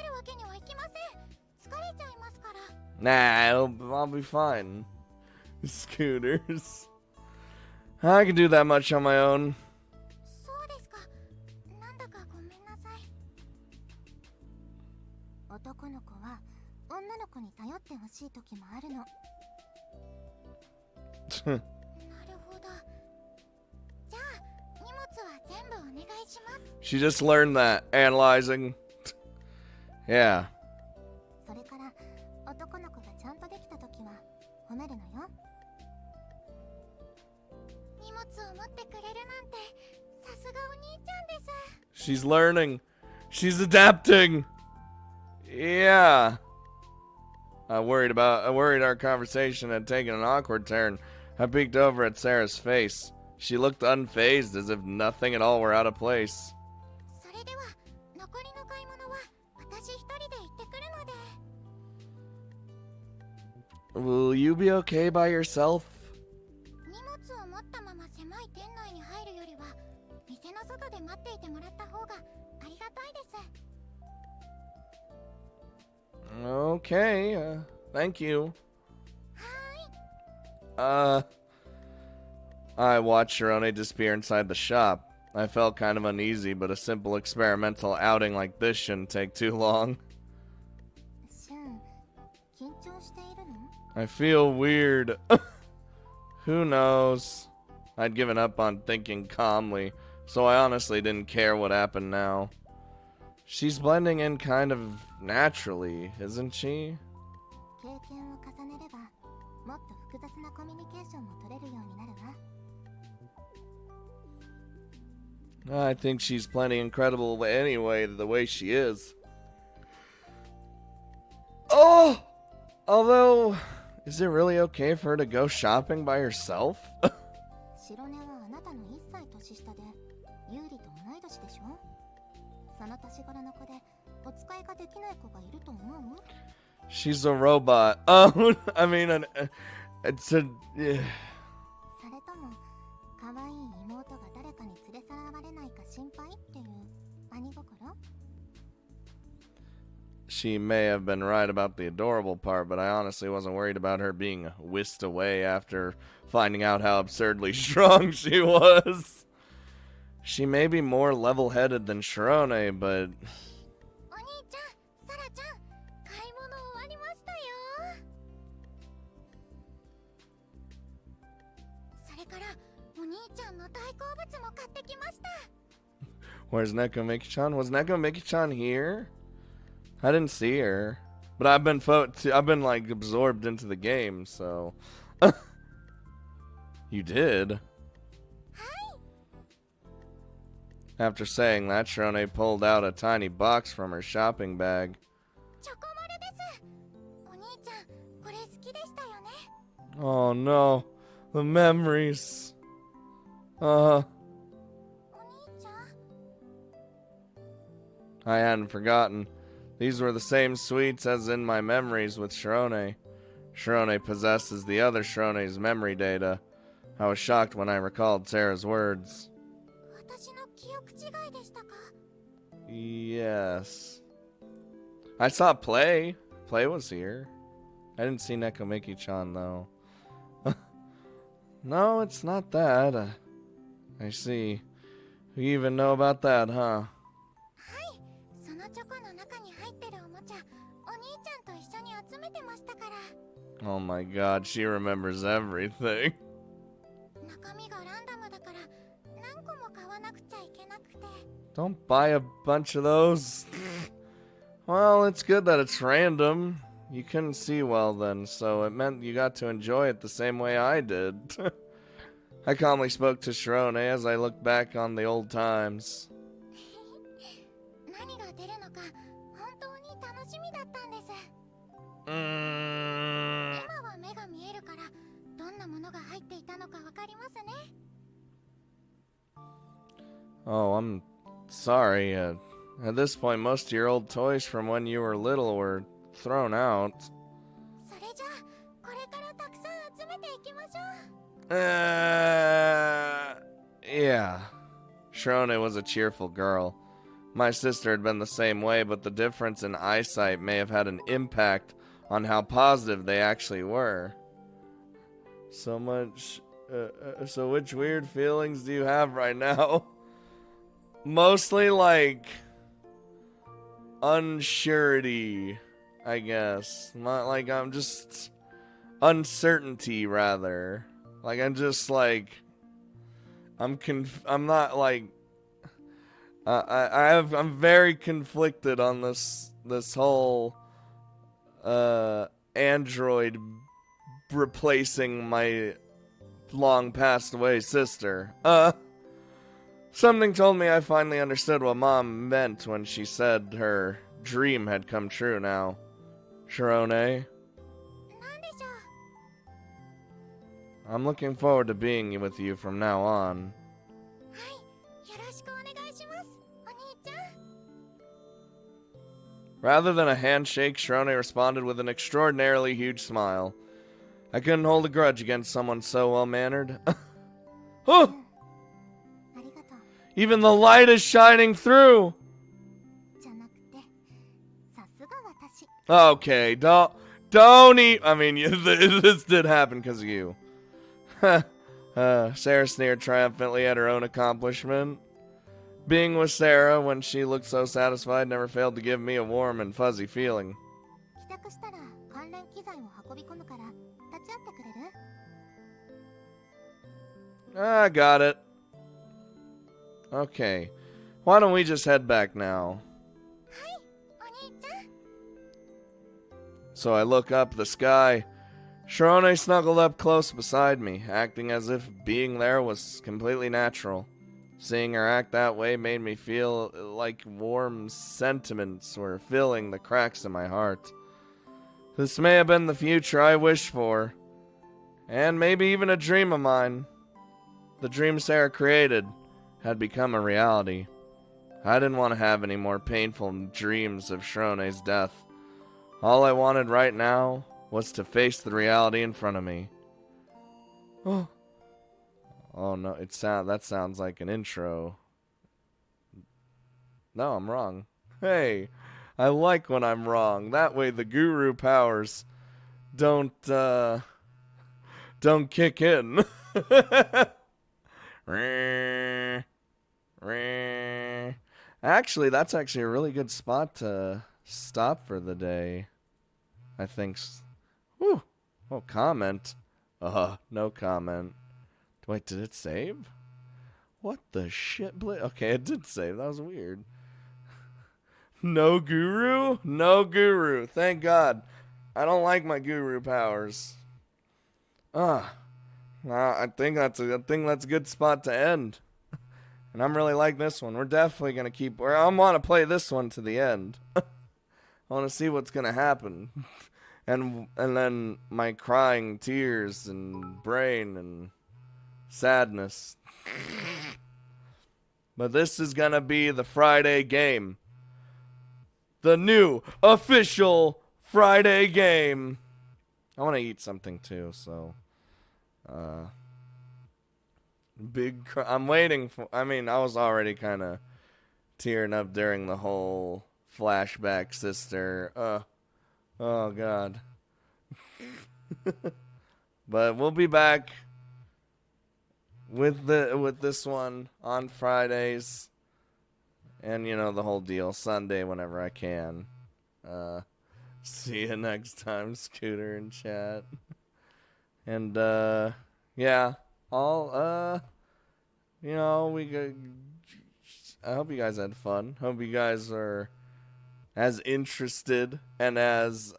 るわけにはいきません。疲れちゃいますから。Nah, I'll be fine. Scooters. I can do that much on my own. そうですか。なんだかごめんなさい。男の子は女の子に頼ってほしい時もあるの。なるほど。じゃあ荷物は全部お願いします。 She just learned that. Analyzing. Yeah. それから男の子がちゃんとできた時は褒めるのよ。荷物を持ってくれるなんてさすがお兄ちゃんです。 She's learning. She's adapting. Yeah. I worried our conversation had taken an awkward turn. I peeked over at Sarah's face. She looked unfazed, as if nothing at all were out of place. それでは残りの買い物は私一人で行ってくるので。 Will you be okay by yourself? 荷物を持ったまま狭い店内に入るよりは店の外で待っていてもらった方がありがたいです。 Okay, thank you. はーい。 I watched Sharone disappear inside the shop. I felt kind of uneasy, but a simple experimental outing like this shouldn't take too long. シュン、緊張しているの？ I feel weird. Who knows? I'd given up on thinking calmly, so I honestly didn't care what happened now. She's blending in kind of naturally, isn't she? 経験を重ねればもっと複雑なコミュニケーションも取れるようになるわ。 I think she's plenty incredible anyway, the way she is. Oh! Although, is it really okay for her to go shopping by herself? 白根はあなたの1歳年下でユーリと同い年でしょ。その年頃の子でお使いができない子がいると思う？ She's a robot. Oh, I mean, it's a... yeah. それとも可愛い妹が誰かに連れさらわれないか心配っていう兄心？ She may have been right about the adorable part, but I honestly wasn't worried about her being whisked away after finding out how absurdly strong she was. She may be more level-headed than Sharone, but... お兄ちゃん、サラちゃん、買い物終わりましたよ。それからお兄ちゃんの大好物も買ってきました。 Where's Nekomiki-chan? Was Nekomiki-chan here? I didn't see her, but I've been like absorbed into the game, so... You did? After saying that, Sharone pulled out a tiny box from her shopping bag. チョコマルです。お兄ちゃん、これ好きでしたよね。 Oh no, the memories. お兄ちゃん、 I hadn't forgotten. These were the same sweets as in my memories with Sharone. Sharone possesses the other Sharone's memory data. I was shocked when I recalled Sarah's words. 私の記憶違いでしたか？ Yes. I saw Play. Play was here. I didn't see Nekomiki-chan though. No, it's not that. I see. You even know about that, huh? はい、そのチョコの中に入ってるおもちゃ、お兄ちゃんと一緒に集めてましたから。 Oh my god, she remembers everything. 中身がランダムだから何個も買わなくちゃいけなくて。 Don't buy a bunch of those. Well, it's good that it's random. You couldn't see well then, so it meant you got to enjoy it the same way I did. I calmly spoke to Sharone as I looked back on the old times. 何が出るのか本当に楽しみだったんです。 Mm. 今は目が見えるからどんなものが入っていたのかわかりますね。 Oh, I'm sorry. At this point, most of your old toys from when you were little were thrown out. それじゃあこれからたくさん集めていきましょう。 Yeah. Sharone was a cheerful girl. My sister had been the same way, but the difference in eyesight may have had an impact on how positive they actually were. So which weird feelings do you have right now? Mostly like unsurety, I guess. Not like I'm just uncertainty rather. Like I'm just like I'm not like I'm very conflicted on this whole android replacing my long passed away sister. Something told me I finally understood what Mom meant when she said her dream had come true now. Shirone, I'm looking forward to being with you from now on. Rather than a handshake, Shirone responded with an extraordinarily huge smile. I couldn't hold a grudge against someone so well-mannered. Oh! Even the light is shining through! Okay, don't I mean, this did happen because of you. Sarah sneered triumphantly at her own accomplishment. Being with Sarah when she looked so satisfied never failed to give me a warm and fuzzy feeling. I got it. Okay. Why don't we just head back now? So I look up the sky. Shirone snuggled up close beside me, acting as if being there was completely natural. Seeing her act that way made me feel like warm sentiments were filling the cracks in my heart. This may have been the future I wished for, and maybe even a dream of mine. The dream Sarah created had become a reality. I didn't want to have any more painful dreams of Shirone's death. All I wanted right now was to face the reality in front of me. Oh no, that sounds like an intro. No, I'm wrong. Hey, I like when I'm wrong. That way the guru powers don't kick in. Actually, that's actually a really good spot to stop for the day. I think. Whew. Oh, comment. No comment. Wait, did it save? What the shit? Okay, it did save. That was weird. No guru? No guru. Thank God. I don't like my guru powers. I think that's a good spot to end. And I'm really liking this one. We're definitely gonna I want to play this one to the end. I want to see what's gonna happen. And then my crying tears and brain and sadness. But this is gonna be the Friday game. The new official Friday game. I want to eat something too, so I'm waiting for. I mean, I was already kind of tearing up during the whole flashback sister. Oh God. But we'll be back with this one on Fridays, and you know the whole deal. Sunday whenever I can. See you next time, Scooter and chat. And yeah, I'll you know, I hope you guys had fun. Hope you guys are as interested and as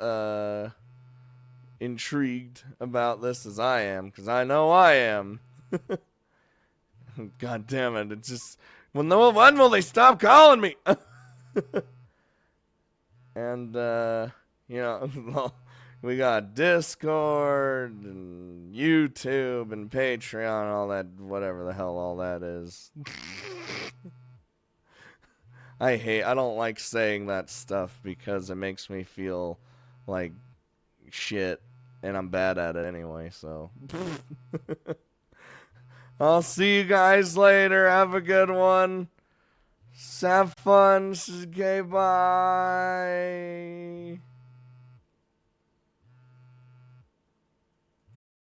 intrigued about this as I am, because I know I am. God damn it! It's just when will they stop calling me? And you know, we got Discord and YouTube and Patreon, all that, whatever the hell all that is. I don't like saying that stuff because it makes me feel like shit, and I'm bad at it anyway, so. I'll see you guys later. Have a good one. Have fun. Okay, bye.